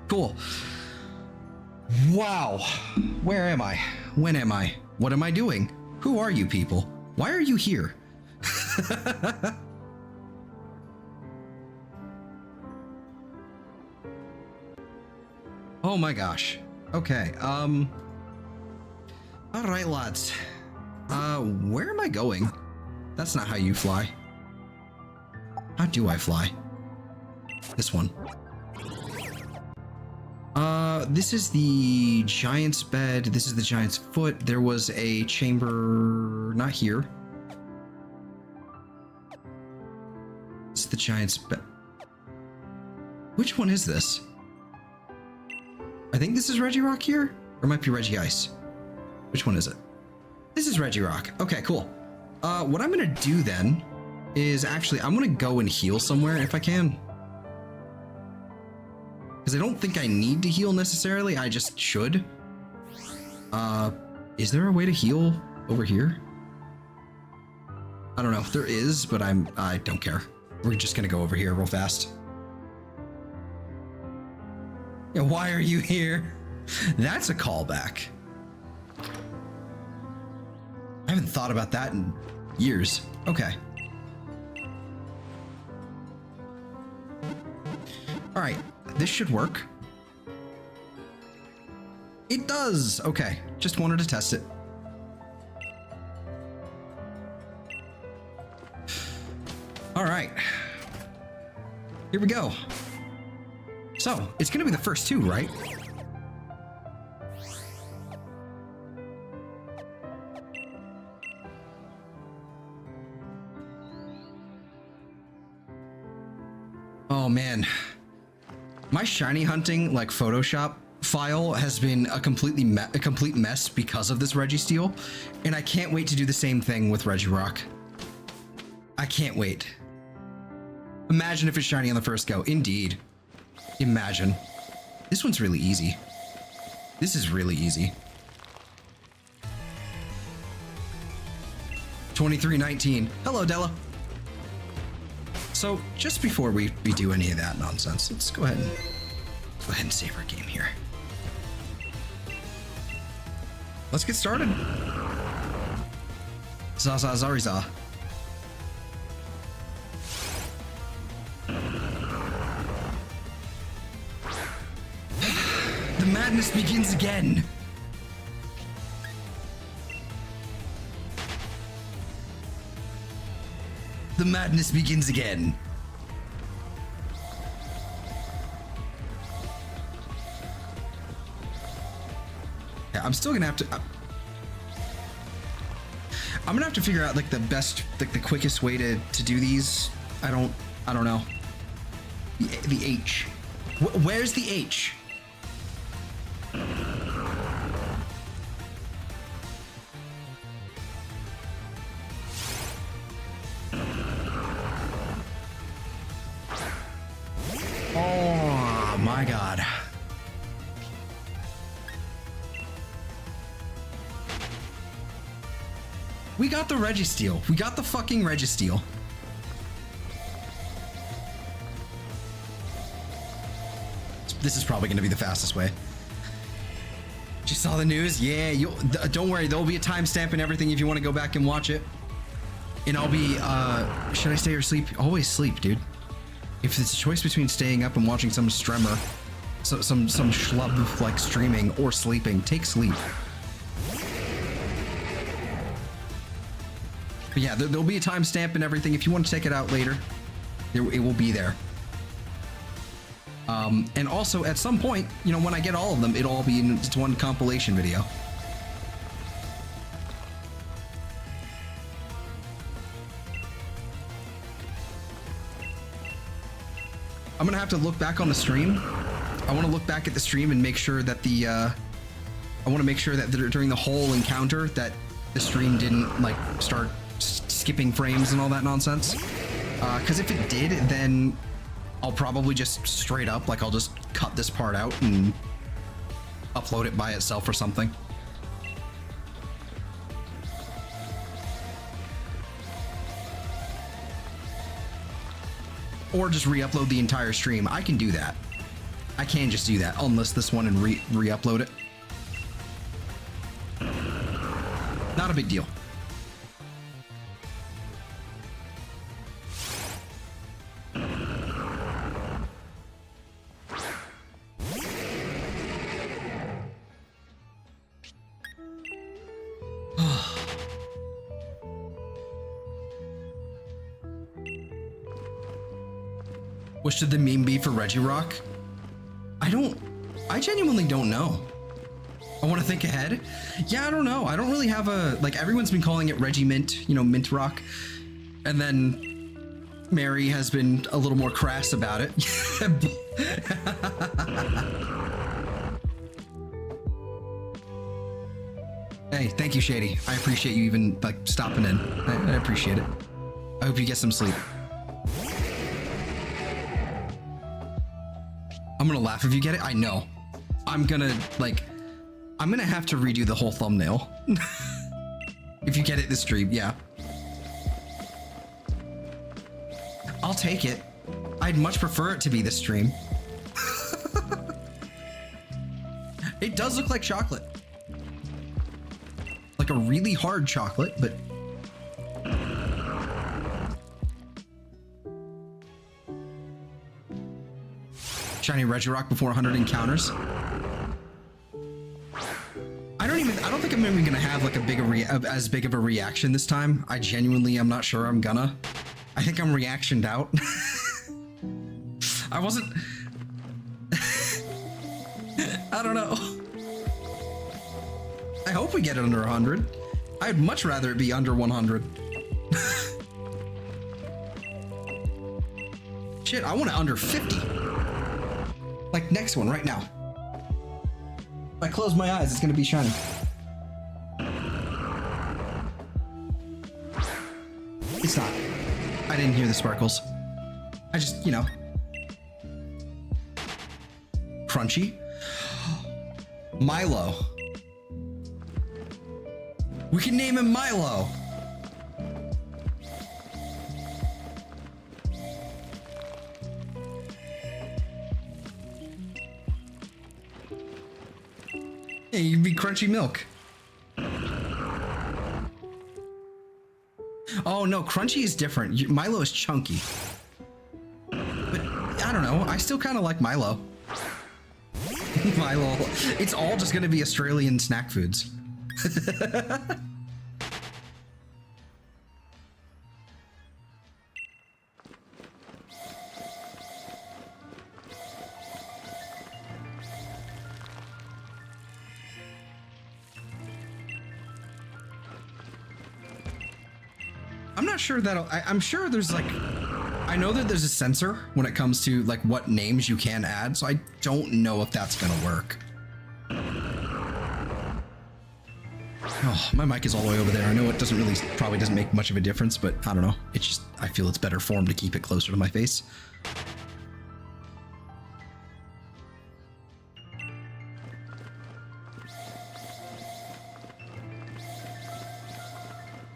Cool. Wow. Where am I? When am I? What am I doing? Who are you people? Why are you here? Oh my gosh. Okay, all right, lads. Where am I going? That's not how you fly. How do I fly? This one. This is the giant's bed. This is the giant's foot. There was a chamber, not here. This is the giant's bed. Which one is this? I think this is Regirock here, or it might be Regice. Which one is it? This is Regirock. Okay, cool. What I'm gonna do then is actually, I'm gonna go and heal somewhere if I can. Because I don't think I need to heal necessarily, I just should. Is there a way to heal over here? I don't know if there is, but I don't care. We're just gonna go over here real fast. Yeah, why are you here? That's a callback. I haven't thought about that in years. Okay. All right, this should work. It does. Okay, just wanted to test it. All right. Here we go. So, it's gonna be the first two, right? Oh man. My shiny hunting, like, Photoshop file has been a complete mess because of this Registeel, and I can't wait to do the same thing with Regirock. I can't wait. Imagine if it's shiny on the first go. Indeed. Imagine. This one's really easy. This is really easy. 2319. Hello, Della. So just before we do any of that nonsense, let's go ahead and save our game here. Let's get started. Zaza Zariza. The madness begins again. The madness begins again. Yeah, I'm still gonna have to. I'm gonna have to figure out like the best, like the quickest way to do these. I don't know. The H. Where's the H? Oh my God. We got the Registeel. We got the fucking Registeel. This is probably going to be the fastest way. You saw the news? Yeah, don't worry. There'll be a timestamp and everything if you want to go back and watch it. And I'll be, should I stay or sleep? Always sleep, dude. If it's a choice between staying up and watching some streamer, some schlub like streaming or sleeping, take sleep. But yeah, there'll be a timestamp and everything. If you want to check it out later, it will be there. And also at some point, you know, when I get all of them, it'll all be in just one compilation video. I'm gonna have to look back on the stream. I want to look back at the stream and make sure that I want to make sure that during the whole encounter that the stream didn't like start skipping frames and all that nonsense. Because if it did, then I'll probably just straight up, like I'll just cut this part out and upload it by itself or something. Or just re-upload the entire stream. I can do that. I can just do that. I'll enlist this one and re-upload it. Not a big deal. What should the meme be for Regirock? I genuinely don't know. I want to think ahead. Yeah, I don't know. I don't really have a, like, everyone's been calling it Regimint, you know, Mint Rock. And then Mary has been a little more crass about it. Hey, thank you, Shady. I appreciate you even, like, stopping in. I appreciate it. I hope you get some sleep. I'm gonna laugh if you get it. I know. I'm gonna have to redo the whole thumbnail. If you get it this stream, yeah. I'll take it. I'd much prefer it to be this stream. It does look like chocolate. Like a really hard chocolate, but... Shiny Regirock before 100 encounters. I don't think I'm even gonna have like as big of a reaction this time. I genuinely am not sure I'm gonna. I think I'm reactioned out. I wasn't... I don't know. I hope we get it under 100. I'd much rather it be under 100. Shit, I want it under 50. Like next one right now. If I close my eyes, it's gonna be shiny. It's not. I didn't hear the sparkles. I just, you know. Crunchy. Milo. We can name him Milo. Hey, you'd be crunchy milk. Oh no, crunchy is different. Milo is chunky. But I don't know. I still kind of like Milo. Milo. It's all just going to be Australian snack foods. I'm not sure that'll, I'm sure there's like, I know that there's a sensor when it comes to like what names you can add, so I don't know if that's gonna work. Oh, my mic is all the way over there. I know it doesn't really, probably doesn't make much of a difference, but I don't know. It's just, I feel it's better form to keep it closer to my face.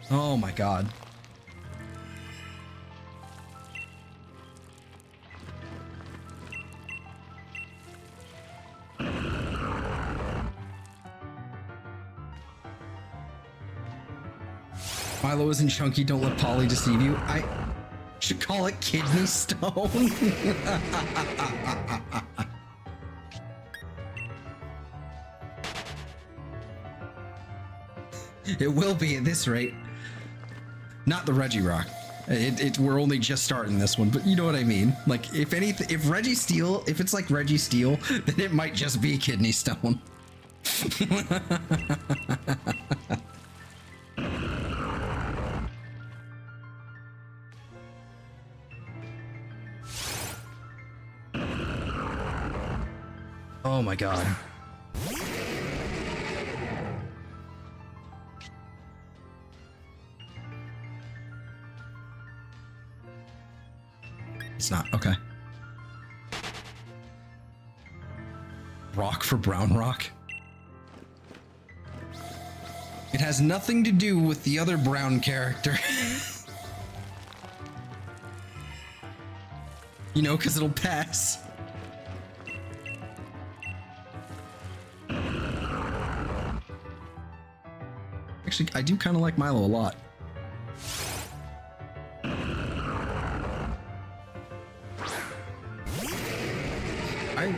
Oh my God. Milo isn't chunky, don't let Polly deceive you. I should call it kidney stone. It will be at this rate. Not the Regirock. We're only just starting this one, but you know what I mean. Like if anything, if Registeel, if it's like Registeel, then it might just be kidney stone. Oh my God. It's not, okay. Rock for brown rock? It has nothing to do with the other brown character. You know, because it'll pass. Actually, I do kind of like Milo a lot. I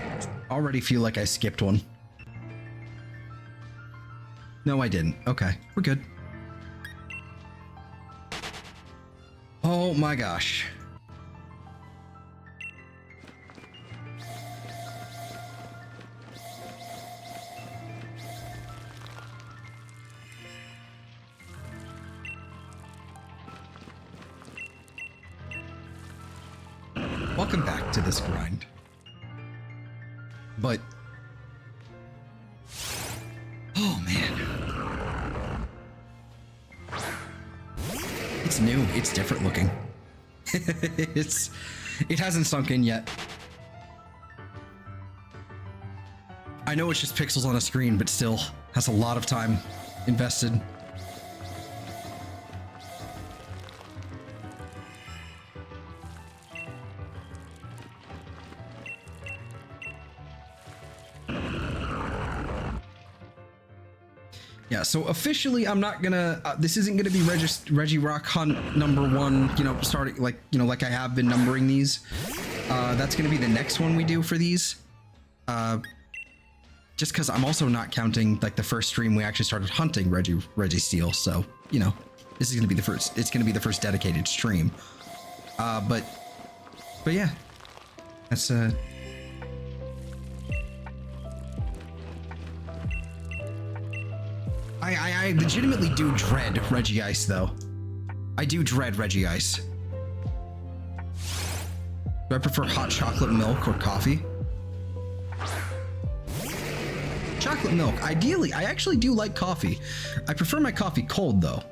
already feel like I skipped one. No, I didn't. Okay, we're good. Oh my gosh. Welcome back to this grind. But oh man, it's new, it's different looking. It hasn't sunk in yet. I know it's just pixels on a screen, but still has a lot of time invested. Yeah, so officially, I'm not gonna. This isn't gonna be Regirock Hunt #1. You know, starting like like I have been numbering these. That's gonna be the next one we do for these. Just because I'm also not counting like the first stream we actually started hunting Registeel. So this is gonna be the first. It's gonna be the first dedicated stream. But yeah, that's I legitimately do dread Regice, though. I do dread Regice. Do I prefer hot chocolate milk or coffee? Chocolate milk. Ideally, I actually do like coffee. I prefer my coffee cold though.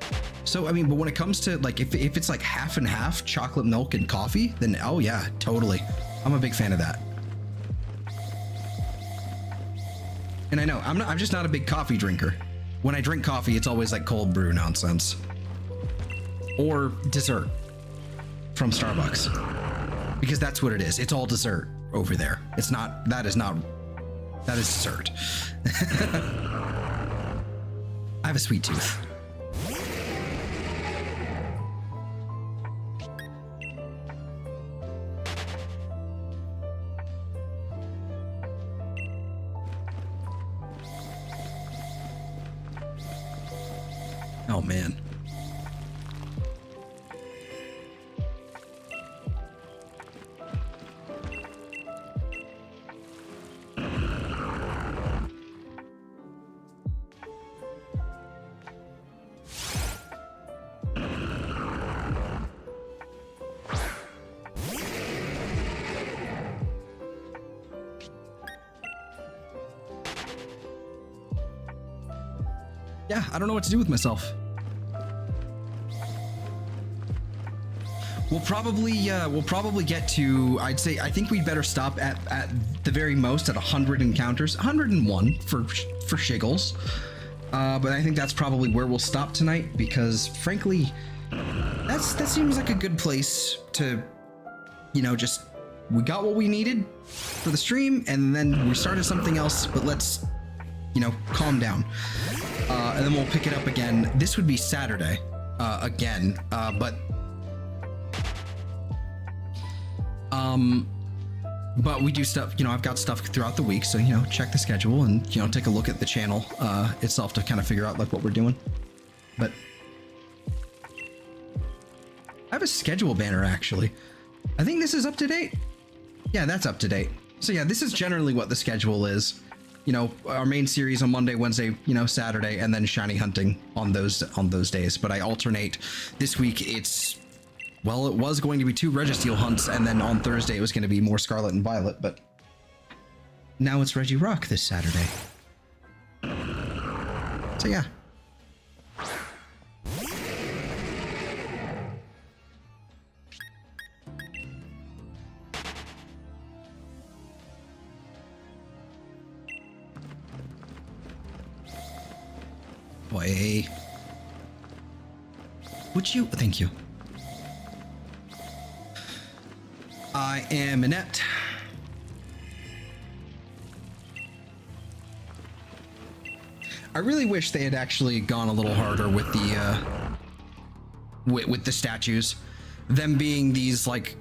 So, I mean, but when it comes to like, if it's like half and half chocolate milk and coffee, then oh yeah, totally. I'm a big fan of that. And I know, I'm just not a big coffee drinker. When I drink coffee, it's always like cold brew nonsense. Or dessert from Starbucks. Because that's what it is. It's all dessert over there. It's not, that is dessert. I have a sweet tooth. Oh man. Yeah, I don't know what to do with myself. We'll probably get to, I think we'd better stop at the very most at 100 encounters, 101 for shiggles. But I think that's probably where we'll stop tonight because frankly, that seems like a good place to, you know, just, we got what we needed for the stream and then we started something else, but let's, you know, calm down. And then we'll pick it up again. This would be Saturday, again, but we do stuff, you know, I've got stuff throughout the week, so, you know, check the schedule and, you know, take a look at the channel itself to kind of figure out like what we're doing. But I have a schedule banner actually. I think this is up to date. Yeah, that's up to date. So yeah, this is generally what the schedule is. You know, our main series on Monday, Wednesday, you know, Saturday, and then shiny hunting on those days. But I alternate. This week it's, well, it was going to be 2 Registeel hunts, and then on Thursday it was going to be more Scarlet and Violet, but now it's Reggie Rock this Saturday. So yeah. Boy. Would you? Thank you. I am Annette. I really wish they had actually gone a little harder with the with the statues. Them being these like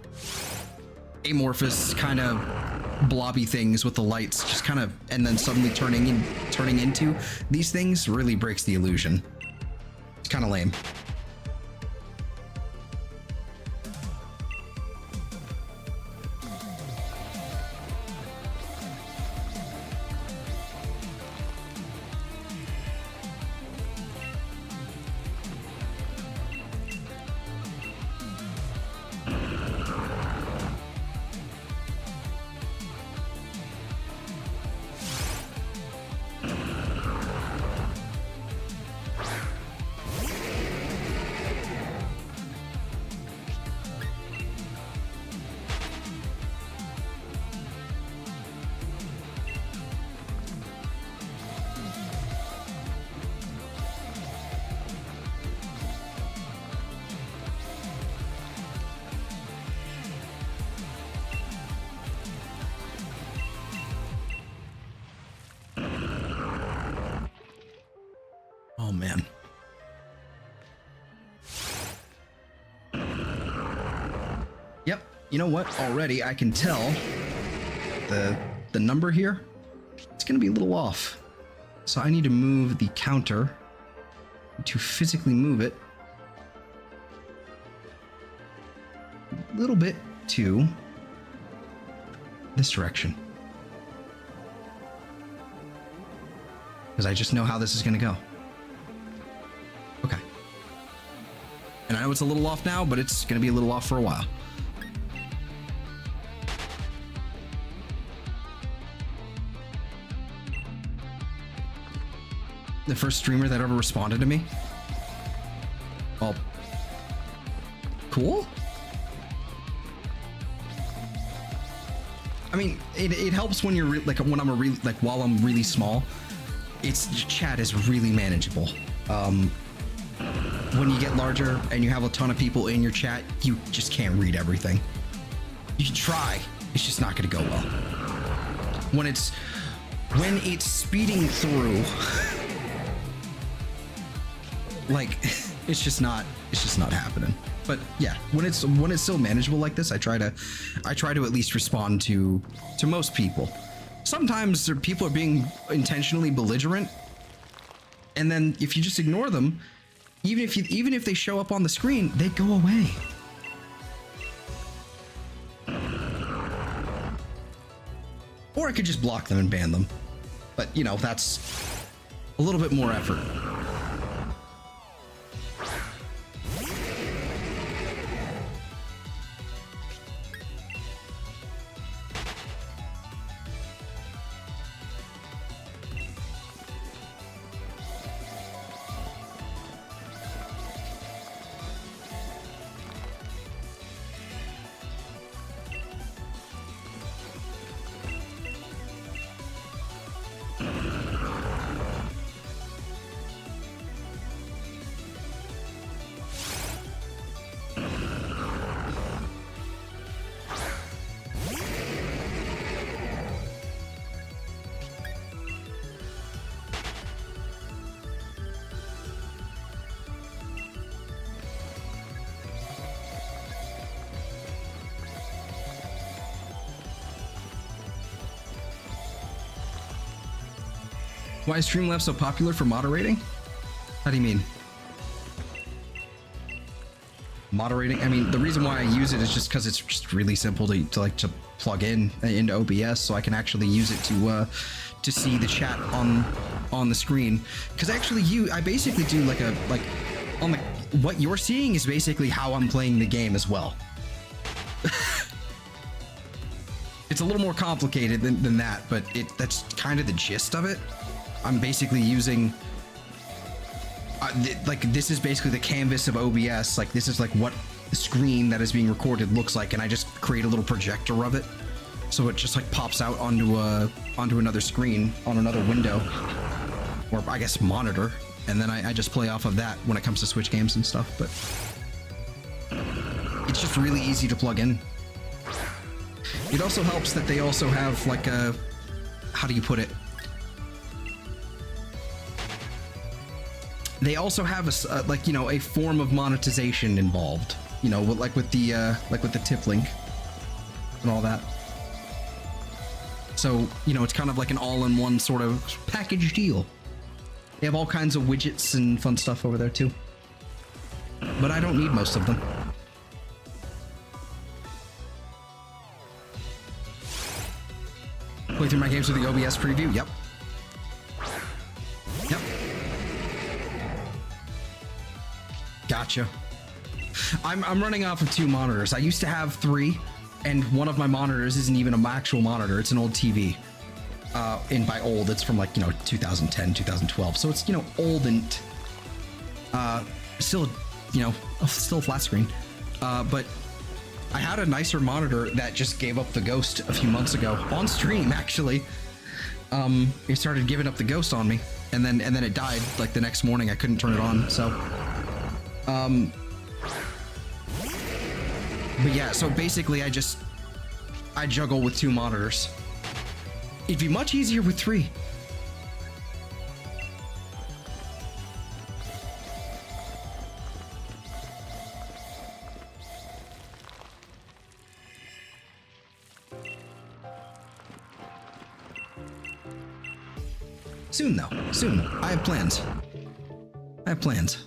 amorphous kind of blobby things with the lights just kind of, and then suddenly turning into these things really breaks the illusion. It's kind of lame. Oh man. Yep, you know what? Already I can tell the number here, it's gonna be a little off. So I need to move the counter to physically move it a little bit to this direction. Because I just know how this is gonna go. Okay. And I know it's a little off now, but it's going to be a little off for a while. The first streamer that ever responded to me. Well, cool. I mean, it helps when you're like when I'm while I'm really small. It's chat is really manageable. When you get larger and you have a ton of people in your chat, you just can't read everything. You can try, it's just not going to go well. When it's speeding through, like it's just not happening. But yeah, when it's still manageable like this, I try to at least respond to most people. Sometimes people are being intentionally belligerent, and then if you just ignore them, even if they show up on the screen, they go away. Or I could just block them and ban them. But, you know, that's a little bit more effort. Why is Streamlabs so popular for moderating? How do you mean? Moderating? I mean, the reason why I use it is just because it's just really simple to plug in into OBS, so I can actually use it to see the chat on the screen. Because actually, I basically do what you're seeing is basically how I'm playing the game as well. It's a little more complicated than that, but that's kind of the gist of it. I'm basically using this is basically the canvas of OBS. Like this is like what the screen that is being recorded looks like, and I just create a little projector of it, so it just like pops out onto another screen on another window, or I guess monitor, and then I just play off of that when it comes to Switch games and stuff. But it's just really easy to plug in. It also helps that they also have like a, how do you put it? They also have a form of monetization involved, you know, like with the tip link and all that. So, you know, it's kind of like an all-in-one sort of package deal. They have all kinds of widgets and fun stuff over there too. But I don't need most of them. Play through my games with the OBS preview. Yep. Yep. Gotcha. I'm running off of 2 monitors. I used to have 3, and one of my monitors isn't even an actual monitor. It's an old TV. And by old, it's from like, you know, 2010, 2012. So it's, you know, old and still, you know, still a flat screen. But I had a nicer monitor that just gave up the ghost a few months ago on stream, actually. It started giving up the ghost on me, and then it died like the next morning. I couldn't turn it on, so but yeah, so basically I juggle with 2 monitors. It'd be much easier with 3. Soon though, soon. I have plans. I have plans.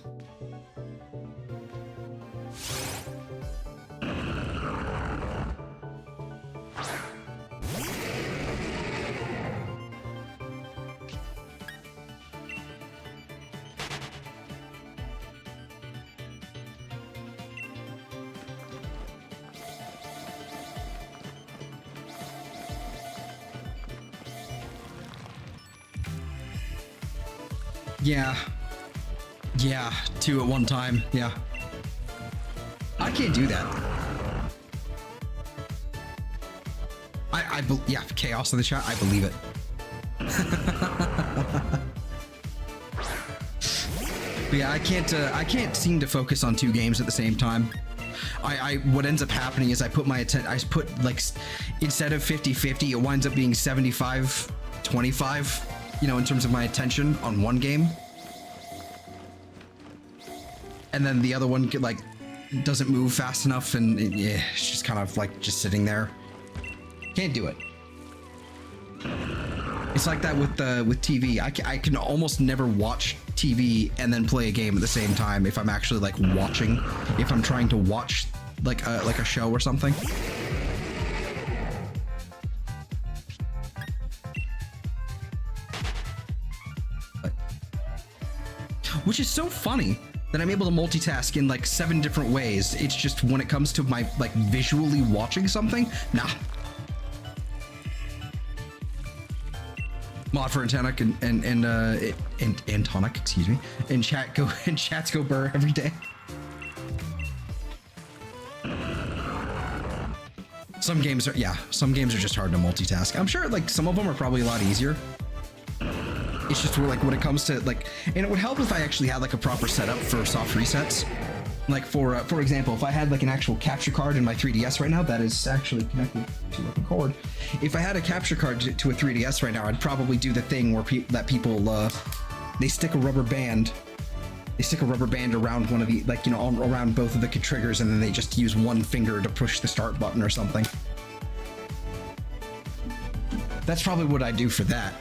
Yeah. Yeah, 2 at one time. Yeah. I can't do that. Yeah, chaos in the chat. I believe it. But yeah, I can't seem to focus on 2 games at the same time. What ends up happening is I put like, instead of 50-50, it winds up being 75-25, you know, in terms of my attention on one game. And then the other one like doesn't move fast enough, and yeah, it's just kind of like just sitting there. Can't do it. It's like that with TV. I can almost never watch TV and then play a game at the same time if I'm actually like watching, if I'm trying to watch like a show or something. Which is so funny that I'm able to multitask in like 7 different ways. It's just when it comes to my like visually watching something, nah. Mod for Antonic and Antonic, excuse me, and chats go burr every day. Some games are just hard to multitask. I'm sure like some of them are probably a lot easier. It's just like when it comes to like, and it would help if I actually had like a proper setup for soft resets. Like for example, if I had like an actual capture card in my 3DS right now, that is actually connected to a cord. If I had a capture card to a 3DS right now, I'd probably do the thing where people they stick a rubber band around one of the, like, you know, around both of the triggers, and then they just use one finger to push the start button or something. That's probably what I do for that.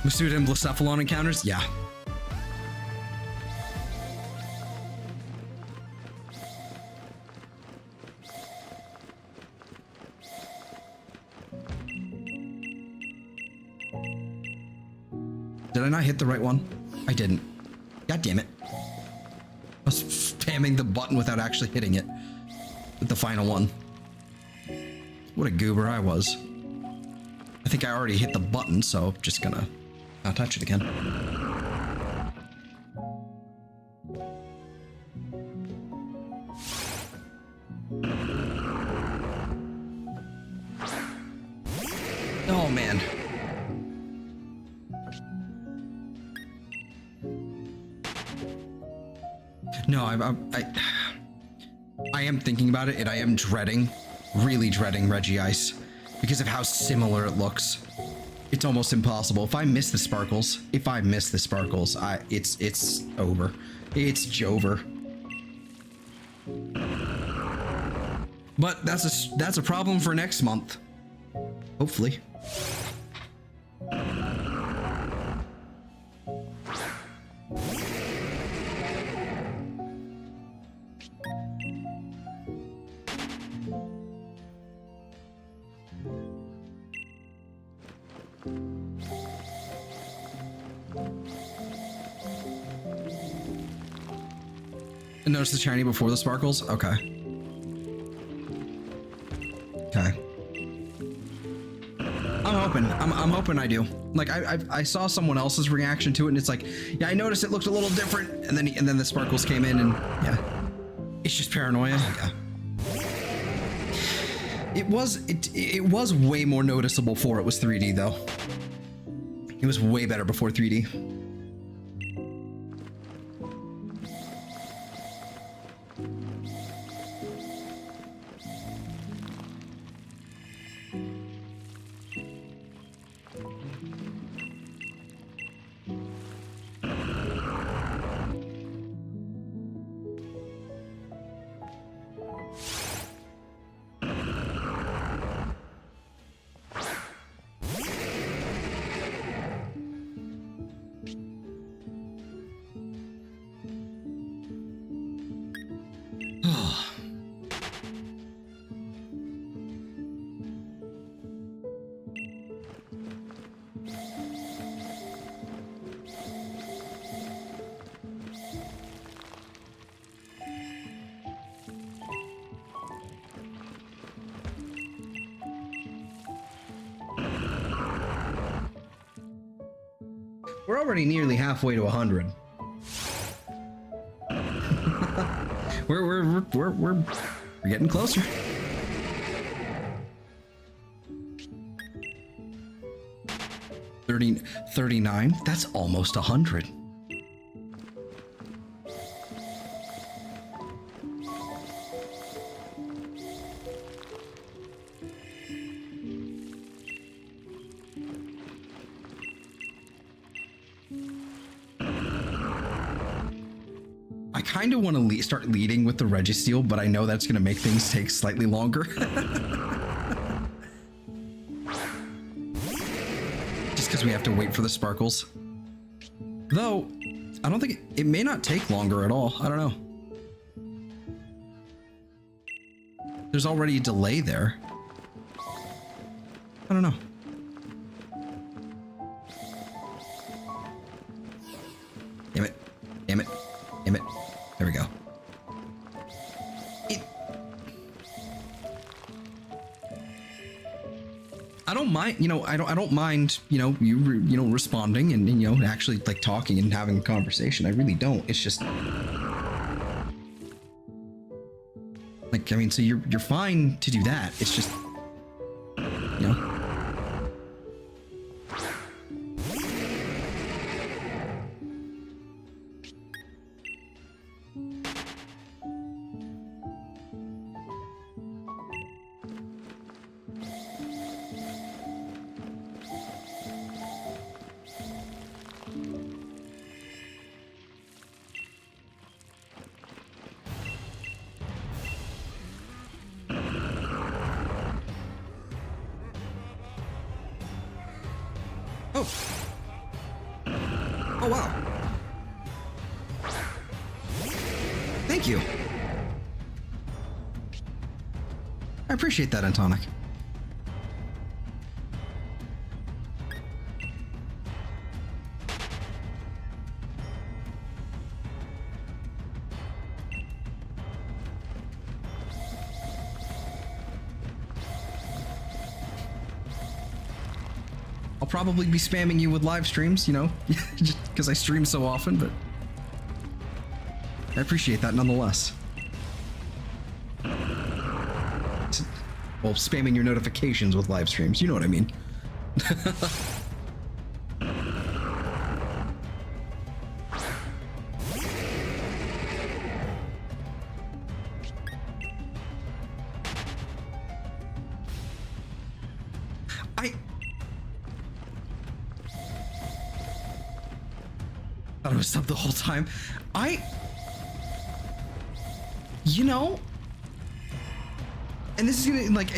Masuda and Blacephalon encounters? Yeah. Did I not hit the right one? I didn't. God damn it. I was spamming the button without actually hitting it with the final one. What a goober I was. I think I already hit the button, so I'm just gonna not touch it again. Oh man. No, I am thinking about it, and I am really dreading Reggie Ice because of how similar it looks. It's almost impossible. If I miss the sparkles, it's over. It's Jover. But that's a problem for next month. Hopefully. Notice the shiny before the sparkles? Okay. Okay. I'm hoping I do. Like I saw someone else's reaction to it, and it's like, yeah, I noticed it looked a little different, and then the sparkles came in, and yeah, it's just paranoia. Yeah. It was way more noticeable before it was 3D though. It was way better before 3D. We're already nearly halfway to 100. we're getting closer. $30, $39. That's almost 100. I kind of want to start leading with the Registeel, but I know that's going to make things take slightly longer. Just because we have to wait for the sparkles. Though, I don't think it may not take longer at all. I don't know. There's already a delay there. I don't know. Damn it. Damn it. Damn it. There we go. I don't mind, you know, I don't mind, you know, you responding and, you know, actually like talking and having a conversation. I really don't. It's just like, I mean, so you're fine to do that. It's just, you know. Oh. Oh, wow. Thank you. I appreciate that, Antonic. I'll probably be spamming you with live streams, you know, just because I stream so often, but I appreciate that nonetheless. Well, spamming your notifications with live streams, you know what I mean. I thought it was sub the whole time. You know, and this is gonna, like,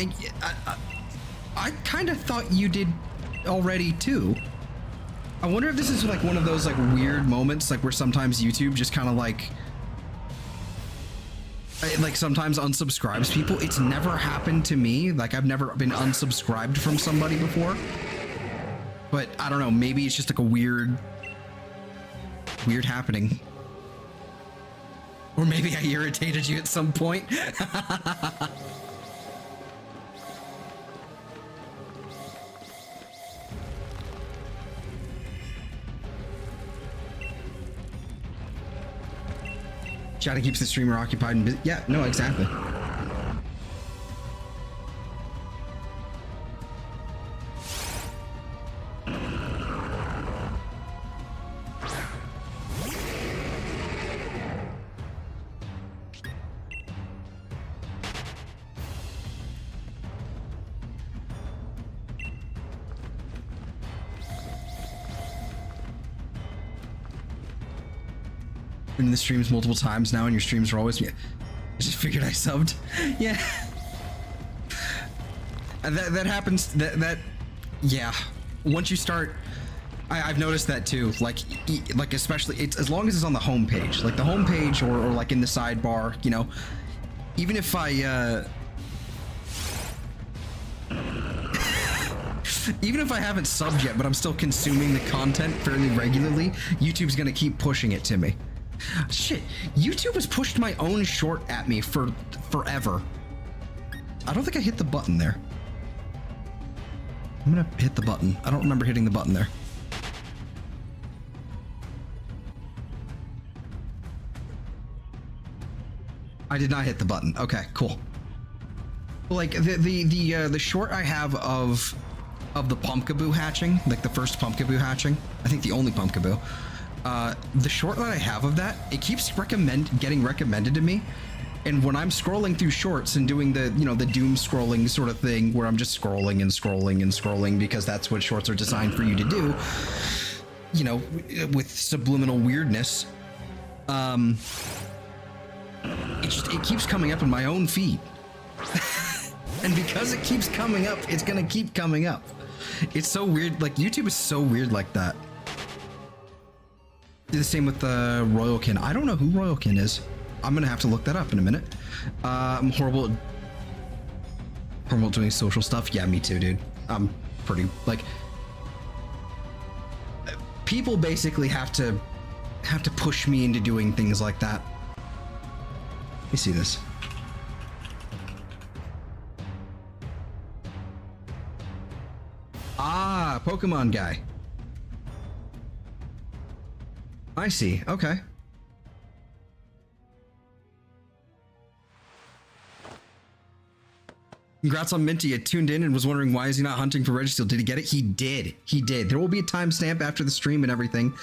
I kind of thought you did already too. I wonder if this is like one of those like weird moments, like where sometimes YouTube just kind of like sometimes unsubscribes people. It's never happened to me. Like, I've never been unsubscribed from somebody before, but I don't know, maybe it's just like a weird happening. Or maybe I irritated you at some point. Chatting keeps the streamer occupied and busy. Yeah, no, exactly. In the streams multiple times now, and your streams are always. I just figured I subbed. Yeah. And that happens. That yeah. Once you start, I've noticed that too. Like especially it's as long as it's on the home page, like the home page or like in the sidebar. You know, even if I even if I haven't subbed yet, but I'm still consuming the content fairly regularly, YouTube's gonna keep pushing it to me. Shit, YouTube has pushed my own short at me for forever. I don't think I hit the button there. I'm gonna hit the button. I don't remember hitting the button there. I did not hit the button. Okay, cool. Like the short I have of the pumpkaboo hatching, like the first pumpkaboo hatching, I think the only pumpkaboo. The short that I have of that, it keeps getting recommended to me. And when I'm scrolling through shorts and doing the, you know, the doom scrolling sort of thing where I'm just scrolling and scrolling and scrolling because that's what shorts are designed for you to do, you know, with subliminal weirdness, it keeps coming up in my own feed. And because it keeps coming up, it's gonna keep coming up. It's so weird. Like, YouTube is so weird like that. Do the same with the Royalkin. I don't know who Royalkin is. I'm gonna have to look that up in a minute. I'm horrible at doing social stuff. Yeah, me too, dude. I'm pretty, like, people basically have to push me into doing things like that. Let me see this. Ah, Pokemon guy. I see. Okay. Congrats on Minty. I tuned in and was wondering why is he not hunting for Registeel. Did he get it? He did. He did. There will be a timestamp after the stream and everything.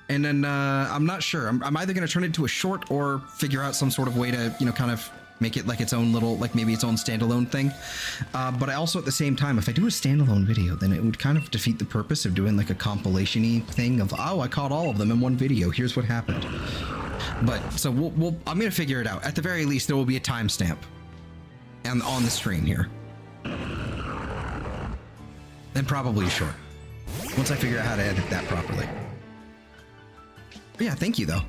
And then I'm not sure. I'm either going to turn it into a short or figure out some sort of way to, you know, kind of make it like its own little, like maybe its own standalone thing. But I also at the same time, if I do a standalone video, then it would kind of defeat the purpose of doing like a compilation-y thing of, oh, I caught all of them in one video. Here's what happened. But so I'm going to figure it out. At the very least, there will be a timestamp. And on the screen here. Then probably short. Once I figure out how to edit that properly. But yeah, thank you though.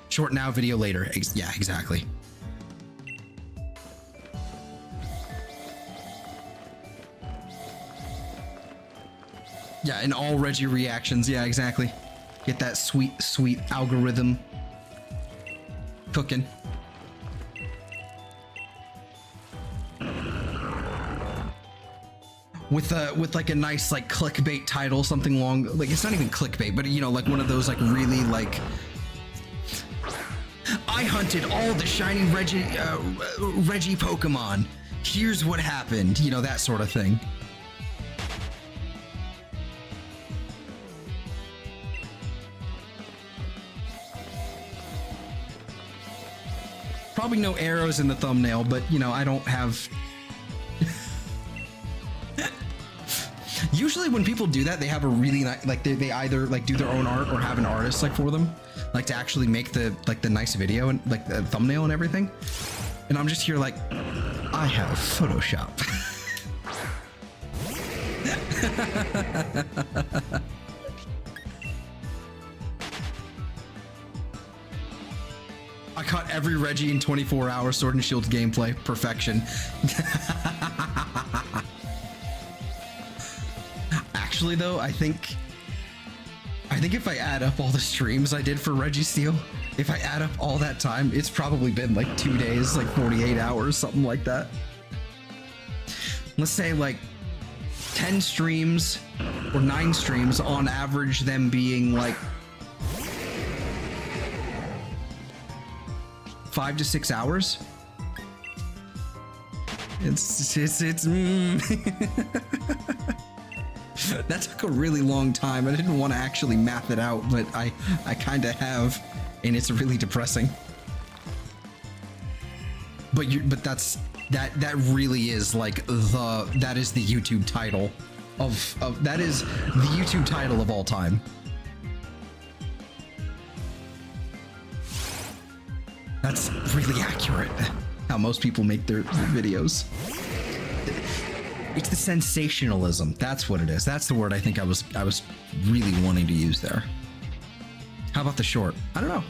Short now, video later. Yeah, exactly. Yeah, and all Reggie reactions. Yeah, exactly. Get that sweet, sweet algorithm cooking. With like a nice like clickbait title, something long, like it's not even clickbait, but you know, like one of those like really like, I hunted all the shiny Reggie Pokemon. Here's what happened, you know, that sort of thing. Probably no arrows in the thumbnail, but you know, I don't have. Usually when people do that, they have a really nice, like they either like do their own art or have an artist like for them, like to actually make the like the nice video and like the thumbnail and everything. And I'm just here like, I have Photoshop. I caught every Reggie in 24 hours Sword and Shield gameplay. Perfection. Actually, though, I think if I add up all the streams I did for Registeel, if I add up all that time, it's probably been like 2 days, like 48 hours, something like that. Let's say like 10 streams or 9 streams on average, them being like 5 to 6 hours. It's That took a really long time. I didn't want to actually math it out, but I kind of have, and it's really depressing. But that really is like that is the YouTube title of that is the YouTube title of all time. That's really accurate. How most people make their videos. It's the sensationalism. That's what it is. That's the word I think I was really wanting to use there. How about the short? I don't know.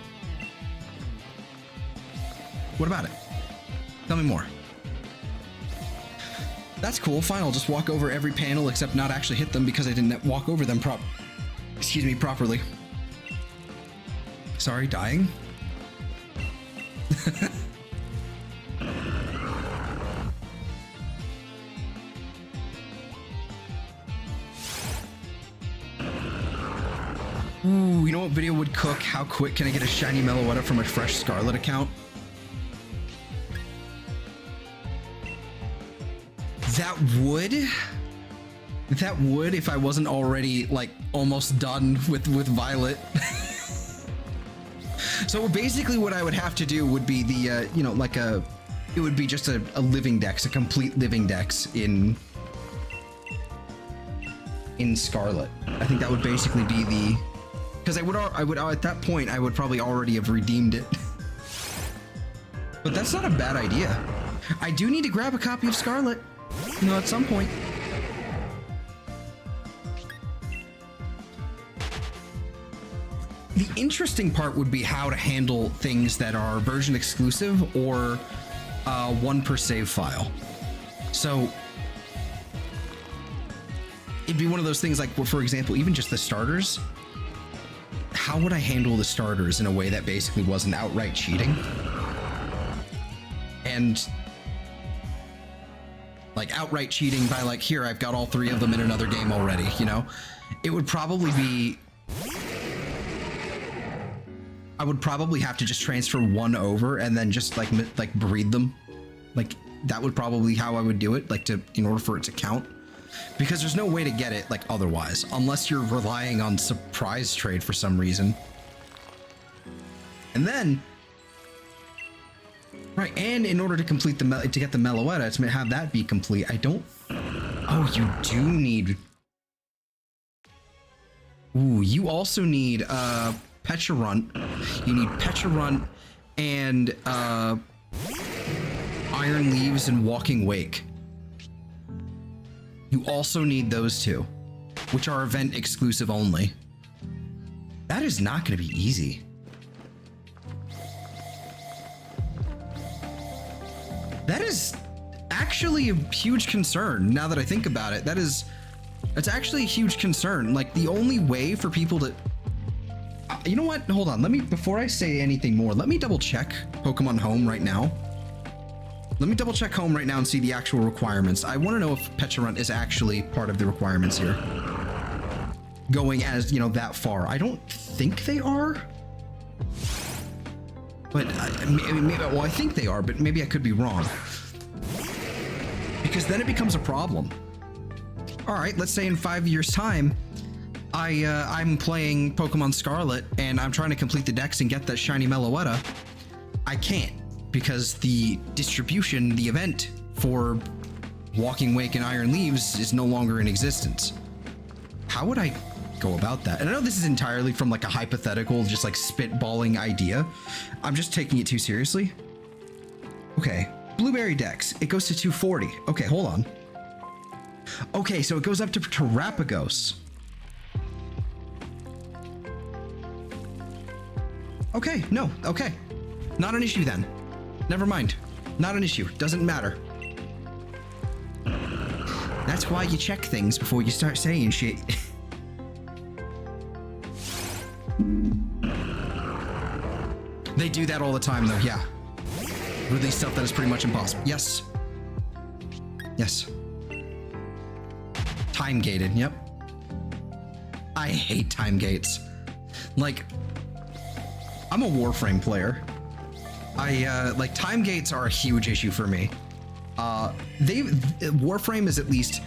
What about it? Tell me more. That's cool. Fine. I'll just walk over every panel except not actually hit them because I didn't walk over them properly. Sorry, dying? Ooh, you know what video would cook? How quick can I get a shiny Meloetta from a fresh Scarlet account? would if I wasn't already like almost done with Violet. So basically what I would have to do would be the you know, like it would be just a living dex, a complete living dex in Scarlet. I think that would basically be the, because I would at that point I would probably already have redeemed it. But that's not a bad idea. I do need to grab a copy of Scarlet, you know, at some point. The interesting part would be how to handle things that are version exclusive or one per save file. So it'd be one of those things like, well, for example, even just the starters. How would I handle the starters in a way that basically wasn't outright cheating? And like outright cheating by like, here, I've got all 3 of them in another game already, you know? It would probably be, I would probably have to just transfer 1 over and then just like breed them. Like that would probably how I would do it, like in order for it to count. Because there's no way to get it like otherwise, unless you're relying on surprise trade for some reason. And then, right, and in order to complete to get the Meloetta, to have that be complete, I don't. Oh, you do need. Ooh, you also need Pecharunt. You need Pecharunt and Iron Leaves and Walking Wake. You also need those 2, which are event exclusive only. That is not going to be easy. That is actually a huge concern now that I think about it. That's actually a huge concern. Like the only way for people to, you know what? Hold on. Before I say anything more, let me double check Pokemon Home right now. Let me double check Home right now and see the actual requirements. I want to know if Pecharunt is actually part of the requirements here. Going as, you know, that far. I don't think they are. But, well, I think they are, but maybe I could be wrong. Because then it becomes a problem. All right, let's say in 5 years' time, I'm playing Pokemon Scarlet and I'm trying to complete the dex and get that shiny Meloetta. I can't. Because the distribution, the event for Walking Wake and Iron Leaves is no longer in existence. How would I go about that? And I know this is entirely from like a hypothetical, just like spitballing idea. I'm just taking it too seriously. Okay, Blueberry Dex, it goes to 240. Okay, hold on. Okay, so it goes up to Terrapagos. Okay, no, okay. Not an issue then. Never mind. Not an issue. Doesn't matter. That's why you check things before you start saying shit. They do that all the time though, yeah. Release stuff that is pretty much impossible. Yes. Yes. Time gated, yep. I hate time gates. Like, I'm a Warframe player. Like time gates are a huge issue for me. Warframe is at least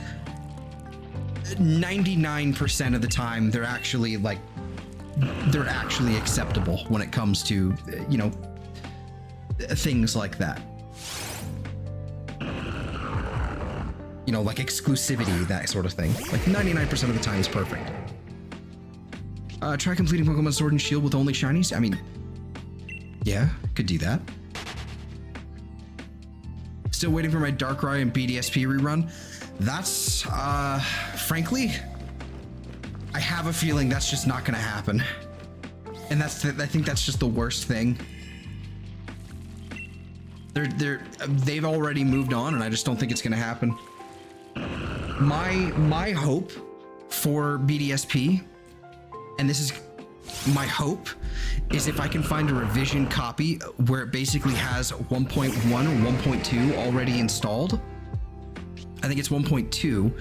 99% of the time they're actually acceptable when it comes to, you know, things like that. You know, like exclusivity, that sort of thing. Like 99% of the time is perfect. Try completing Pokemon Sword and Shield with only shinies? I mean, yeah, could do that. Still waiting for my Darkrai and BDSP rerun. That's, frankly, I have a feeling that's just not gonna happen. And I think that's just the worst thing. They've already moved on, and I just don't think it's gonna happen. My hope for BDSP, and this is my hope, is if I can find a revision copy where it basically has 1.1 or 1.2 already installed. I think it's 1.2,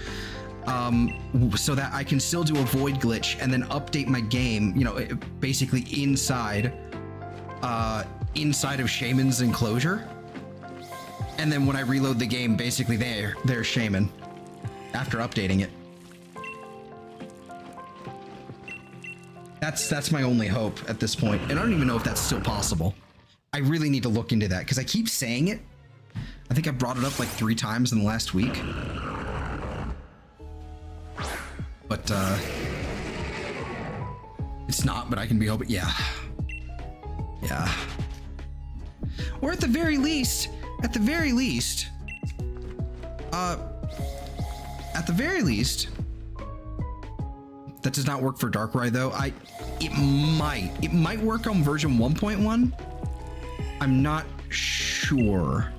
so that I can still do a void glitch and then update my game, you know, basically inside of Shaman's enclosure. And then when I reload the game, basically there's Shaman. after updating it. That's my only hope at this point. And I don't even know if that's still possible. I really need to look into that because I keep saying it. I think I brought it up like 3 times in the last week. But it's not, but I can be hoping. Yeah. Yeah. Or at the very least, that does not work for Darkrai though. It might work on version 1.1. I'm not sure.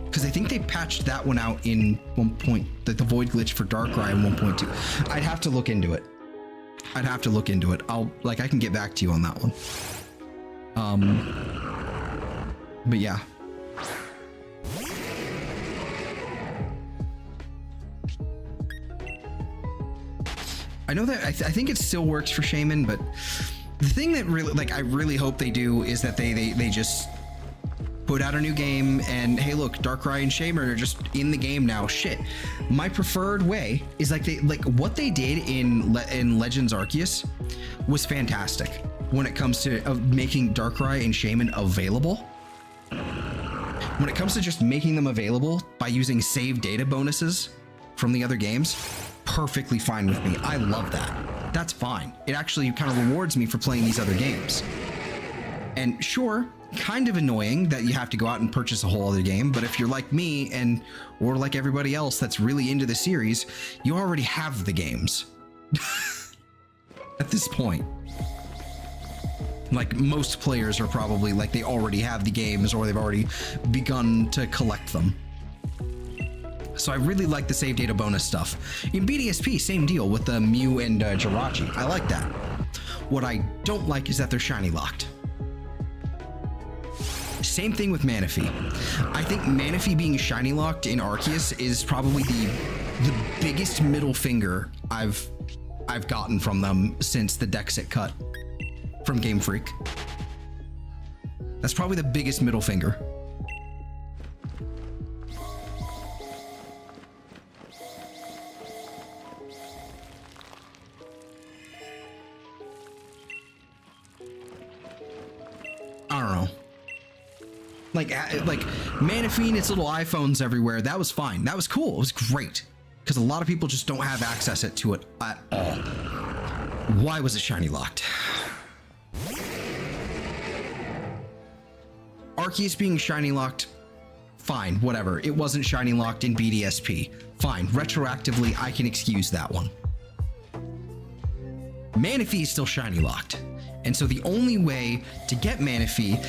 Because I think they patched that one out in the void glitch for Darkrai in 1.2. I'd have to look into it. I can get back to you on that one. But yeah. I know that I think it still works for Shaman, but the thing that really, I really hope they do is that they just put out a new game and hey, look, Darkrai and Shaman are just in the game now. Shit. My preferred way is what they did in Legends Arceus was fantastic when it comes to making Darkrai and Shaman available. When it comes to just making them available by using save data bonuses from the other games, perfectly fine with me. I love that. That's fine. It actually kind of rewards me for playing these other games. And sure, kind of annoying that you have to go out and purchase a whole other game, but if you're like me or like everybody else that's really into the series, you already have the games. At this point. Like most players are probably they already have the games or they've already begun to collect them. So I really like the save data bonus stuff. In BDSP, same deal with the Mew and Jirachi. I like that. What I don't like is that they're shiny locked. Same thing with Manaphy. I think Manaphy being shiny locked in Arceus is probably the biggest middle finger I've gotten from them since the Dexit cut from Game Freak. That's probably the biggest middle finger. I don't know. Like Manaphy and its little iPhones everywhere, that was fine. That was cool. It was great. Because a lot of people just don't have access to it at all. Why was it shiny locked? Arceus being shiny locked, fine, whatever. It wasn't shiny locked in BDSP. Fine, retroactively, I can excuse that one. Manaphy is still shiny locked. And so the only way to get Manaphy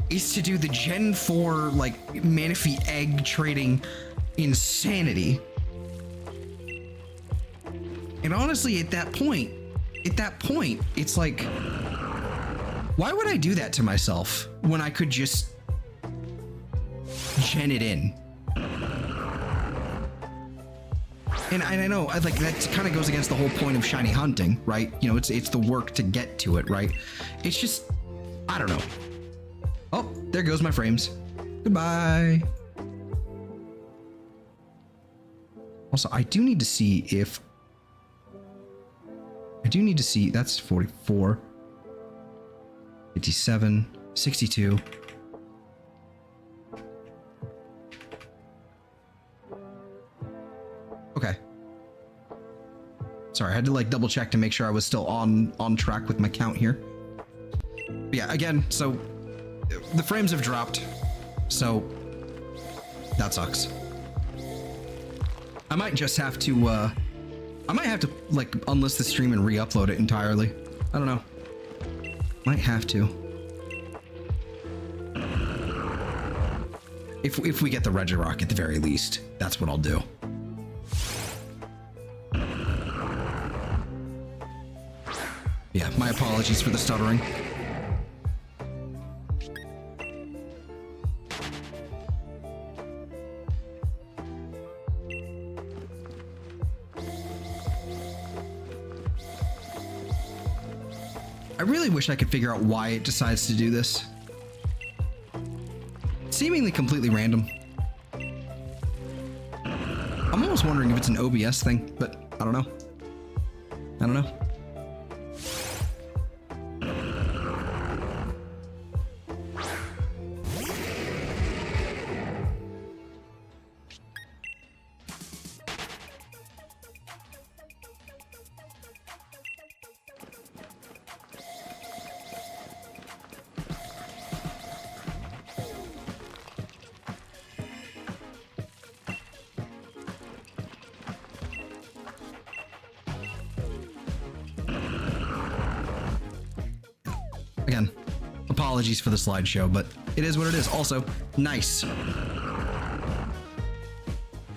is to do the Gen 4 Manaphy egg trading insanity. And honestly, at that point, it's like, why would I do that to myself when I could just gen it in? And I know, that kind of goes against the whole point of shiny hunting, right? You know, it's the work to get to it, right? It's just, I don't know. Oh, there goes my frames. Goodbye. Also, I do need to see if... that's 44. 57. 62. Okay. Sorry, I had to double check to make sure I was still on track with my count here. But yeah, again, so the frames have dropped, so that sucks. I might just have to unlist the stream and re-upload it entirely. I don't know. Might have to. If we get the Regirock at the very least, that's what I'll do. Yeah, my apologies for the stuttering. I really wish I could figure out why it decides to do this. Seemingly completely random. I'm almost wondering if it's an OBS thing, but I don't know. I don't know. Again, apologies for the slideshow, but it is what it is. Also, nice.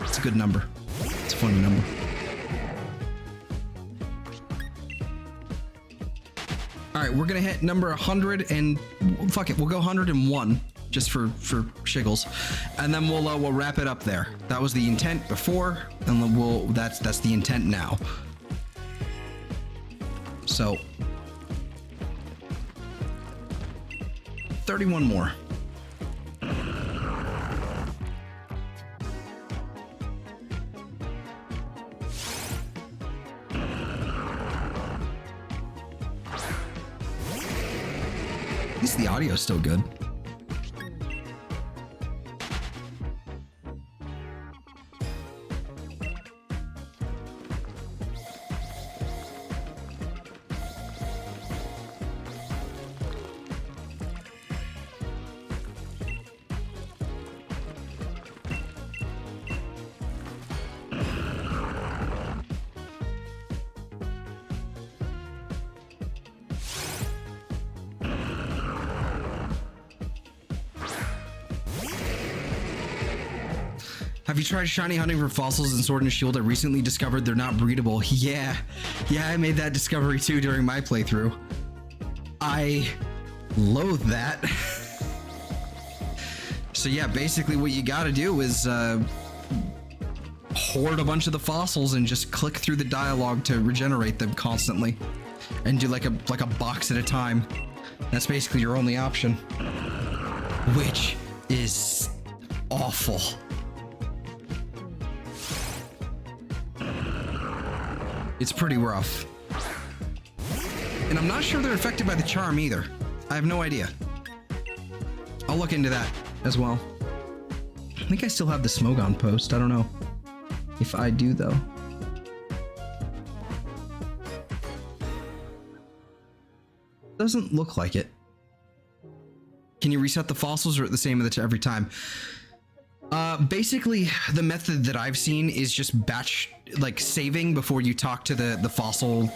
It's a good number. It's a funny number. All right, we're gonna hit number 100 and fuck it, we'll go 101 just for shiggles, and then we'll wrap it up there. That was the intent before, and that's the intent now. So 31 more. At least the audio's still good. Have you tried shiny hunting for fossils in Sword and Shield? I recently discovered they're not breedable. Yeah, I made that discovery too during my playthrough. I loathe that. So yeah, basically what you gotta do is hoard a bunch of the fossils and just click through the dialogue to regenerate them constantly, and do like a box at a time. That's basically your only option, which is awful. It's pretty rough. And I'm not sure they're affected by the charm either. I have no idea. I'll look into that as well. I think I still have the Smogon post. I don't know if I do though. Doesn't look like it. Can you reset the fossils, or at the same every time? Basically, the method that I've seen is just batch, like saving before you talk to the fossil,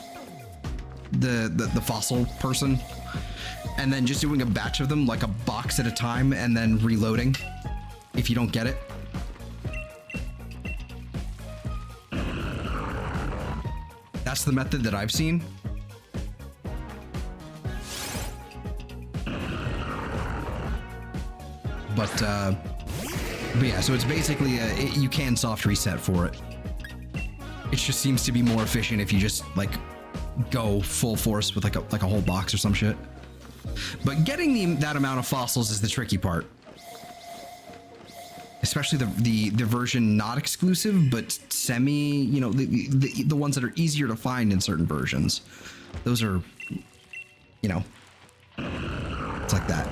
the fossil person, and then just doing a batch of them, like a box at a time, and then reloading if you don't get it. That's the method that I've seen. But yeah, so it's basically you can soft reset for it. It just seems to be more efficient if you just like go full force with like a whole box or some shit. But getting that amount of fossils is the tricky part. Especially the version not exclusive, but semi, you know, the ones that are easier to find in certain versions. Those are, you know, it's like that.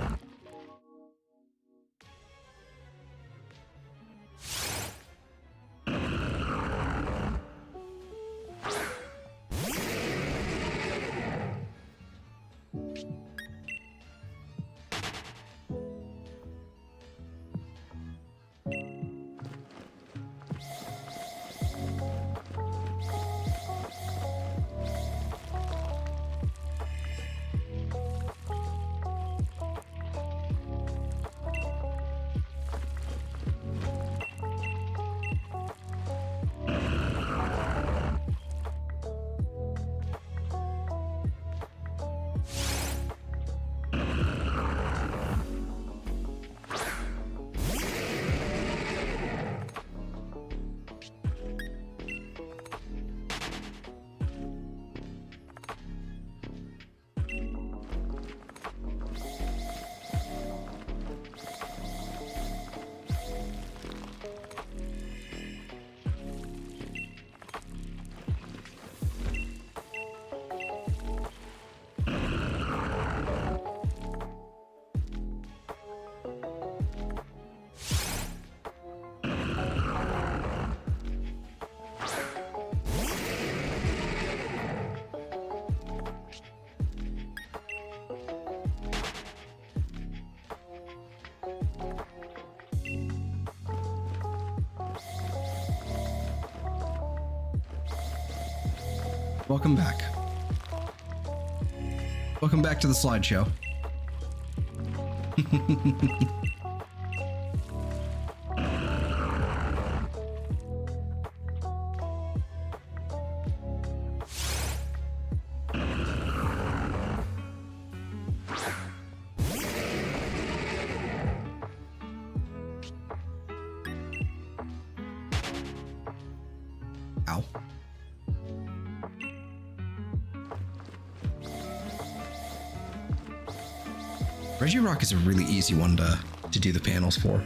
Welcome back. Welcome back to the slideshow. Ow. Regirock is a really easy one to do the panels for.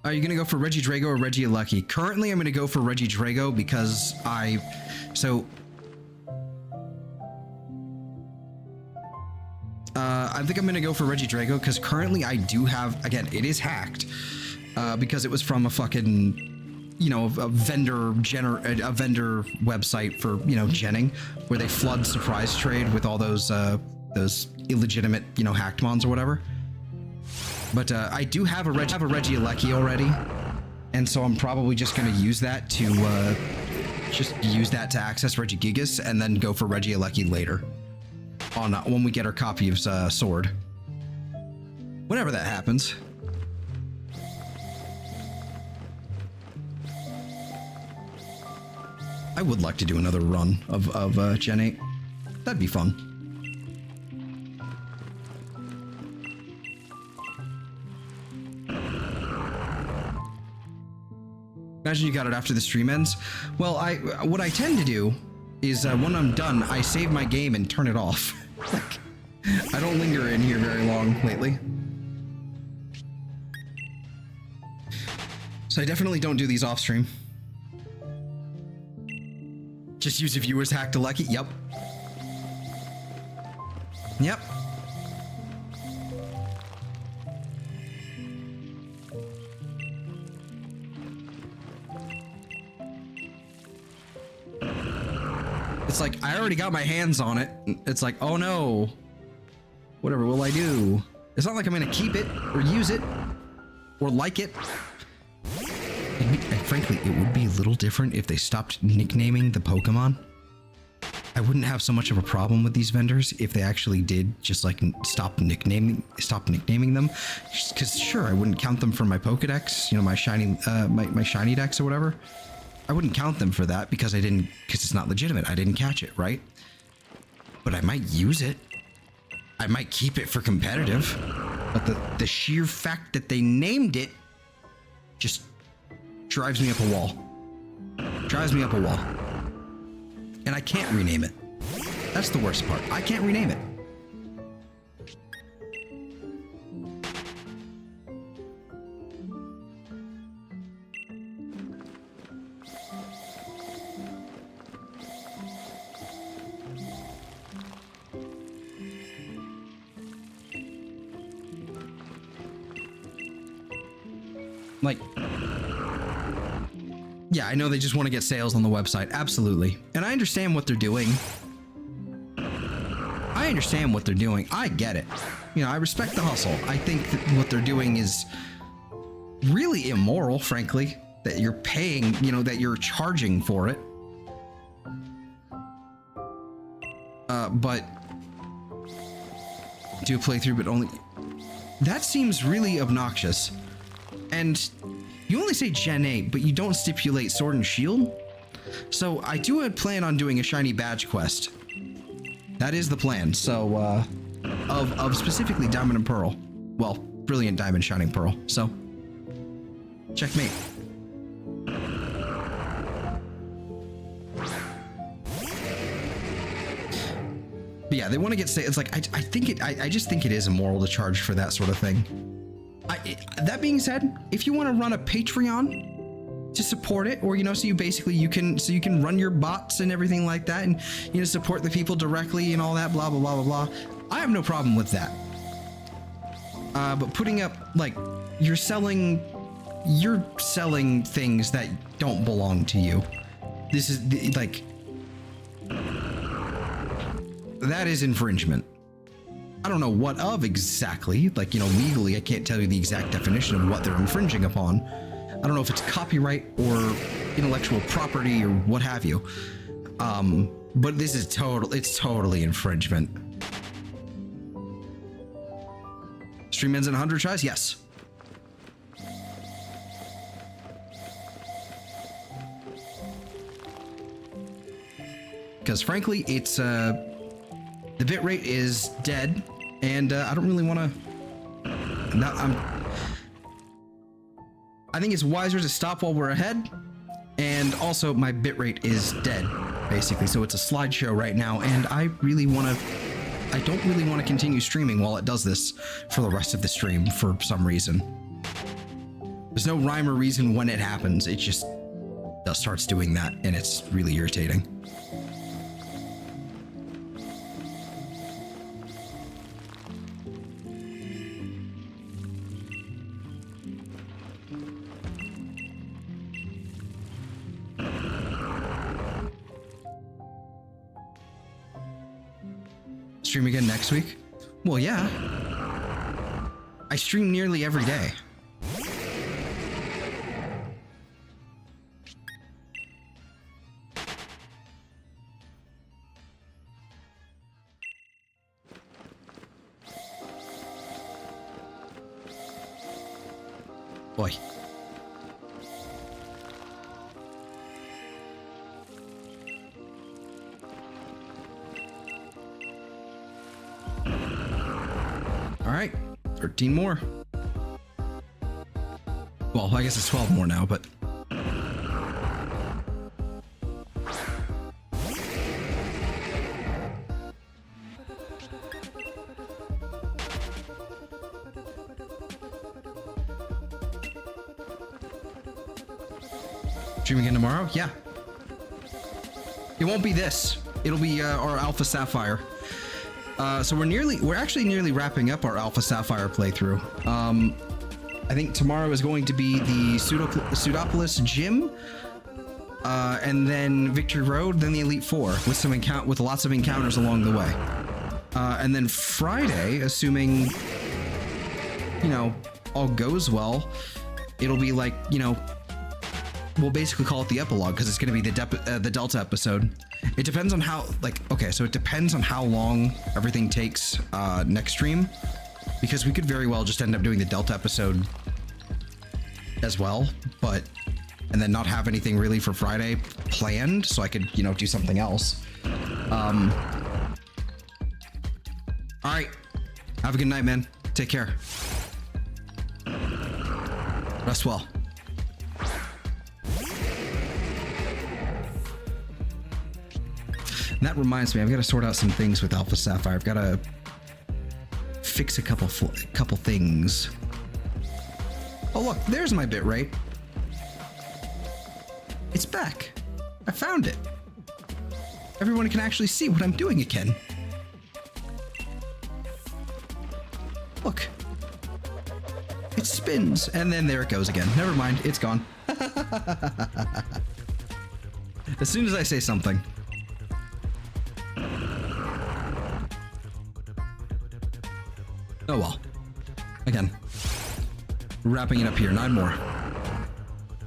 Are you gonna go for Regidrago or Regieleki? Currently, I'm gonna go for Regidrago because I think I'm gonna go for Regidrago because currently I do have, again, it is hacked because it was from a fucking, you know, a vendor website for, you know, genning, where they flood surprise trade with all those illegitimate, you know, hacked mons or whatever. But I do have a Regieleki already, and so I'm probably just going to use that to access Regigigas and then go for Regieleki later on when we get our copy of Sword. Whenever that happens. I would like to do another run of Gen 8. That'd be fun. Imagine you got it after the stream ends. Well, what I tend to do is when I'm done, I save my game and turn it off. Like, I don't linger in here very long lately. So I definitely don't do these off stream. Just use a viewer's hack to Lucky. Yep. Yep. It's like, I already got my hands on it. It's like, oh no. Whatever will I do? It's not like I'm gonna keep it or use it or like it. And frankly, it would be a little different if they stopped nicknaming the Pokemon. I wouldn't have so much of a problem with these vendors if they actually did just like stop nicknaming them. Because sure, I wouldn't count them for my Pokedex, you know, my shiny my shiny dex or whatever. I wouldn't count them for that because it's not legitimate. I didn't catch it, right? But I might use it. I might keep it for competitive. But the sheer fact that they named it just drives me up a wall. Drives me up a wall. And I can't rename it. That's the worst part. I can't rename it. Like, yeah, I know they just want to get sales on the website. Absolutely. And I understand what they're doing. I understand what they're doing. I get it. You know, I respect the hustle. I think that what they're doing is really immoral, frankly, that you're paying, you know, that you're charging for it. But do a playthrough, but only... That seems really obnoxious. And you only say Gen 8, but you don't stipulate Sword and Shield. So I do plan on doing a shiny badge quest. That is the plan. So, of specifically Diamond and Pearl. Well, Brilliant Diamond, Shining Pearl. So, checkmate. But yeah, they want to get it's like I just think it is immoral to charge for that sort of thing. That being said, if you want to run a Patreon to support it, or, you know, so you can run your bots and everything like that, and, you know, support the people directly and all that, blah blah blah blah blah, I have no problem with that. But putting up, like, you're selling things that don't belong to you. This is, like, that is infringement. I don't know what of exactly, like, you know, legally, I can't tell you the exact definition of what they're infringing upon. I don't know if it's copyright or intellectual property or what have you. But this is it's totally infringement. Stream ends in 100 tries? Yes. Because frankly, it's, the bitrate is dead, and I don't really want to, I think it's wiser to stop while we're ahead, and also my bitrate is dead, basically, so it's a slideshow right now, and I don't really want to continue streaming while it does this for the rest of the stream for some reason. There's no rhyme or reason when it happens, it just starts doing that, and it's really irritating. Stream again next week? Well, yeah. I stream nearly every day. Boy. All right, 13 more. Well, I guess it's 12 more now, but... Stream again tomorrow? Yeah. It won't be this. It'll be our Alpha Sapphire. So we're actually nearly wrapping up our Alpha Sapphire playthrough. I think tomorrow is going to be the Pseudopolis Gym, and then Victory Road, then the Elite Four with lots of encounters along the way. And then Friday, assuming, you know, all goes well, it'll be like, you know, we'll basically call it the epilogue because it's going to be the Delta episode. It depends on how, like, okay, so it depends on how long everything takes next stream, because we could very well just end up doing the Delta episode as well, and then not have anything really for Friday planned, so I could, you know, do something else. All right, have a good night, man. Take care. Rest well. And that reminds me, I've got to sort out some things with Alpha Sapphire. I've got to fix a couple things. Oh look, there's my bitrate. It's back. I found it. Everyone can actually see what I'm doing again. Look. It spins, and then there it goes again. Never mind, it's gone. As soon as I say something. Oh well. Again. Wrapping it up here. 9 more.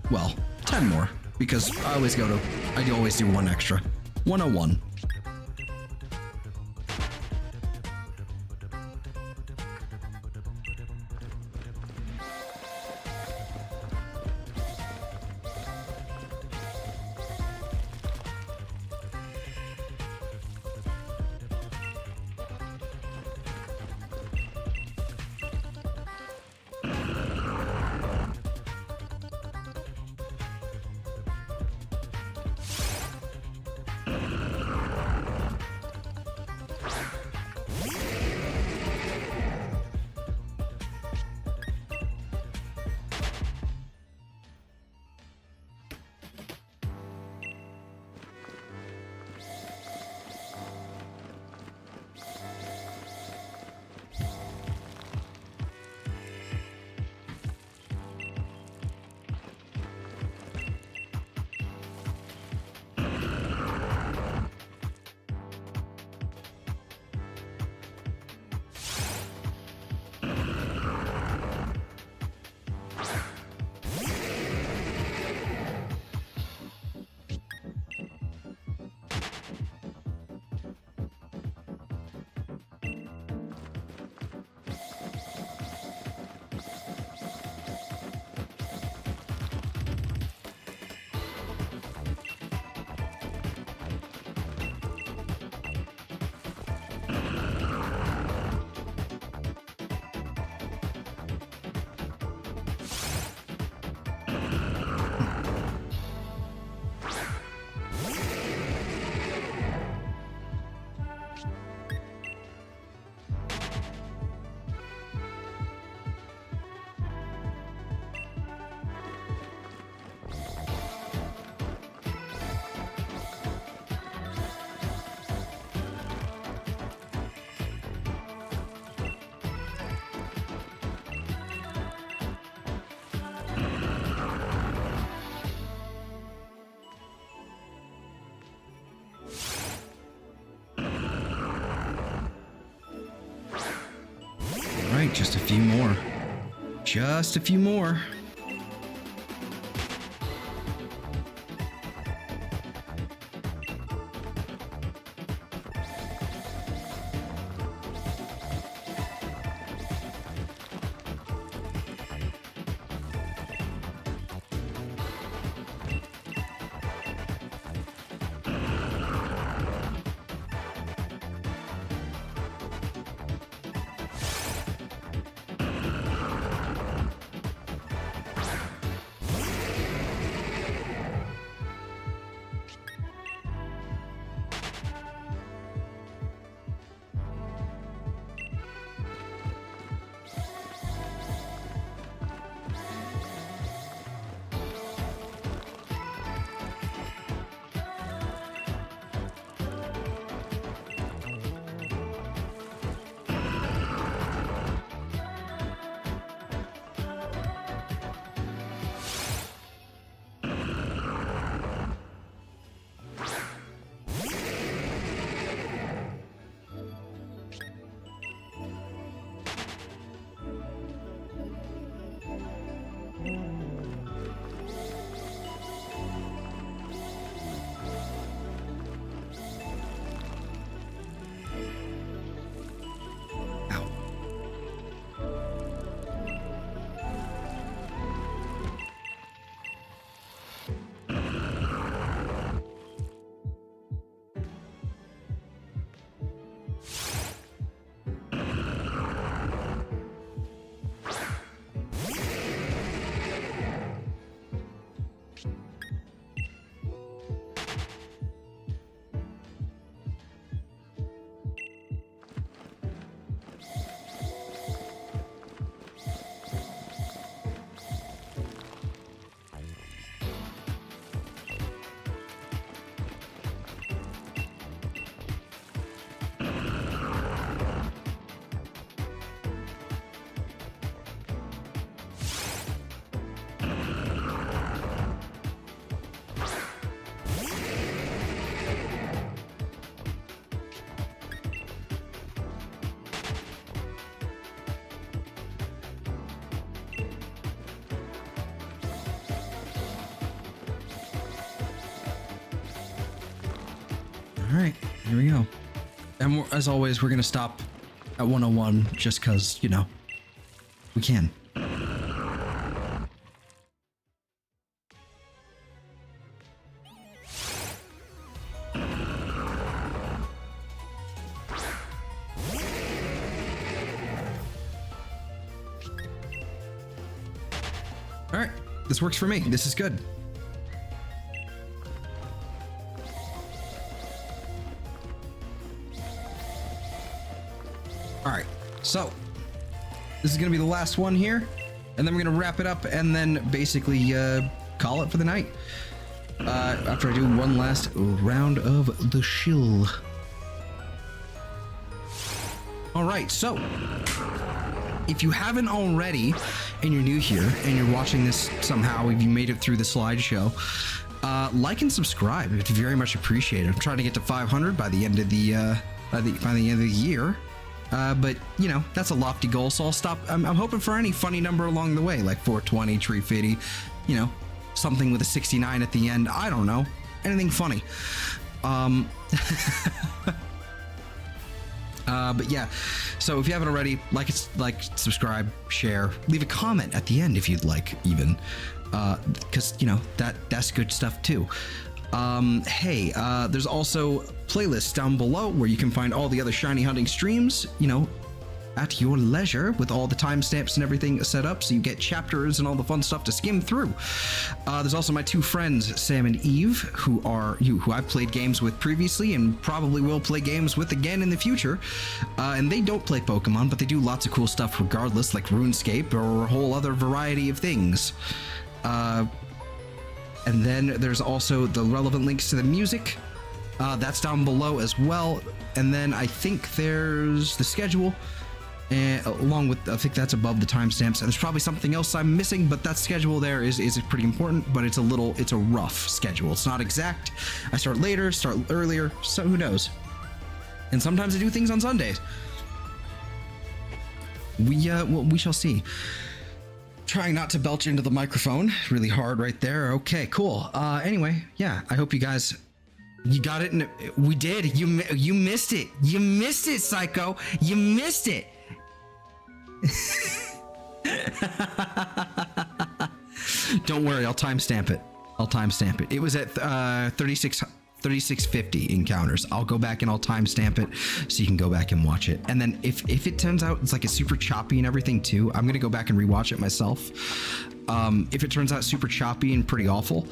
Well, 10 more. Because I always do one extra. 101. right, just a few more. Just a few more. All right, here we go. And as always, we're going to stop at 101 just because, you know, we can. All right, this works for me. This is good. All right, so this is gonna be the last one here, and then we're gonna wrap it up and then basically call it for the night. After I do one last round of the shill. All right, so if you haven't already and you're new here and you're watching this somehow, if you made it through the slideshow, like and subscribe. It's very much appreciated. I'm trying to get to 500 by the end of the by the end of the year. But you know, that's a lofty goal, so I'll stop. I'm hoping for any funny number along the way, like 420, 350, you know, something with a 69 at the end. I don't know, anything funny. But yeah, so if you haven't already, like, subscribe, share, leave a comment at the end if you'd like, even, because you know that's good stuff too. Hey, there's also playlists down below where you can find all the other shiny hunting streams, you know, at your leisure, with all the timestamps and everything set up, so you get chapters and all the fun stuff to skim through. There's also my two friends, Sam and Eve, who I've played games with previously and probably will play games with again in the future. And they don't play Pokemon, but they do lots of cool stuff regardless, like RuneScape or a whole other variety of things. And then there's also the relevant links to the music. That's down below as well. And then I think there's the schedule. And along with, I think that's above the timestamps. And there's probably something else I'm missing, but that schedule there is pretty important, but it's a rough schedule. It's not exact. I start later, start earlier, so who knows? And sometimes I do things on Sundays. we shall see. Trying not to belch into the microphone really hard right there. Okay, cool. Anyway, yeah, I hope you guys, you got it. We did. You missed it. You missed it, Psycho. You missed it. Don't worry, I'll timestamp it. It was at 3650 encounters. I'll go back and I'll timestamp it so you can go back and watch it. And then if it turns out it's like it's super choppy and everything too, I'm gonna go back and rewatch it myself. If it turns out super choppy and pretty awful,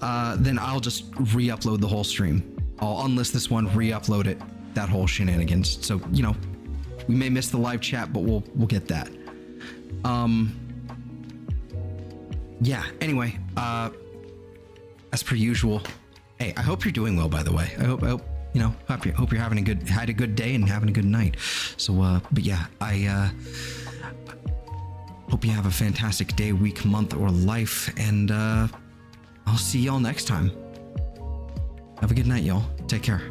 then I'll just re-upload the whole stream. I'll unlist this one, re-upload it, that whole shenanigans. So, you know, we may miss the live chat, but we'll get that. Yeah, anyway, as per usual, hey, I hope you're doing well, by the way. I hope you know, hope you're having had a good day and having a good night. So, but yeah, I hope you have a fantastic day, week, month, or life, and I'll see y'all next time. Have a good night, y'all. Take care.